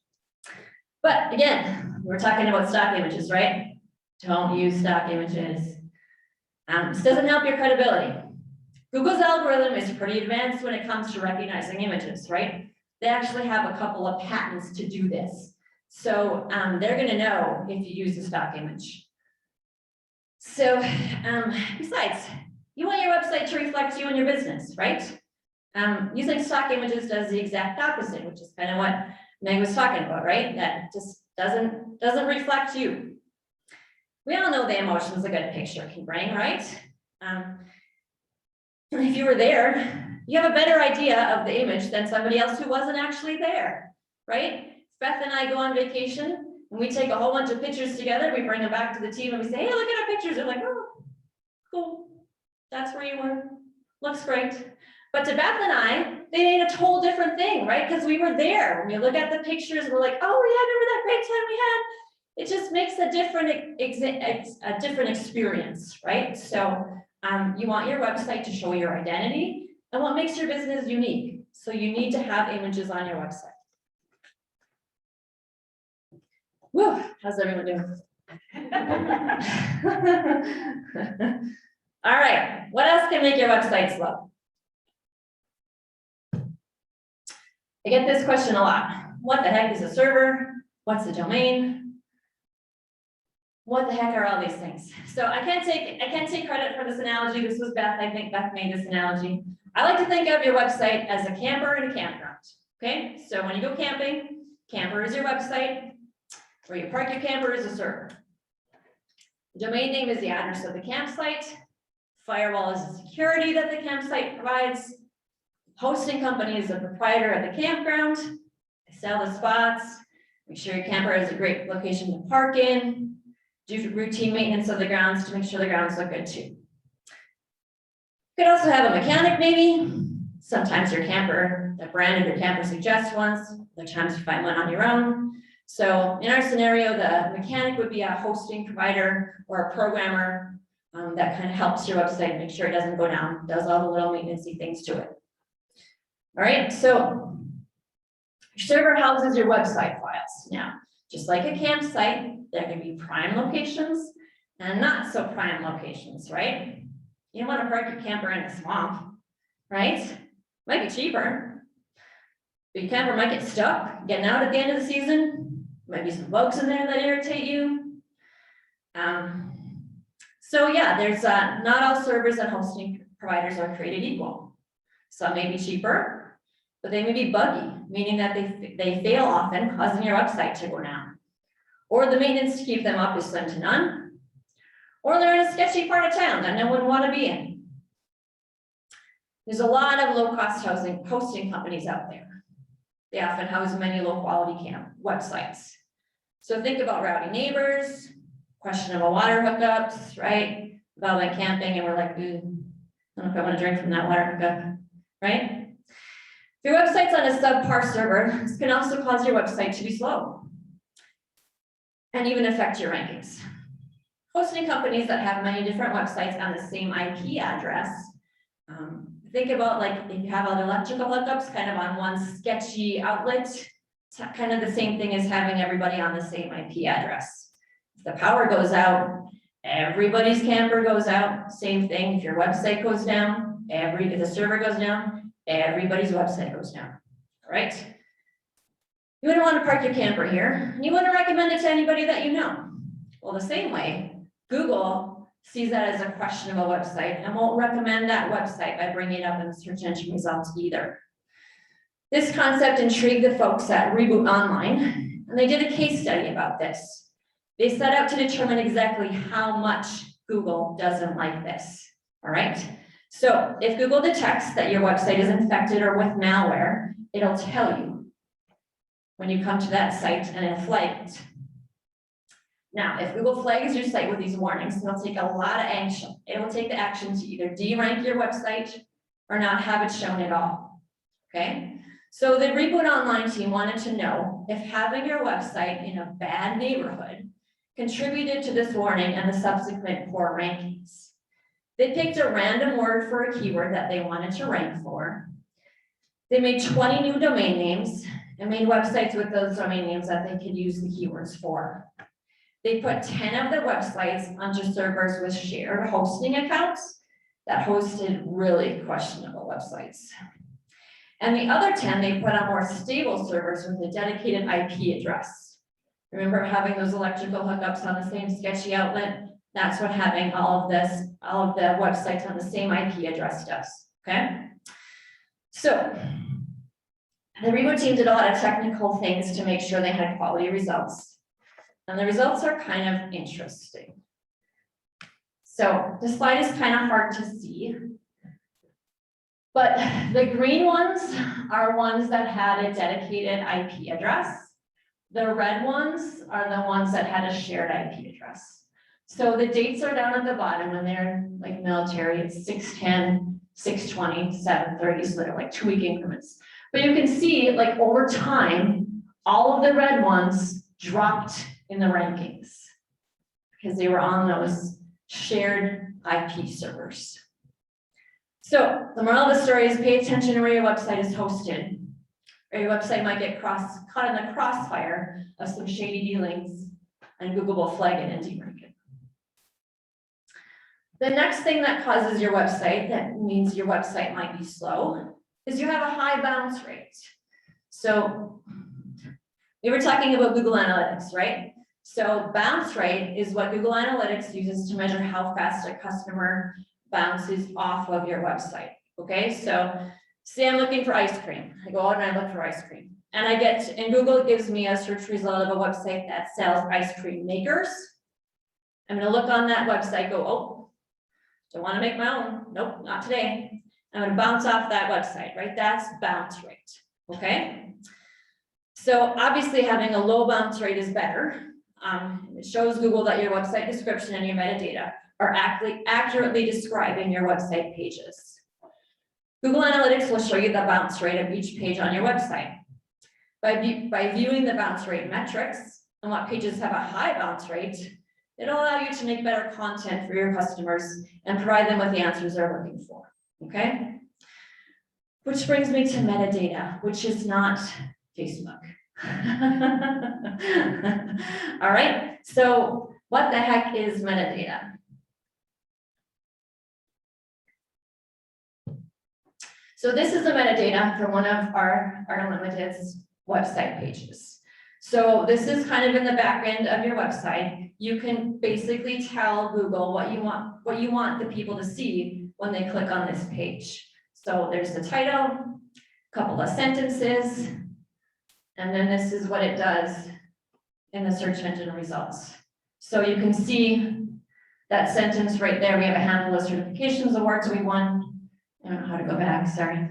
But again, we're talking about stock images, right? Don't use stock images. This doesn't help your credibility. Google's algorithm is pretty advanced when it comes to recognizing images, right? They actually have a couple of patents to do this. So they're gonna know if you use a stock image. So besides, you want your website to reflect you and your business, right? Using stock images does the exact opposite, which is kind of what Meg was talking about, right? That just doesn't reflect you. We all know the emotions a good picture can bring, right? If you were there, you have a better idea of the image than somebody else who wasn't actually there, right? Beth and I go on vacation and we take a whole bunch of pictures together, we bring them back to the team and we say, hey, look at our pictures. They're like, oh, cool. That's where you were. Looks great. But to Beth and I, they made a total different thing, right? Because we were there. When we look at the pictures, we're like, oh yeah, remember that great time we had? It just makes a different experience, right? So you want your website to show your identity and what makes your business unique. So you need to have images on your website. Whew, how's everyone doing? All right, what else can make your website slow? I get this question a lot. What the heck is a server? What's a domain? What the heck are all these things? So I can't take credit for this analogy. This was Beth. I think Beth made this analogy. I like to think of your website as a camper and a campground. Okay, so when you go camping, camper is your website. Where you park your camper is a server. The domain name is the address of the campsite. Firewall is the security that the campsite provides. Hosting company is the proprietor of the campground. They sell the spots. Make sure your camper has a great location to park in. Do routine maintenance of the grounds to make sure the grounds look good too. You could also have a mechanic maybe. Sometimes your camper, the brand of your camper suggests ones. Other times you find one on your own. So in our scenario, the mechanic would be a hosting provider or a programmer that kind of helps your website make sure it doesn't go down, does all the little maintenance-y things to it. All right, so your server houses your website files. Now, just like a campsite, there can be prime locations and not so prime locations, right? You don't want to park your camper in a swamp, right? Might be cheaper. But your camper might get stuck getting out at the end of the season. Might be some bugs in there that irritate you. So yeah, there's not all servers and hosting providers are created equal. Some may be cheaper, but they may be buggy, meaning that they fail often, causing your website to go down. Or the maintenance to keep them up is slim to none. Or they're in a sketchy part of town that no one would want to be in. There's a lot of low-cost hosting companies out there. They often house many low-quality websites. So think about rowdy neighbors, questionable water hookups, right? About like camping and we're like, I don't know if I want to drink from that water hookup, right? If your website's on a subpar server, this can also cause your website to be slow and even affect your rankings. Hosting companies that have many different websites on the same IP address. Think about like if you have other electrical hookups kind of on one sketchy outlet, it's kind of the same thing as having everybody on the same IP address. If the power goes out, everybody's camper goes out. Same thing, if your website goes down, if the server goes down, everybody's website goes down, all right? You wouldn't want to park your camper here, and you wouldn't recommend it to anybody that you know. Well, the same way, Google sees that as a questionable website and won't recommend that website by bringing it up in the search engine results either. This concept intrigued the folks at Reboot Online, and they did a case study about this. They set out to determine exactly how much Google doesn't like this, all right? So if Google detects that your website is infected or with malware, it'll tell you when you come to that site and it'll flag it. Now, if Google flags your site with these warnings, it'll take a lot of action. It will take the action to either de-rank your website or not have it shown at all, okay? So the Reboot Online team wanted to know if having your website in a bad neighborhood contributed to this warning and the subsequent poor rankings. They picked a random word for a keyword that they wanted to rank for. They made 20 new domain names and made websites with those domain names that they could use the keywords for. They put 10 of the websites onto servers with shared hosting accounts that hosted really questionable websites. And the other 10 they put on more stable servers with a dedicated IP address. Remember having those electrical hookups on the same sketchy outlet? That's what having all of the websites on the same IP address does, okay? So the Reboot team did a lot of technical things to make sure they had quality results. And the results are kind of interesting. So the slide is kind of hard to see, but the green ones are ones that had a dedicated IP address. The red ones are the ones that had a shared IP address. So the dates are down at the bottom when they're like military, it's 610, 620, 730, so they're like 2-week increments. But you can see like over time, all of the red ones dropped in the rankings because they were on those shared IP servers. So the moral of the story is pay attention to where your website is hosted, or your website might get caught in the crossfire of some shady dealings, and Google will flag it and de-rank it. The next thing that causes your website, that means your website might be slow, is you have a high bounce rate. So we were talking about Google Analytics, right? So bounce rate is what Google Analytics uses to measure how fast a customer bounces off of your website, okay? So say I'm looking for ice cream. I go out and I look for ice cream. And and Google gives me a search result of a website that sells ice cream makers. I'm gonna look on that website, go, oh, don't wanna make my own. Nope, not today. I'm gonna bounce off that website, right? That's bounce rate, okay? So obviously having a low bounce rate is better. It shows Google that your website description and your metadata are accurately describing your website pages. Google Analytics will show you the bounce rate of each page on your website. By viewing the bounce rate metrics and what pages have a high bounce rate, it'll allow you to make better content for your customers and provide them with the answers they're looking for, okay? Which brings me to metadata, which is not Facebook. All right, so what the heck is metadata? So this is the metadata for one of our Limited's website pages. So this is kind of in the back end of your website. You can basically tell Google what you want the people to see when they click on this page. So there's the title, a couple of sentences, and then this is what it does in the search engine results. So you can see that sentence right there. We have a handful of certifications awards we won. I don't know how to go back, sorry.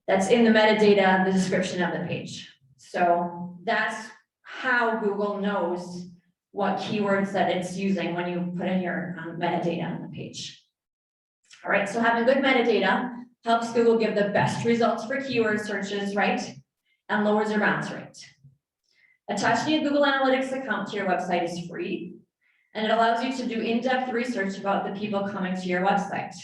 That's in the metadata, the description of the page. So that's how Google knows what keywords that it's using when you put in your metadata on the page. All right, so having good metadata helps Google give the best results for keyword searches, right? And lowers your bounce rate. Attaching a Google Analytics account to your website is free, and it allows you to do in-depth research about the people coming to your website.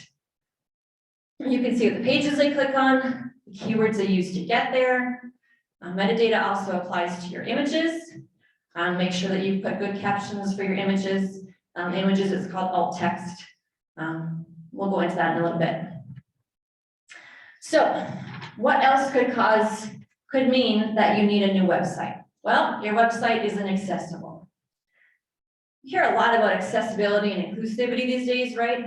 You can see what the pages they click on, the keywords they use to get there. Metadata also applies to your images. Make sure that you put good captions for your images. Images is called alt text. We'll go into that in a little bit. So what else could mean that you need a new website? Well, your website isn't accessible. You hear a lot about accessibility and inclusivity these days, right?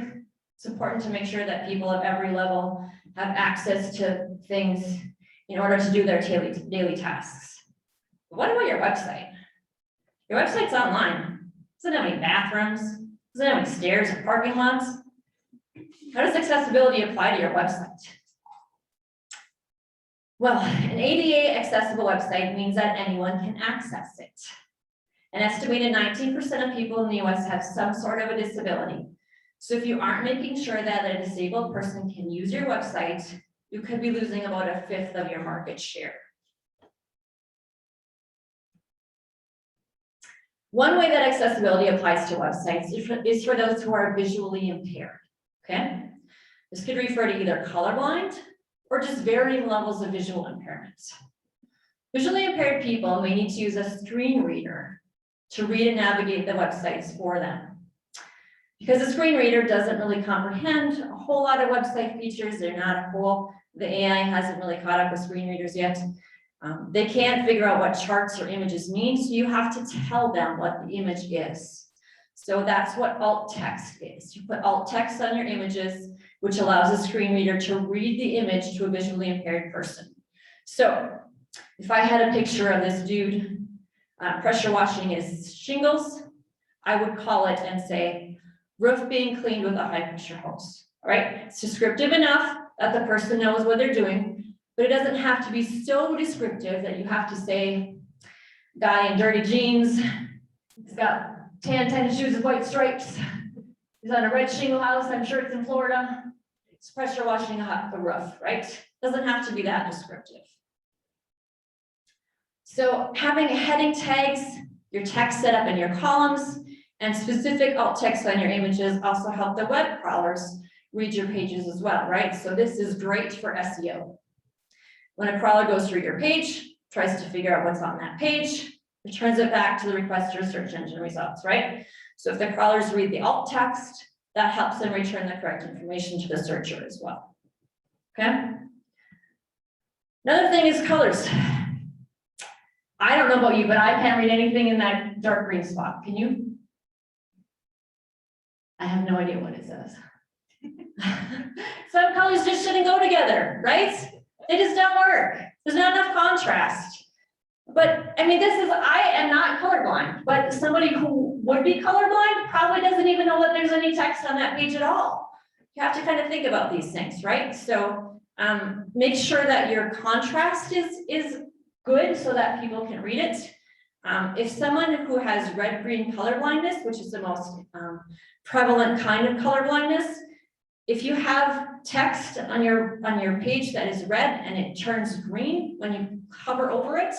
It's important to make sure that people at every level have access to things in order to do their daily tasks. But what about your website? Your website's online. Doesn't have any bathrooms, doesn't have any stairs or parking lots. How does accessibility apply to your website? Well, an ADA accessible website means that anyone can access it. An estimated 19% of people in the US have some sort of a disability. So if you aren't making sure that a disabled person can use your website, you could be losing about 1/5 of your market share. One way that accessibility applies to websites is for those who are visually impaired, okay? This could refer to either colorblind or just varying levels of visual impairment. Visually impaired people may need to use a screen reader to read and navigate the websites for them. Because a screen reader doesn't really comprehend a whole lot of website features, they're not a whole, the AI hasn't really caught up with screen readers yet. They can't figure out what charts or images mean, so you have to tell them what the image is. So that's what alt text is. You put alt text on your images, which allows a screen reader to read the image to a visually impaired person. So if I had a picture of this dude pressure washing his shingles, I would call it and say, roof being cleaned with a high pressure hose. All right, it's descriptive enough that the person knows what they're doing, but it doesn't have to be so descriptive that you have to say, guy in dirty jeans, he's got tan tennis shoes with white stripes, he's on a red shingle house, I'm sure it's in Florida, it's pressure washing the roof, right? Doesn't have to be that descriptive. So having heading tags, your text set up in your columns, and specific alt text on your images also help the web crawlers read your pages as well, right? So this is great for SEO. When a crawler goes through your page, tries to figure out what's on that page, returns it back to the requester search engine results, right? So if the crawlers read the alt text, that helps them return the correct information to the searcher as well, okay? Another thing is colors. I don't know about you, but I can't read anything in that dark green spot. Can you? I have no idea what it says. Some colors just shouldn't go together, right? They just don't work. There's not enough contrast. But I mean, I am not colorblind, but somebody who would be colorblind probably doesn't even know that there's any text on that page at all. You have to kind of think about these things, right? So make sure that your contrast is good so that people can read it. If someone who has red-green color blindness, which is the most prevalent kind of color blindness, if you have text on your page that is red and it turns green when you hover over it,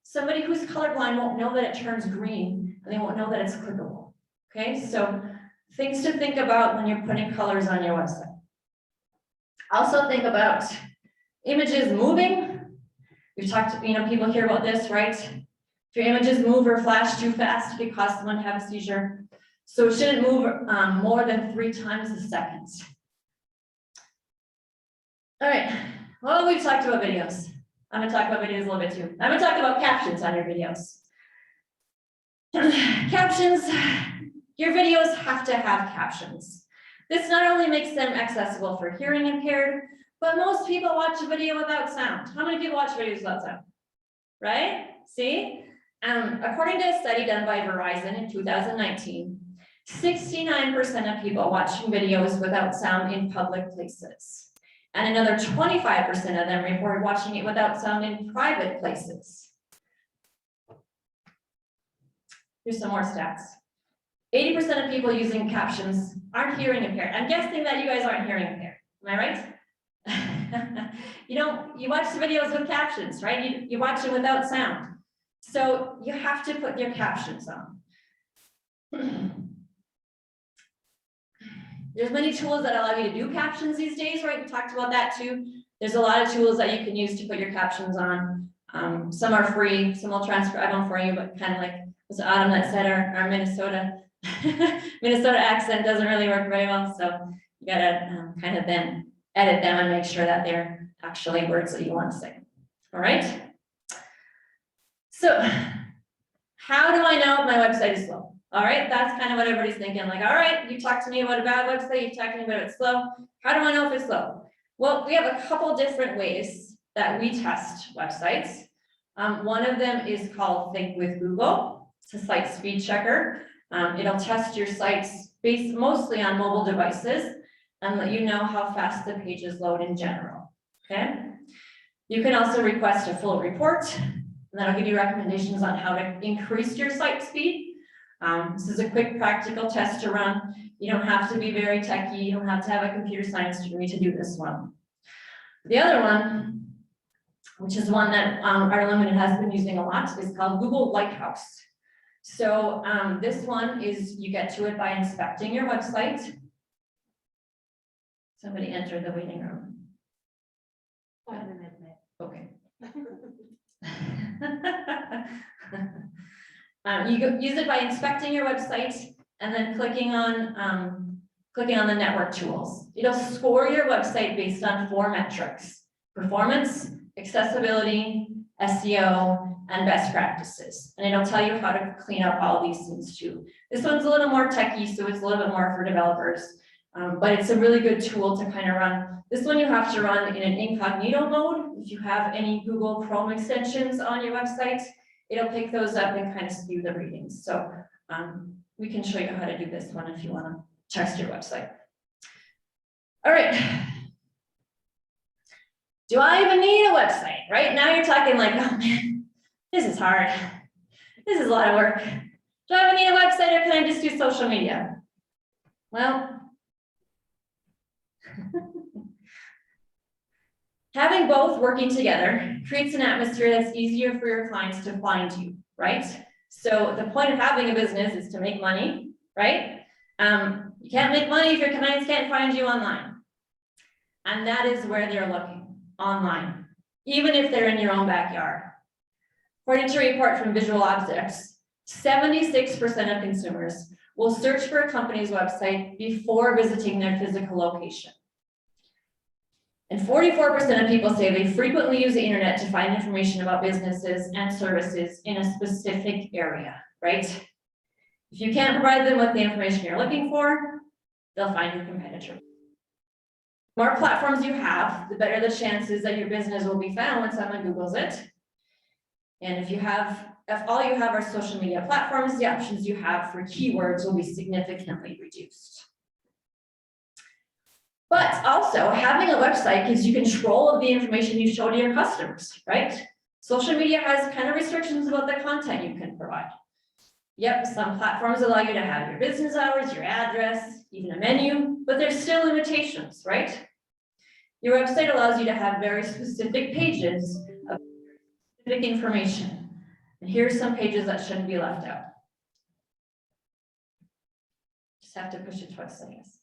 somebody who's colorblind won't know that it turns green and they won't know that it's clickable. Okay, so things to think about when you're putting colors on your website. Also think about images moving. We've talked, people hear about this, right? If your images move or flash too fast, it could cause someone to have a seizure. So it shouldn't move more than 3 times a second. All right, well, we've talked about videos. I'm gonna talk about videos a little bit too. I'm gonna talk about captions on your videos. Captions, your videos have to have captions. This not only makes them accessible for hearing impaired, but most people watch a video without sound. How many people watch videos without sound? Right? See? According to a study done by Verizon in 2019, 69% of people watching videos without sound in public places. And another 25% of them reported watching it without sound in private places. Here's some more stats. 80% of people using captions aren't hearing impaired. I'm guessing that you guys aren't hearing impaired. Am I right? You watch the videos with captions, right? You watch it without sound. So you have to put your captions on. There's many tools that allow you to do captions these days, right? We talked about that too. There's a lot of tools that you can use to put your captions on. Some are free, some will transcribe them for you, but kind of like was Autumn that said our Minnesota accent doesn't really work very well. So you gotta kind of then edit them and make sure that they're actually words that you want to say. All right. So how do I know if my website is slow? All right, that's kind of what everybody's thinking. Like, all right, you talked to me about a bad website, you talked to me about it's slow. How do I know if it's slow? Well, we have a couple different ways that we test websites. One of them is called Think with Google. It's a site speed checker. It'll test your sites based mostly on mobile devices and let you know how fast the pages load in general. Okay. You can also request a full report, and that'll give you recommendations on how to increase your site speed. This is a quick practical test to run. You don't have to be very techy. You don't have to have a computer science degree to do this one. The other one, which is one that our Limited has been using a lot, is called Google Lighthouse. So this one is, you get to it by inspecting your website. Somebody entered the waiting room. Okay. You use it by inspecting your website and then clicking on the network tools. It'll score your website based on 4 metrics: performance, accessibility, SEO, and best practices. And it'll tell you how to clean up all these things too. This one's a little more techy, so it's a little bit more for developers, but it's a really good tool to kind of run. This one you have to run in an incognito mode. If you have any Google Chrome extensions on your website, it'll pick those up and kind of skew the readings. So we can show you how to do this one if you want to test your website. All right. Do I even need a website? Right now you're talking like, oh man, this is hard. This is a lot of work. Do I even need a website, or can I just do social media? Well, having both working together creates an atmosphere that's easier for your clients to find you, right? So the point of having a business is to make money, right? You can't make money if your clients can't find you online. And that is where they're looking, online, even if they're in your own backyard. According to a report from Visual Objects, 76% of consumers will search for a company's website before visiting their physical location. And 44% of people say they frequently use the internet to find information about businesses and services in a specific area, right? If you can't provide them with the information you're looking for, they'll find your competitor. The more platforms you have, the better the chances that your business will be found when someone Googles it. And if all you have are social media platforms, the options you have for keywords will be significantly reduced. But also, having a website gives you control of the information you show to your customers, right? Social media has kind of restrictions about the content you can provide. Yep, some platforms allow you to have your business hours, your address, even a menu, but there's still limitations, right? Your website allows you to have very specific pages of specific information. And here's some pages that shouldn't be left out. Just have to push it twice, I guess.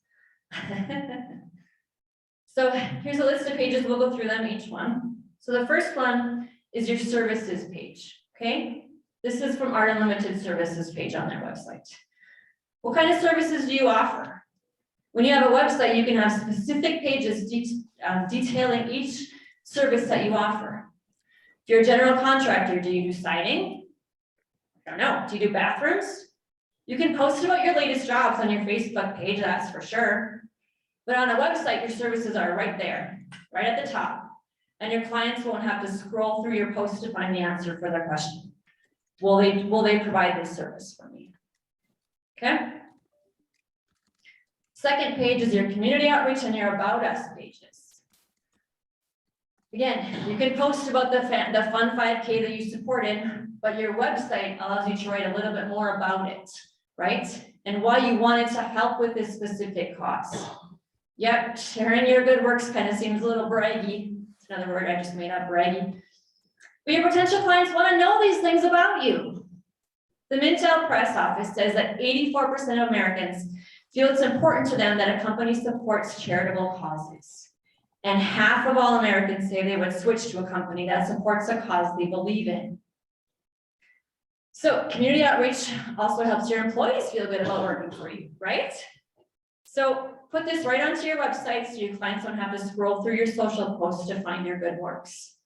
So here's a list of pages. We'll go through them each one. So the first one is your services page, okay? This is from our Unlimited services page on their website. What kind of services do you offer? When you have a website, you can have specific pages detailing each service that you offer. If you're a general contractor, do you do siding? I don't know. Do you do bathrooms? You can post about your latest jobs on your Facebook page, that's for sure. But on a website, your services are right there, right at the top. And your clients won't have to scroll through your post to find the answer for their question. Will they provide this service for me? Okay. Second page is your community outreach and your About Us pages. Again, you can post about the fun 5K that you supported, but your website allows you to write a little bit more about it, right? And why you wanted to help with this specific cause. Yep, sharing your good works kind of seems a little braggy. It's another word I just made up, braggy. But your potential clients want to know these things about you. The Mintel Press Office says that 84% of Americans feel it's important to them that a company supports charitable causes. And half of all Americans say they would switch to a company that supports a cause they believe in. So community outreach also helps your employees feel good about working for you, right? So put this right onto your website so your clients don't have to scroll through your social posts to find your good works.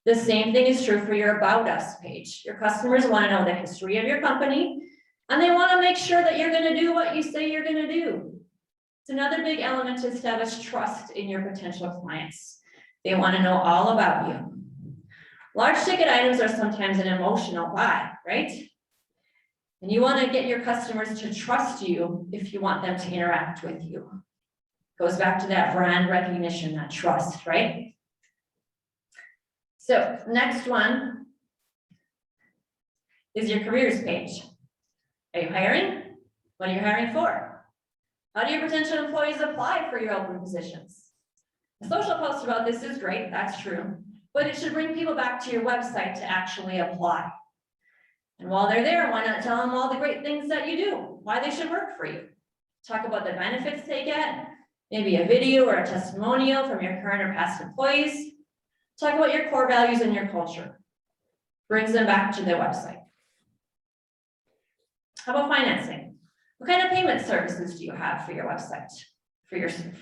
The same thing is true for your About Us page. Your customers want to know the history of your company, and they want to make sure that you're going to do what you say you're going to do. It's another big element to establish trust in your potential clients. They want to know all about you. Large ticket items are sometimes an emotional buy, right? And you want to get your customers to trust you if you want them to interact with you. Goes back to that brand recognition, that trust, right? So next one is your careers page. Are you hiring? What are you hiring for? How do your potential employees apply for your open positions? A social post about this is great, that's true, but it should bring people back to your website to actually apply. And while they're there, why not tell them all the great things that you do, why they should work for you? Talk about the benefits they get, maybe a video or a testimonial from your current or past employees. Talk about your core values and your culture. Brings them back to their website. How about financing? What kind of payment services do you have for your website, for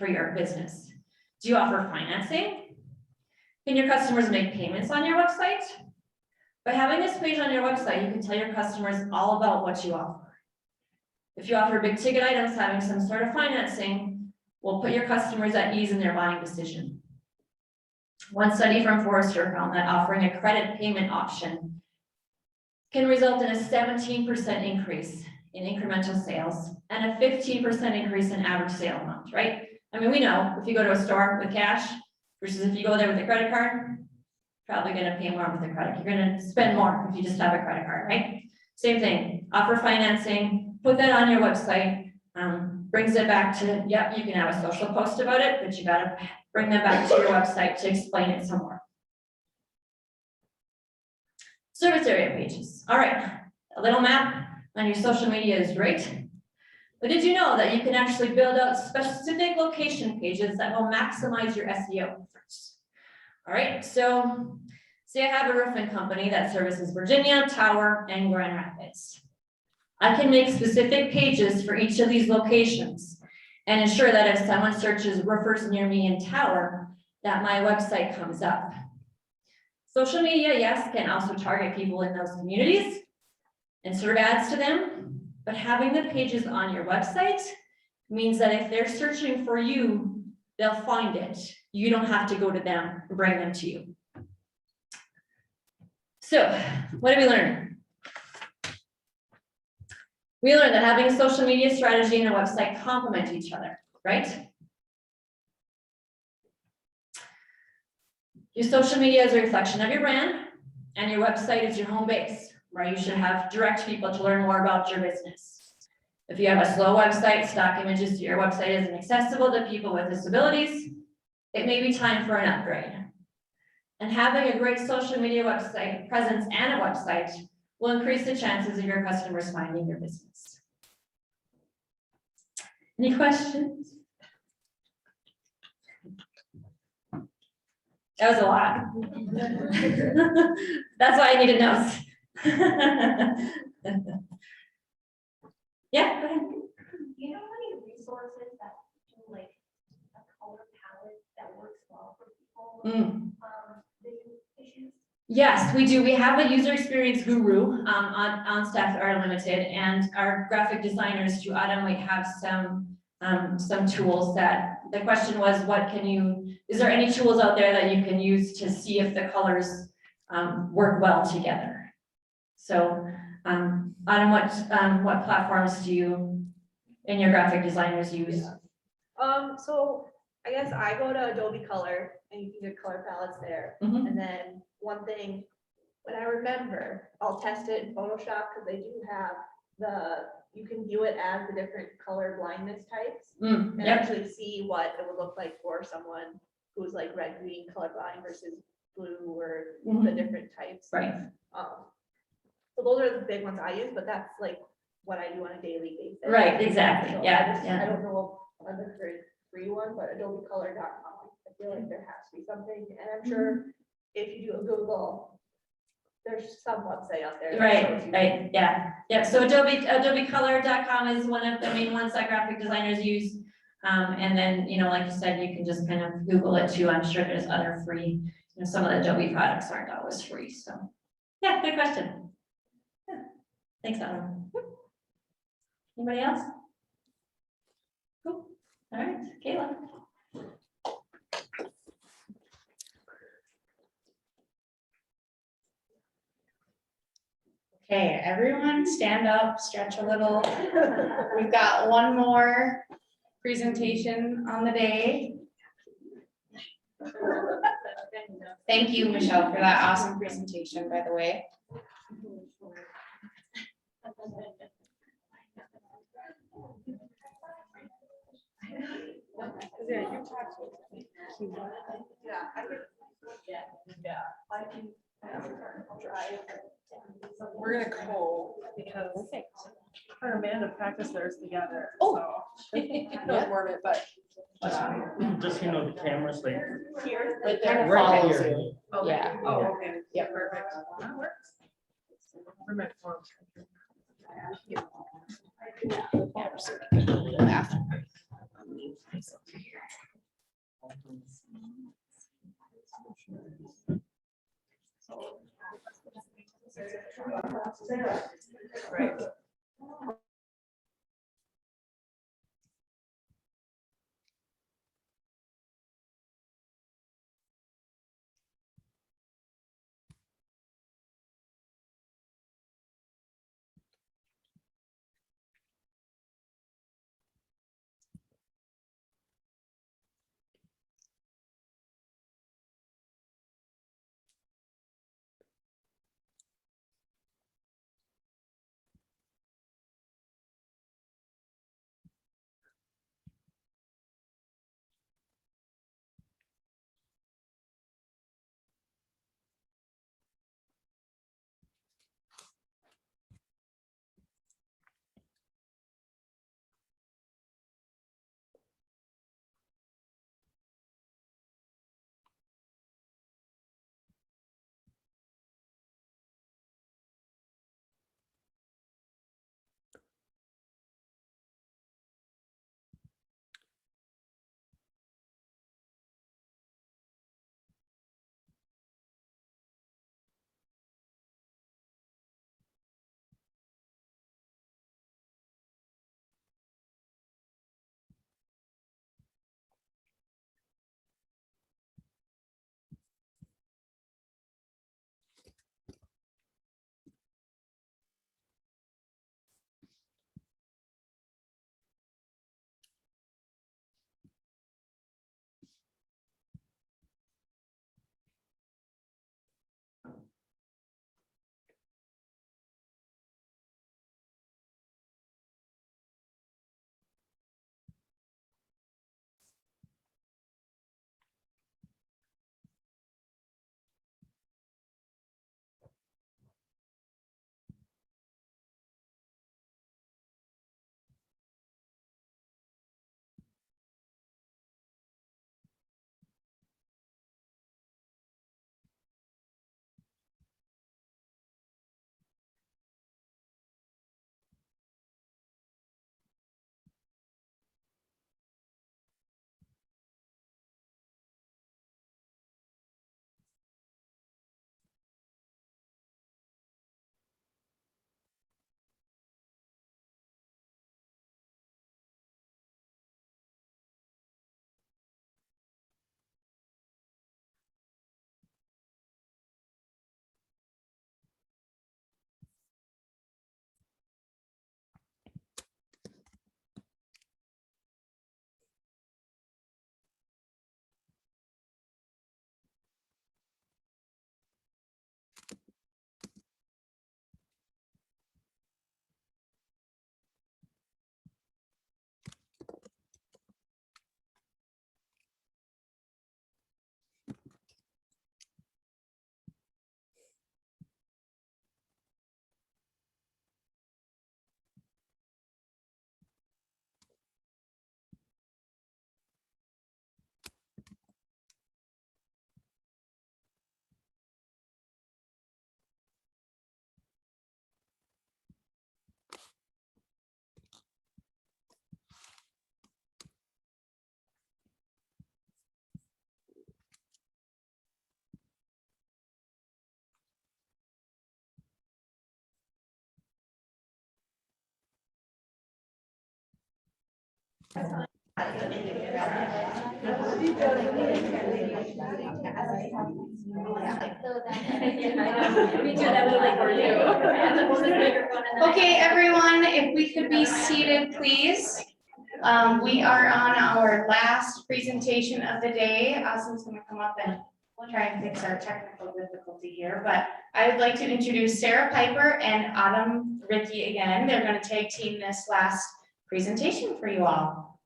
your business? Do you offer financing? Can your customers make payments on your website? By having this page on your website, you can tell your customers all about what you offer. If you offer big ticket items, having some sort of financing will put your customers at ease in their buying decision. One study from Forrester found that offering a credit payment option can result in a 17% increase in incremental sales and a 15% increase in average sale amount, right? I mean, we know if you go to a store with cash versus if you go there with a credit card, probably gonna pay more with a credit. You're gonna spend more if you just have a credit card, right? Same thing, offer financing, put that on your website, brings it back to, yep, you can have a social post about it, but you gotta bring them back to your website to explain it some more. Service area pages. All right, a little map on your social media is great. But did you know that you can actually build out specific location pages that will maximize your SEO efforts? All right, so say I have a roofing company that services Virginia, Tower, and Grand Rapids. I can make specific pages for each of these locations and ensure that if someone searches roofers near me in Tower, that my website comes up. Social media, yes, can also target people in those communities and serve ads to them, but having the pages on your website means that if they're searching for you, they'll find it. You don't have to go to them and bring them to you. So, what did we learn? We learned that having a social media strategy and a website complement each other, right? Your social media is a reflection of your brand, and your website is your home base, where you should have direct people to learn more about your business. If you have a slow website, stock images to your website isn't accessible to people with disabilities, it may be time for an upgrade. And having a great social media website presence and a website will increase the chances of your customers finding your business. Any questions? That was a lot. That's why I needed notes. Yeah, go ahead. Do you know any resources that do like a color palette that works well for people? Vision issues? Yes, we do. We have a user experience guru on staff that are limited, and our graphic designers to automate have some tools that the question was, is there any tools out there that you can use to see if the colors work well together? So Autumn, what platforms do you and your graphic designers use? So I guess I go to Adobe Color and you can get color palettes there. Mhm. And then one thing, when I remember, I'll test it in Photoshop because they do have you can view it as the different color blindness types and Yep, actually see what it would look like for someone who's like red, green colorblind versus blue or the different types. right, So those are the big ones I use, but that's like what I do on a daily basis. right, exactly, So yeah, I yeah. don't know of the free one, but adobecolor.com, I feel like there has to be something, and I'm sure if you do a Google, there's some website out there. that Right, shows you. right, yeah, yeah, so adobecolor.com is one of the main ones that graphic designers use. And then, you know, like you said, you can just kind of Google it too, I'm sure there's other free, you know, some of the Adobe products aren't always free, so. Yeah, good question. Yeah. Thanks, Ellen. Anybody else? Cool, all right, Kayla. Okay, everyone stand up, stretch a little. We've got one more presentation on the day. Thank you, Michelle, for that awesome presentation, by the way. Yeah, you talked with me. Yeah, I could. Yeah, I can. Drive. We're gonna call because her and Amanda practice theirs together. Oh. So. Don't warm it, but. Just, you know, the cameras, like. Here. It kind of Right follows here. you. Oh, Yeah. Oh, okay. Yep. Perfect. That works. Where my phone? Yeah, we're just gonna go to the bathroom. Right. Okay, everyone, if we could be seated, please. We are on our last presentation of the day. Austin's gonna come up and we'll try and fix our technical difficulty here, but I would like to introduce Sarah Pieper and Ricke again. They're gonna tag team this last presentation for you all.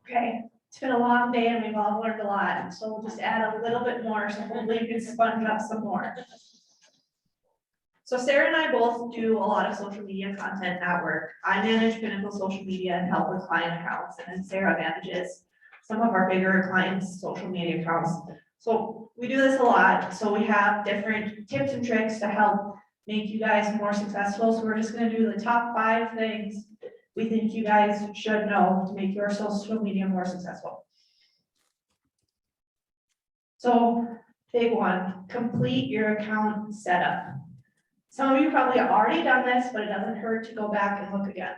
Okay, it's been a long day and we've all learned a lot, so we'll just add a little bit more, so hopefully we can sponge up some more. So Sarah and I both do a lot of social media content at work. I manage Pinnacle social media and help with client accounts, and then Sarah manages some of our bigger clients' social media accounts. So we do this a lot, so we have different tips and tricks to help make you guys more successful. So we're just gonna do the top 5 things we think you guys should know to make your social media more successful. So big one, complete your account setup. Some of you probably already done this, but it doesn't hurt to go back and look again.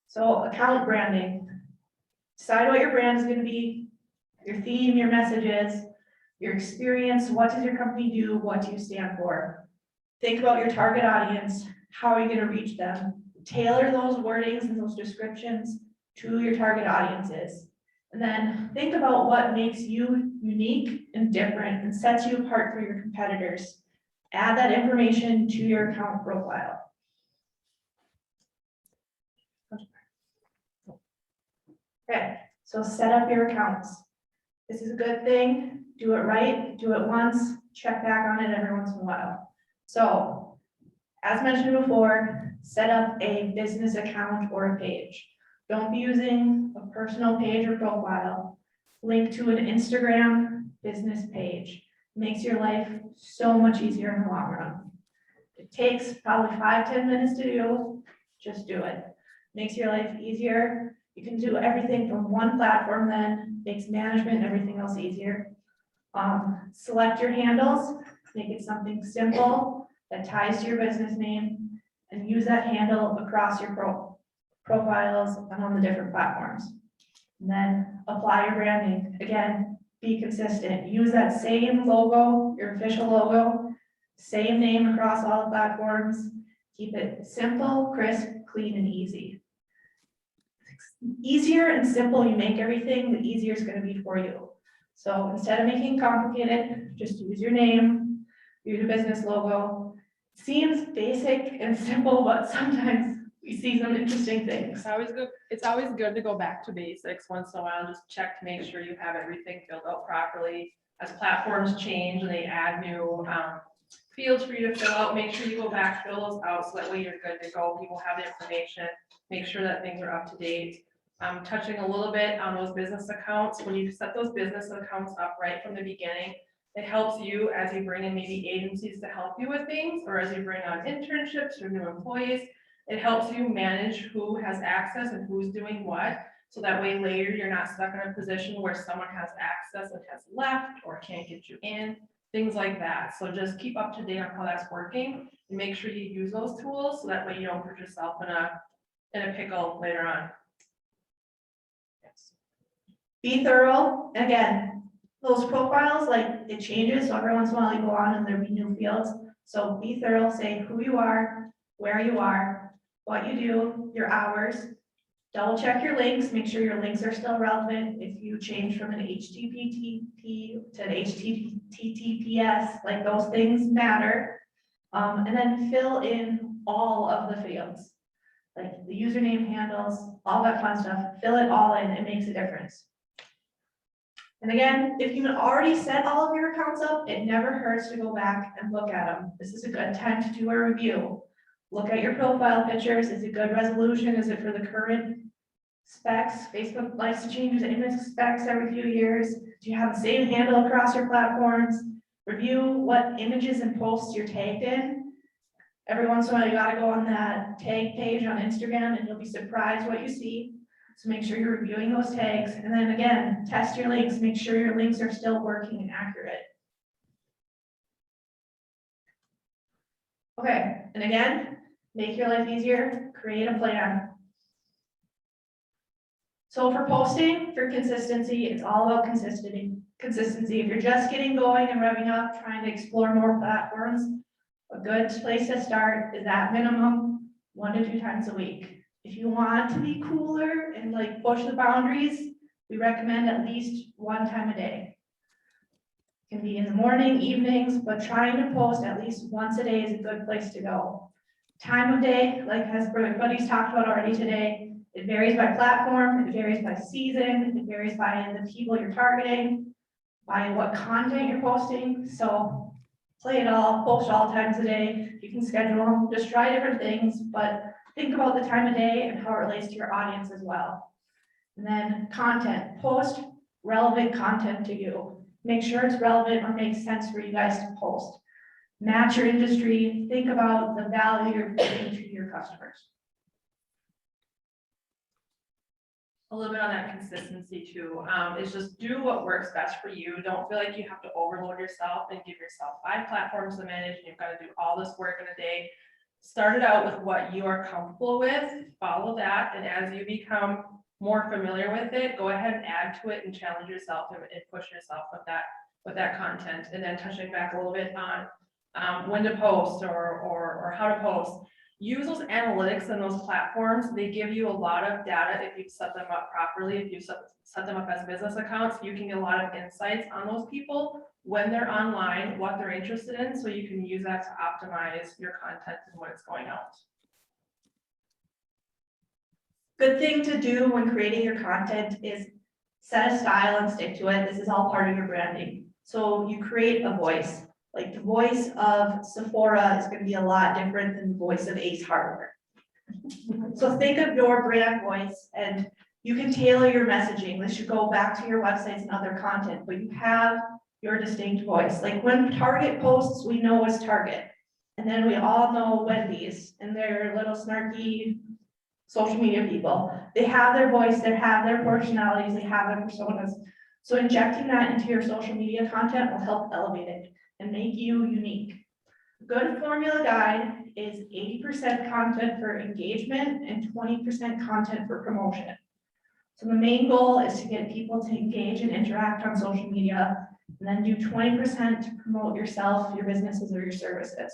So account branding. Decide what your brand is going to be, your theme, your messages, your experience, what does your company do, what do you stand for? Think about your target audience, how are you going to reach them? Tailor those wordings and those descriptions to your target audiences. And then think about what makes you unique and different and sets you apart from your competitors. Add that information to your account profile. Okay, so set up your accounts. This is a good thing. Do it right, do it once, check back on it every once in a while. So, as mentioned before, set up a business account or a page. Don't be using a personal page or profile. Link to an Instagram business page. Makes your life so much easier in the long run. It takes probably 5-10 minutes to do, just do it. Makes your life easier. You can do everything from one platform then, makes management and everything else easier. Select your handles, make it something simple that ties to your business name, and use that handle across your profiles and on the different platforms. And then apply your branding. Again, be consistent. Use that same logo, your official logo, same name across all the platforms. Keep it simple, crisp, clean, and easy. Easier and simple you make everything, the easier it's going to be for you. So instead of making it complicated, just use your name, use your business logo. Seems basic and simple, but sometimes we see some interesting things. It's always good to go back to basics once in a while, and just check to make sure you have everything filled out properly. As platforms change and they add new fields for you to fill out, make sure you go back, fill those out, so that way you're good to go. People have the information, make sure that things are up to date. Touching a little bit on those business accounts, when you set those business accounts up right from the beginning, it helps you as you bring in maybe agencies to help you with things, or as you bring on internships or new employees. It helps you manage who has access and who's doing what. So that way later you're not stuck in a position where someone has access and has left or can't get you in, things like that. So just keep up to date on how that's working and make sure you use those tools so that way you don't put yourself in a pickle later on. Be thorough. Again, those profiles, like it changes. So every once in a while you go on and there'll be new fields. So be thorough, say who you are, where you are, what you do, your hours. Double check your links, make sure your links are still relevant. If you change from an HTTP to an HTTPS, like those things matter. And then fill in all of the fields, like the username, handles, all that fun stuff. Fill it all in, it makes a difference. And again, if you've already set all of your accounts up, it never hurts to go back and look at them. This is a good time to do a review. Look at your profile pictures. Is it good resolution? Is it for the current specs? Facebook likes to change the image specs every few years. Do you have the same handle across your platforms? Review what images and posts you're tagged in. Every once in a while, you gotta go on that tag page on Instagram and you'll be surprised what you see. So make sure you're reviewing those tags. And then again, test your links. Make sure your links are still working and accurate. Okay, and again, make your life easier, create a plan. So for posting, for consistency, it's all about consistency. If you're just getting going and revving up, trying to explore more platforms, a good place to start is at minimum 1 to 2 times a week. If you want to be cooler and like push the boundaries, we recommend at least 1 time a day. It can be in the morning, evenings, but trying to post at least once a day is a good place to go. Time of day, like as everybody's talked about already today, it varies by platform, it varies by season, it varies by the people you're targeting, by what content you're posting. So play it all, post all times a day. You can schedule them, just try different things, but think about the time of day and how it relates to your audience as well. And then content, post relevant content to you. Make sure it's relevant or makes sense for you guys to post. Match your industry, think about the value you're bringing to your customers. A little bit on that consistency too, is just do what works best for you. Don't feel like you have to overload yourself and give yourself 5 platforms to manage and you've got to do all this work in a day. Start it out with what you are comfortable with, follow that, and as you become more familiar with it, go ahead and add to it and challenge yourself and push yourself with that content. And then touching back a little bit on when to post or how to post. Use those analytics and those platforms. They give you a lot of data if you set them up properly. If you set them up as business accounts, you can get a lot of insights on those people when they're online, what they're interested in, so you can use that to optimize your content and when it's going out. Good thing to do when creating your content is set a style and stick to it. This is all part of your branding. So you create a voice. Like the voice of Sephora is going to be a lot different than the voice of Ace Hardware. So think of your brand voice and you can tailor your messaging. This should go back to your websites and other content, but you have your distinct voice. Like when Target posts, we know it's Target. And then we all know Wendy's and their little snarky social media people. They have their voice, they have their personalities, they have their personas. So injecting that into your social media content will help elevate it and make you unique. Good formula guide is 80% content for engagement and 20% content for promotion. So the main goal is to get people to engage and interact on social media, and then do 20% to promote yourself, your businesses, or your services.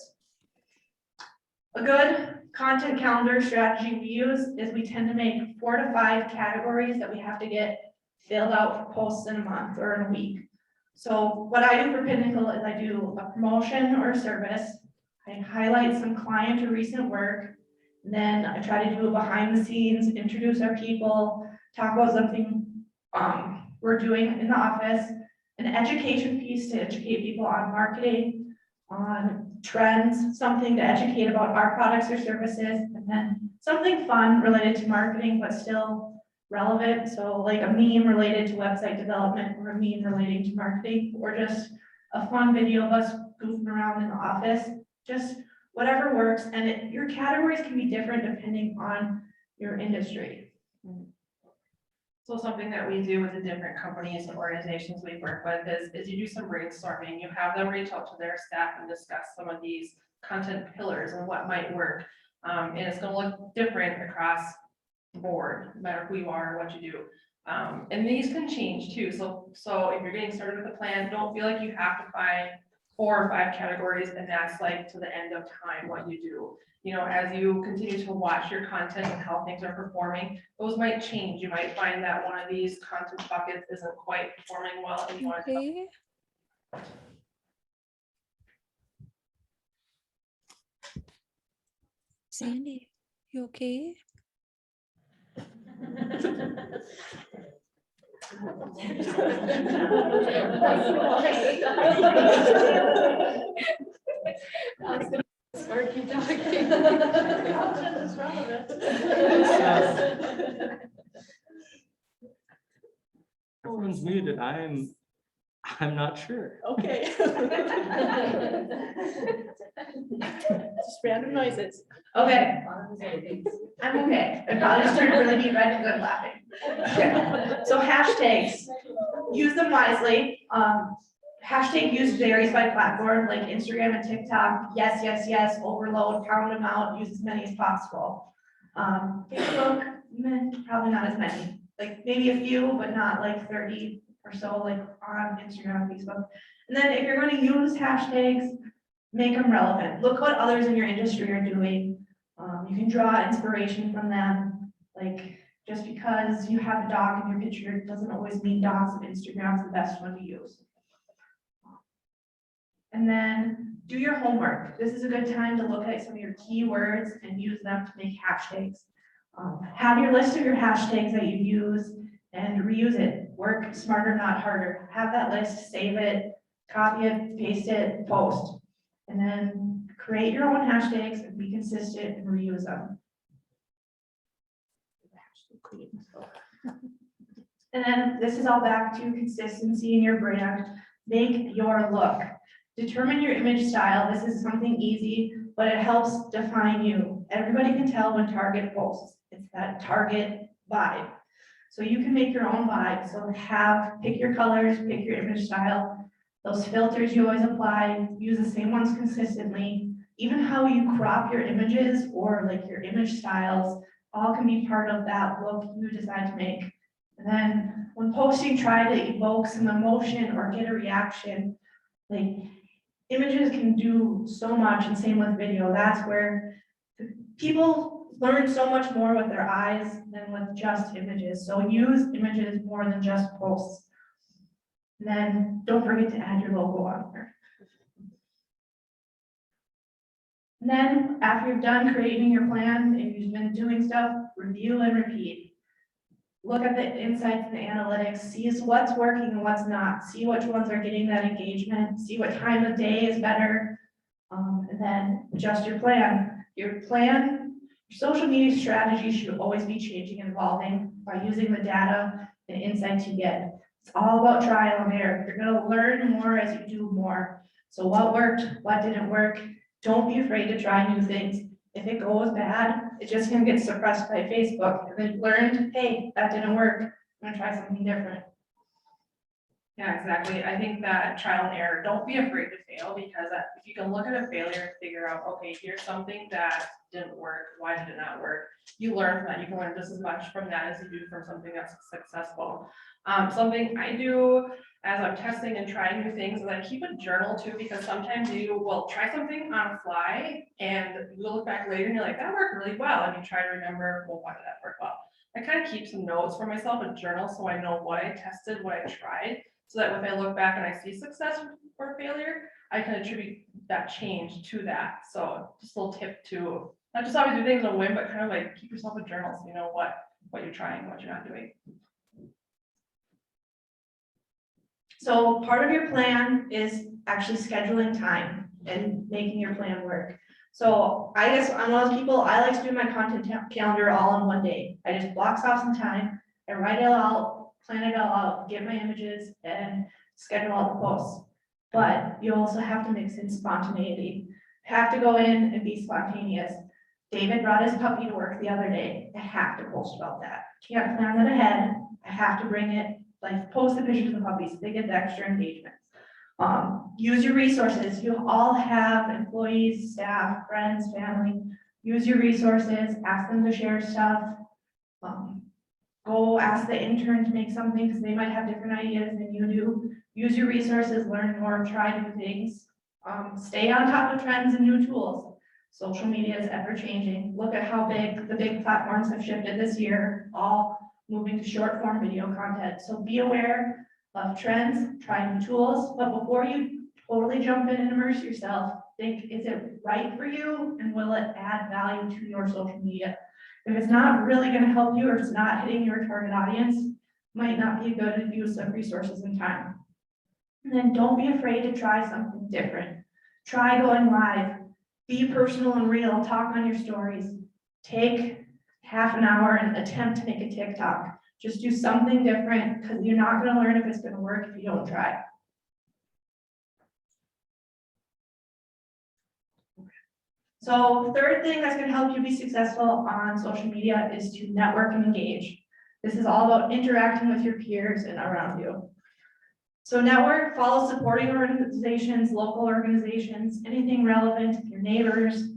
A good content calendar strategy we use is we tend to make 4 to 5 categories that we have to get filled out for posts in a month or in a week. So what I do for Pinnacle is I do a promotion or a service. I highlight some client or recent work. And then I try to do a behind the scenes, introduce our people, talk about something we're doing in the office, an education piece to educate people on marketing, on trends, something to educate about our products or services, and then something fun related to marketing, but still relevant. So like a meme related to website development or a meme relating to marketing, or just a fun video of us goofing around in the office, just whatever works. And your categories can be different depending on your industry. So something that we do with the different companies and organizations we work with is you do some brainstorming. You have them reach out to their staff and discuss some of these content pillars and what might work. And it's going to look different across the board, no matter who you are or what you do. And these can change too. So if you're getting started with a plan, don't feel like you have to find 4 or 5 categories and that's like to the end of time what you do. You know, as you continue to watch your content and how things are performing, those might change. You might find that one of these content buckets isn't quite performing well and you want to. Okay. Sandy, you okay? Sparky talking. Everyone's muted. I'm not sure. Okay. Just random noises. Okay. I'm okay. I probably just turned really deep red and good laughing. Okay. So hashtags, use them wisely. Hashtag use varies by platform, like Instagram and TikTok, yes, yes, yes, overload, pound them out, use as many as possible. Facebook, probably not as many, like maybe a few, but not like 30 or so, like on Instagram and Facebook. And then if you're going to use hashtags, make them relevant. Look what others in your industry are doing. You can draw inspiration from them. Like just because you have a dog in your picture doesn't always mean dogs of Instagram is the best one to use. And then do your homework. This is a good time to look at some of your keywords and use them to make hashtags. Have your list of your hashtags that you use and reuse it. Work smarter, not harder. Have that list, save it, copy it, paste it, post. And then create your own hashtags and be consistent and reuse them. And then this is all back to consistency in your brand. Make your look. Determine your image style. This is something easy, but it helps define you. Everybody can tell when Target posts. It's that Target vibe. So you can make your own vibe. So pick your colors, pick your image style. Those filters you always apply, use the same ones consistently. Even how you crop your images or like your image styles, all can be part of that look you decide to make. And then when posting, try to evoke some emotion or get a reaction. Like images can do so much, and same with video. That's where people learn so much more with their eyes than with just images. So use images more than just posts. And then don't forget to add your logo on there. And then after you've done creating your plan and you've been doing stuff, review and repeat. Look at the insights and the analytics, see what's working and what's not, see which ones are getting that engagement, see what time of day is better, and then adjust your plan. Your social media strategy should always be changing and evolving by using the data and insights you get. It's all about trial and error. You're gonna learn more as you do more. So what worked, what didn't work? Don't be afraid to try new things. If it goes bad, it's just gonna get suppressed by Facebook. And then you learned, hey, that didn't work. I'm gonna try something different. Yeah, exactly. I think that trial and error, don't be afraid to fail, because if you can look at a failure and figure out, okay, here's something that didn't work, why did it not work? You learn from that. You can learn just as much from that as you do from something that's successful. Something I do as I'm testing and trying new things is I keep a journal too, because sometimes you will try something on the fly and you'll look back later and you're like, that worked really well. And you try to remember, well, why did that work well? I kind of keep some notes for myself, a journal, so I know what I tested, what I tried, so that when I look back and I see success or failure, I can attribute that change to that. So just a little tip to not just always do things on a whim, but kind of like keep yourself a journal so you know what you're trying, what you're not doing. So part of your plan is actually scheduling time and making your plan work. So I guess I'm one of those people, I like to do my content calendar all in one day. I just blocks off some time, I write it all out, plan it all out, get my images and schedule all the posts. But you also have to mix in spontaneity. Have to go in and be spontaneous. David brought his puppy to work the other day. I have to post about that. Can't plan that ahead. I have to bring it, like post the pictures of the puppies. They get the extra engagement. Use your resources. You all have employees, staff, friends, family. Use your resources. Ask them to share stuff. Go ask the intern to make something because they might have different ideas than you do. Use your resources. Learn more. Try new things. Stay on top of trends and new tools. Social media is ever changing. Look at how big the big platforms have shifted this year, all moving to short form video content. So be aware of trends, try new tools, but before you totally jump in and immerse yourself, think, is it right for you? And will it add value to your social media? If it's not really going to help you or it's not hitting your target audience, might not be a good use of resources and time. And then don't be afraid to try something different. Try going live. Be personal and real, talk on your stories. Take half an hour and attempt to make a TikTok. Just do something different because you're not going to learn if it's going to work if you don't try. So third thing that's going to help you be successful on social media is to network and engage. This is all about interacting with your peers and around you. So network, follow supporting organizations, local organizations, anything relevant, your neighbors,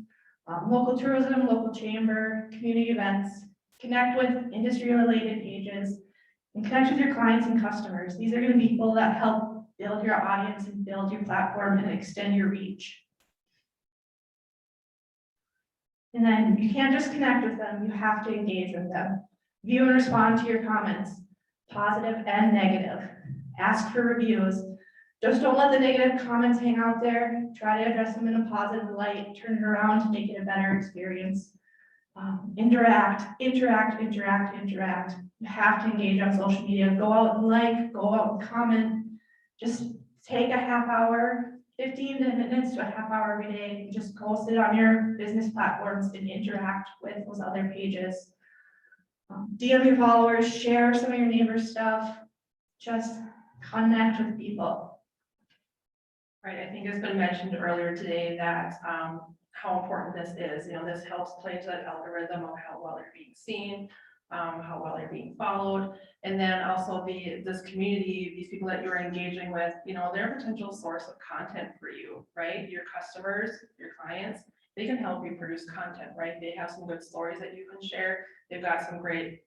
local tourism, local chamber, community events, connect with industry-related pages, and connect with your clients and customers. These are going to be people that help build your audience and build your platform and extend your reach. And then you can't just connect with them, you have to engage with them. View and respond to your comments, positive and negative. Ask for reviews. Just don't let the negative comments hang out there. Try to address them in a positive light, turn it around to make it a better experience. Interact. You have to engage on social media. Go out and like, go out and comment. Just take a half hour, 15 minutes to a half hour every day, and just post it on your business platforms and interact with those other pages. DM your followers, share some of your neighbors' stuff. Just connect with people. Right, I think it's been mentioned earlier today that how important this is. You know, this helps play to that algorithm of how well you're being seen, how well you're being followed, and then also this community, these people that you're engaging with, you know, they're a potential source of content for you, right? Your customers, your clients, they can help you produce content, right? They have some good stories that you can share. They've got some great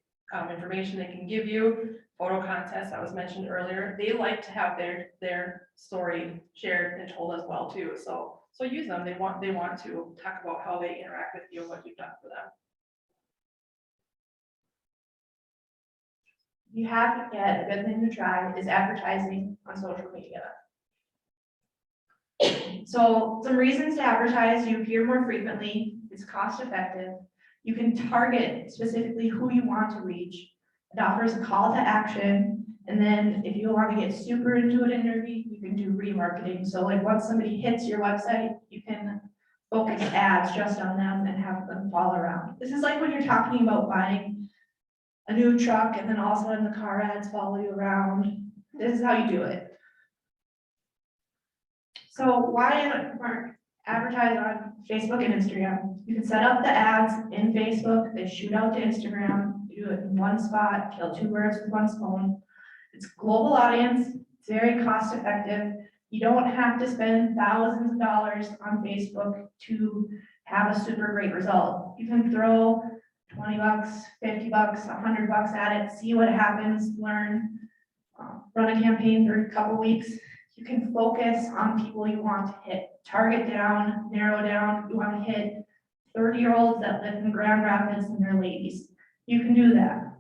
information they can give you. Photo contests that was mentioned earlier, they like to have their story shared and told as well too. So use them. They want to talk about how they interact with you and what you've done for them. You have to get a good thing to try is advertising on social media. So some reasons to advertise: you appear more frequently, it's cost effective, you can target specifically who you want to reach, it offers a call to action, and then if you want to get super into it and nerdy, you can do remarketing. So like once somebody hits your website, you can focus ads just on them and have them follow around. This is like when you're talking about buying a new truck and then all of a sudden the car ads follow you around. This is how you do it. So why advertise on Facebook and Instagram? You can set up the ads in Facebook, they shoot out to Instagram, you do it in one spot, kill two birds with one stone. It's global audience, it's very cost effective. You don't have to spend thousands of dollars on Facebook to have a super great result. You can throw 20 bucks, 50 bucks, 100 bucks at it, see what happens, learn, run a campaign for a couple weeks. You can focus on people you want to hit, target down, narrow down. You want to hit 30-year-olds that live in Grand Rapids and they're ladies. You can do that.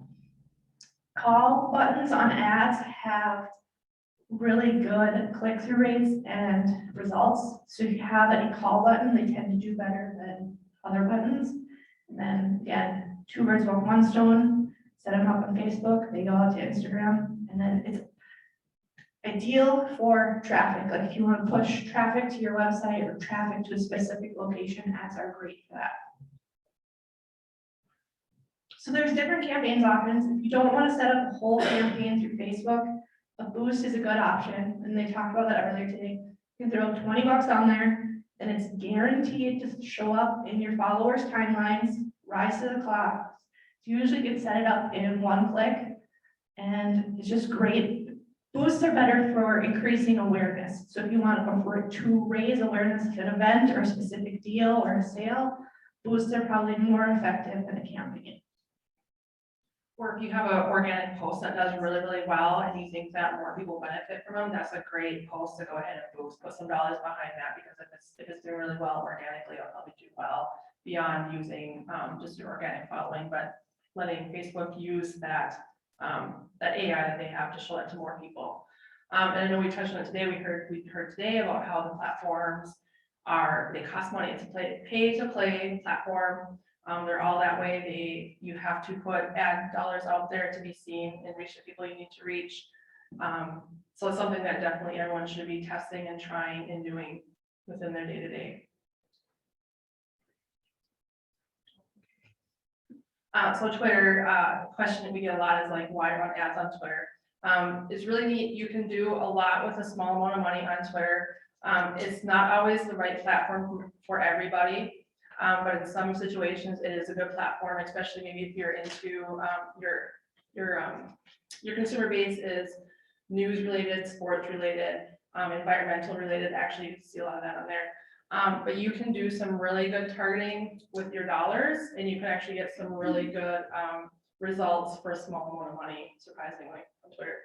Call buttons on ads have really good click-through rates and results. So if you have any call button, they tend to do better than other buttons. And then again, two birds with one stone, set them up on Facebook, they go out to Instagram, and then it's ideal for traffic. Like if you want to push traffic to your website or traffic to a specific location, ads are great for that. So there's different campaigns options. If you don't want to set up a whole campaign through Facebook, a boost is a good option. And they talked about that earlier today. You can throw 20 bucks on there and it's guaranteed to show up in your followers' timelines, rise to the clock. You usually can set it up in one click and it's just great. Boosts are better for increasing awareness. So if you want to raise awareness of an event or a specific deal or a sale, boosts are probably more effective than a campaign. Or if you have an organic post that does really, really well and you think that more people benefit from them, that's a great post to go ahead and boost, put some dollars behind that, because if it's doing really well organically, it'll probably do well beyond using just your organic following, but letting Facebook use that AI that they have to show it to more people. And I know we touched on it today. We heard today about how the platforms they cost money. It's a pay to play platform. They're all that way. You have to put ad dollars out there to be seen and reach the people you need to reach. So it's something that definitely everyone should be testing and trying and doing within their day-to-day. So Twitter, question that we get a lot is like, why run ads on Twitter? It's really neat. You can do a lot with a small amount of money on Twitter. It's not always the right platform for everybody, but in some situations it is a good platform, especially maybe if you're into your consumer base is news related, sports related, environmental related, actually you can see a lot of that on there. But you can do some really good targeting with your dollars and you can actually get some really good results for a small amount of money, surprisingly, on Twitter.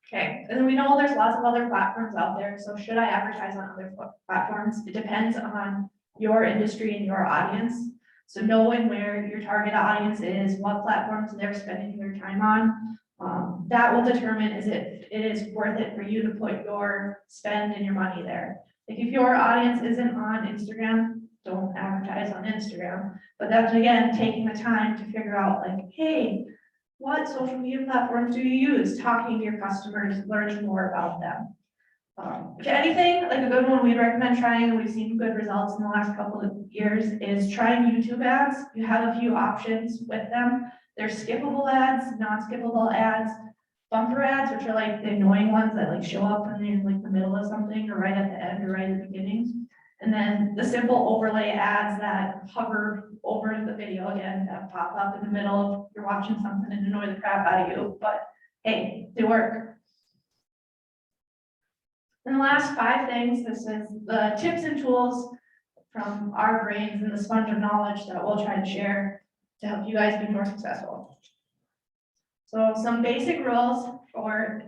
Okay, and then we know there's lots of other platforms out there, so should I advertise on other platforms? It depends on your industry and your audience. So knowing where your target audience is, what platforms they're spending their time on, that will determine if it is worth it for you to put your spend and your money there. Like if your audience isn't on Instagram, don't advertise on Instagram. But that's again, taking the time to figure out like, hey, what social media platforms do you use? Talking to your customers, learning more about them. If anything, like a good one we'd recommend trying, and we've seen good results in the last couple of years, is trying YouTube ads. You have a few options with them. There's skippable ads, non-skippable ads, bumper ads, which are like the annoying ones that like show up when you're in like the middle of something or right at the end or right at the beginning. And then the simple overlay ads that hover over the video again, that pop up in the middle, you're watching something and annoy the crap out of you, but hey, they work. And the last 5 things, this is the tips and tools from our brains and the sponge of knowledge that we'll try to share to help you guys be more successful. So some basic rules for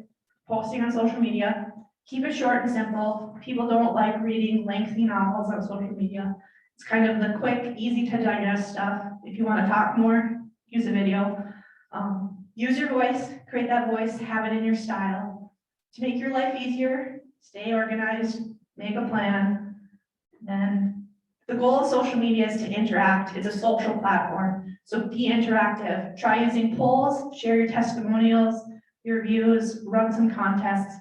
posting on social media. Keep it short and simple. People don't like reading lengthy novels on social media. It's kind of the quick, easy to digest stuff. If you want to talk more, use a video. Use your voice, create that voice, have it in your style. To make your life easier, stay organized, make a plan. Then the goal of social media is to interact. It's a social platform. So be interactive. Try using polls, share your testimonials, your views, run some contests.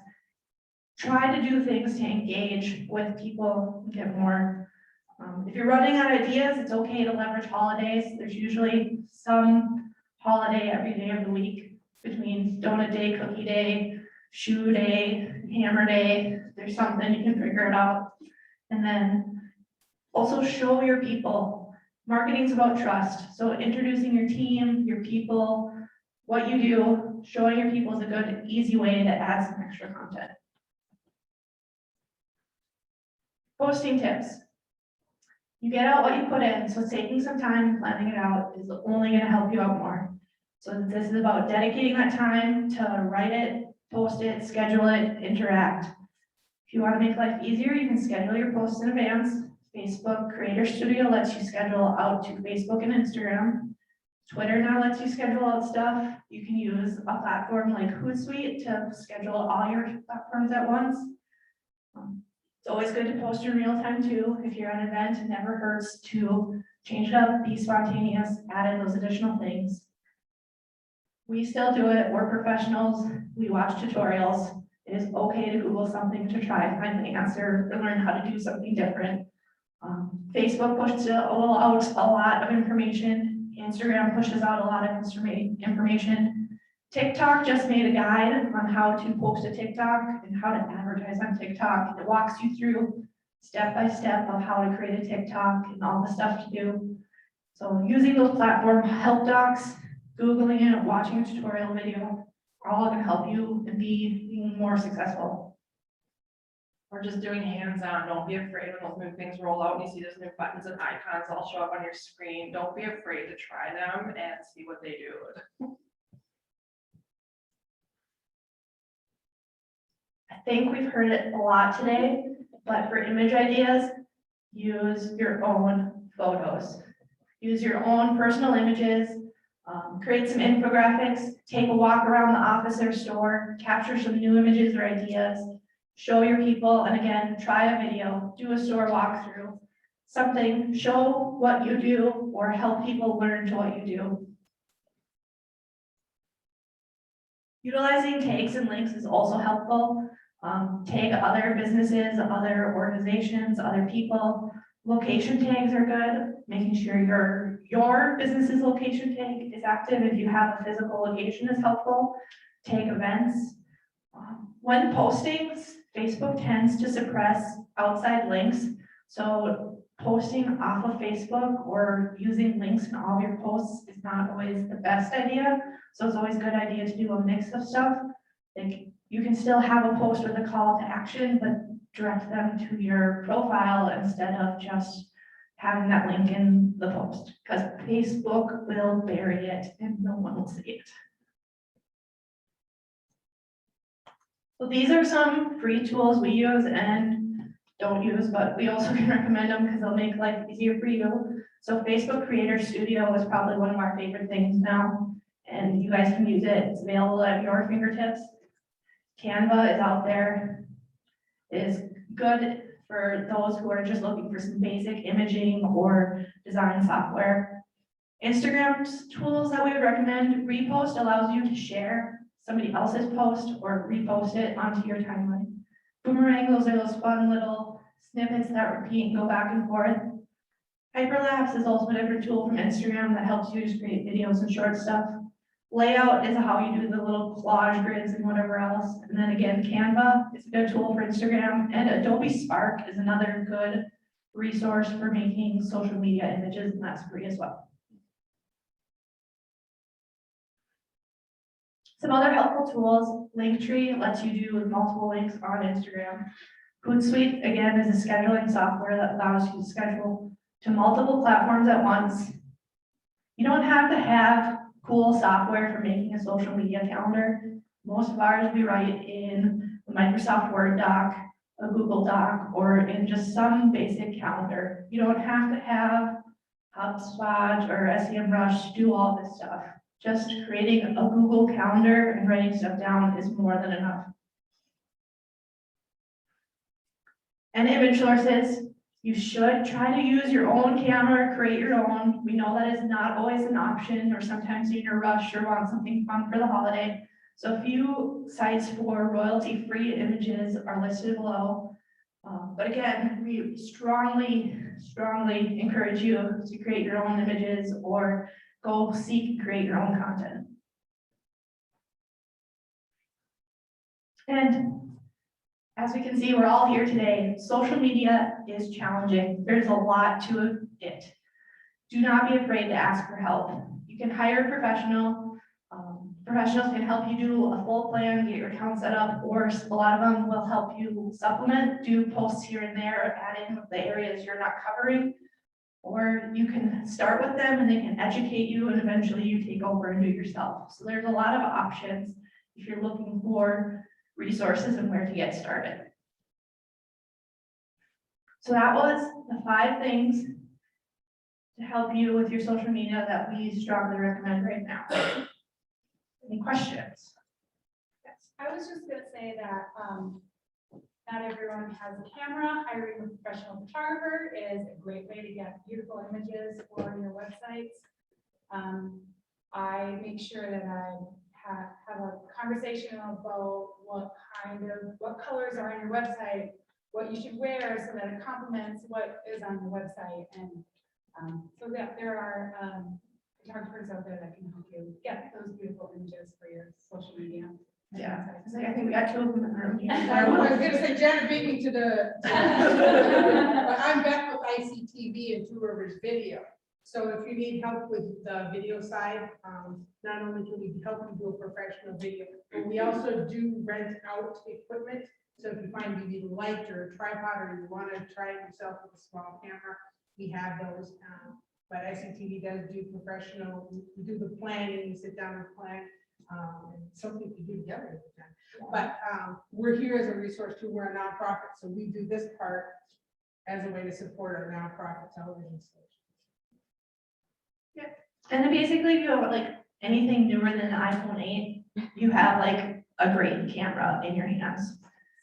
Try to do things to engage with people and get more. If you're running out of ideas, it's okay to leverage holidays. There's usually some holiday every day of the week between donut day, cookie day, shoe day, hammer day. There's something you can figure it out. And then also show your people. Marketing's about trust. So introducing your team, your people, what you do, showing your people is a good, easy way to add some extra content. Posting tips. You get out what you put in, so taking some time and planning it out is only going to help you out more. So this is about dedicating that time to write it, post it, schedule it, interact. If you want to make life easier, you can schedule your posts in advance. Facebook Creator Studio lets you schedule out to Facebook and Instagram. Twitter now lets you schedule out stuff. You can use a platform like Hootsuite to schedule all your platforms at once. It's always good to post in real time too. If you're at an event, it never hurts to change it up, be spontaneous, add in those additional things. We still do it. We're professionals. We watch tutorials. It is okay to Google something to try and find the answer or learn how to do something different. Facebook pushes out a lot of information. Instagram pushes out a lot of information. TikTok just made a guide on how to post a TikTok and how to advertise on TikTok. It walks you through step by step of how to create a TikTok and all the stuff to do. So using those platform help docs, Googling it, watching a tutorial video, are all going to help you and be more successful. Or just doing hands-on. Don't be afraid when those new things roll out and you see those new buttons and icons all show up on your screen. Don't be afraid to try them and see what they do. I think we've heard it a lot today, but for image ideas, use your own photos. Use your own personal images, create some infographics, take a walk around the office or store, capture some new images or ideas, show your people, and again, try a video, do a store walkthrough, something, show what you do or help people learn to what you do. Utilizing tags and links is also helpful. Tag other businesses, other organizations, other people. Location tags are good, making sure your business's location tag is active. If you have a physical location is helpful. Tag events. When posting, Facebook tends to suppress outside links. So posting off of Facebook or using links in all of your posts is not always the best idea. So it's always a good idea to do a mix of stuff. Like you can still have a post with a call to action, but direct them to your profile instead of just having that link in the post, because Facebook will bury it and no one will see it. So these are some free tools we use and don't use, but we also can recommend them because they'll make life easier for you. So Facebook Creator Studio is probably one of our favorite things now, and you guys can use it. It's available at your fingertips. Canva is out there. It is good for those who are just looking for some basic imaging or design software. Instagram's tools that we would recommend, Repost allows you to share somebody else's post or repost it onto your timeline. Boomerang, those are those fun little snippets that repeat and go back and forth. Hyperlapse is also a different tool from Instagram that helps you just create videos and short stuff. Layout is how you do the little collage grids and whatever else. And then again, Canva is a good tool for Instagram, and Adobe Spark is another good resource for making social media images, and that's free as well. Some other helpful tools, Linktree lets you do multiple links on Instagram. Hootsuite, again, is a scheduling software that allows you to schedule to multiple platforms at once. You don't have to have cool software for making a social media calendar. Most of ours we write in a Microsoft Word doc, a Google Doc, or in just some basic calendar. You don't have to have HubSpot or SEMrush to do all this stuff. Just creating a Google Calendar and writing stuff down is more than enough. And image sources, you should try to use your own camera, create your own. We know that is not always an option, or sometimes you're in a rush or want something fun for the holiday. So a few sites for royalty-free images are listed below. But again, we strongly encourage you to create your own images or go seek and create your own content. And as we can see, we're all here today. Social media is challenging. There's a lot to it. Do not be afraid to ask for help. You can hire a professional. Professionals can help you do a full plan, get your account set up, or a lot of them will help you supplement, do posts here and there, add in the areas you're not covering. Or you can start with them and they can educate you, and eventually you take over and do it yourself. So there's a lot of options if you're looking for resources and where to get started. So that was the 5 things to help you with your social media that we strongly recommend right now. Any questions? Yes, I was just gonna say that, not everyone has a camera. Hiring a professional photographer is a great way to get beautiful images for your websites. I make sure that I have a conversation about what colors are on your website, what you should wear so that it complements what is on your website. And so that there are photographers out there that can help you get those beautiful images for your social media. Yeah, I think we got 2 of them in the room. I was gonna say, Janet beat me to the. But I'm back with ICTV and Two Rivers Video. So if you need help with the video side, not only can we help you do a professional video, but we also do rent out equipment. So if you find you need a light or a tripod, or you want to try it yourself with a small camera, we have those. But ICTV does do professional, we do the planning, you sit down and plan. And something to do together with them. But we're here as a resource too. We're a nonprofit, so we do this part as a way to support our nonprofit television station. Yeah, and then basically, if you have like anything newer than an iPhone 8, you have like a great camera in your hands.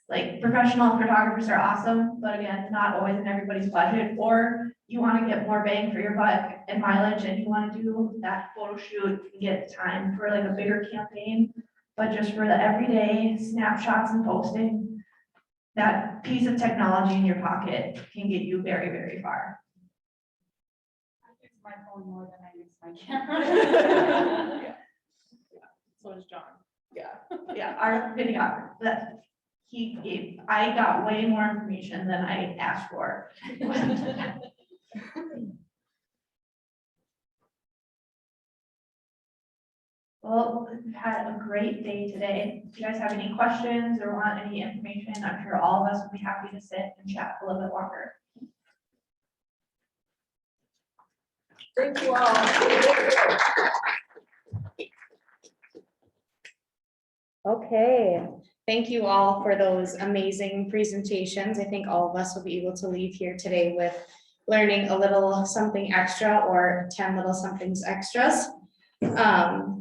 Like professional photographers are awesome, but again, not always in everybody's budget. Or you want to get more bang for your buck and mileage, and you want to do that photo shoot and get time for like a bigger campaign. But just for the everyday snapshots and posting, that piece of technology in your pocket can get you very, very far. I use my phone more than I use my camera. Yeah. So is John. Yeah, our videographer, that he gave, I got way more information than I asked for. Well, we've had a great day today. If you guys have any questions or want any information, I'm sure all of us would be happy to sit and chat a little bit longer. Thank you all. Okay, thank you all for those amazing presentations. I think all of us will be able to leave here today with learning a little something extra or 10 little somethings extras.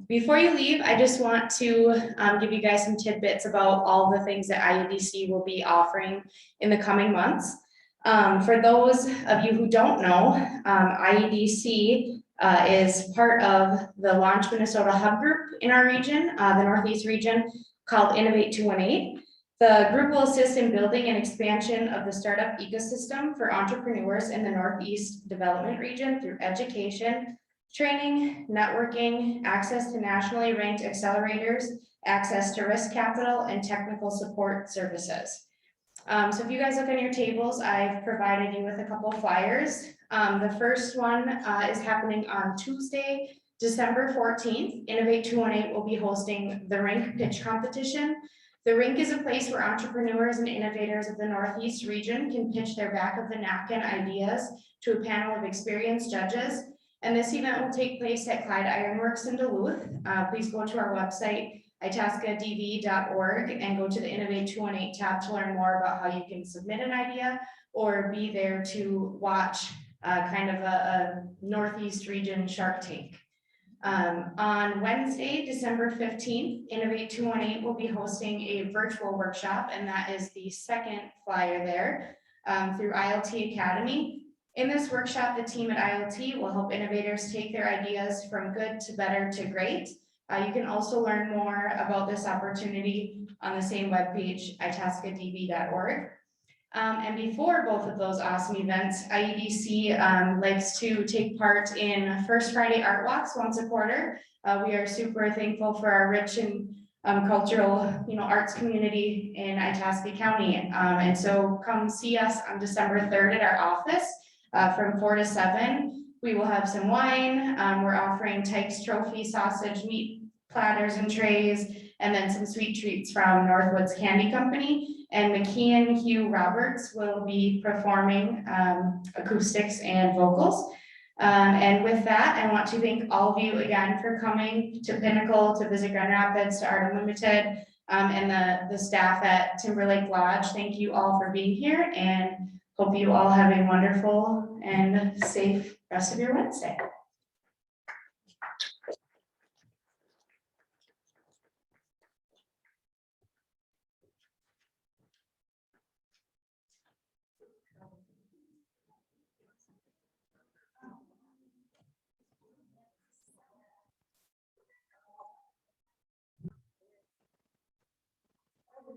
Before you leave, I just want to give you guys some tidbits about all the things that IEDC will be offering in the coming months. For those of you who don't know, IEDC is part of the Launch Minnesota Hub Group in our region, the Northeast region, called Innovate 218. The group will assist in building an expansion of the startup ecosystem for entrepreneurs in the Northeast Development Region through education, training, networking, access to nationally ranked accelerators, access to risk capital, and technical support services. So if you guys look on your tables, I've provided you with a couple flyers. The first one is happening on Tuesday, December 14th. Innovate 218 will be hosting the Rink Pitch Competition. The Rink is a place where entrepreneurs and innovators of the Northeast region can pitch their back of the napkin ideas to a panel of experienced judges. And this event will take place at Clyde Ironworks in Duluth. Please go to our website, itascadv.org, and go to the Innovate 218 tab to learn more about how you can submit an idea or be there to watch kind of a Northeast region Shark Tank. On Wednesday, December 15th, Innovate 218 will be hosting a virtual workshop, and that is the second flyer there through ILT Academy. In this workshop, the team at ILT will help innovators take their ideas from good to better to great. You can also learn more about this opportunity on the same webpage, itascadv.org. And before both of those awesome events, IEDC likes to take part in First Friday Art Walks once a quarter. We are super thankful for our rich and cultural, arts community in Itasca County. And so come see us on December 3rd at our office from 4 to 7. We will have some wine. We're offering Tykes Trophy sausage meat platters and trays, and then some sweet treats from Northwoods Candy Company. And McKeon Hugh Roberts will be performing acoustics and vocals. And with that, I want to thank all of you again for coming to Pinnacle, to visit Grand Rapids, to Art Unlimited, and the staff at Timberlake Lodge. Thank you all for being here, and hope you all have a wonderful and safe rest of your Wednesday.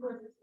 Good.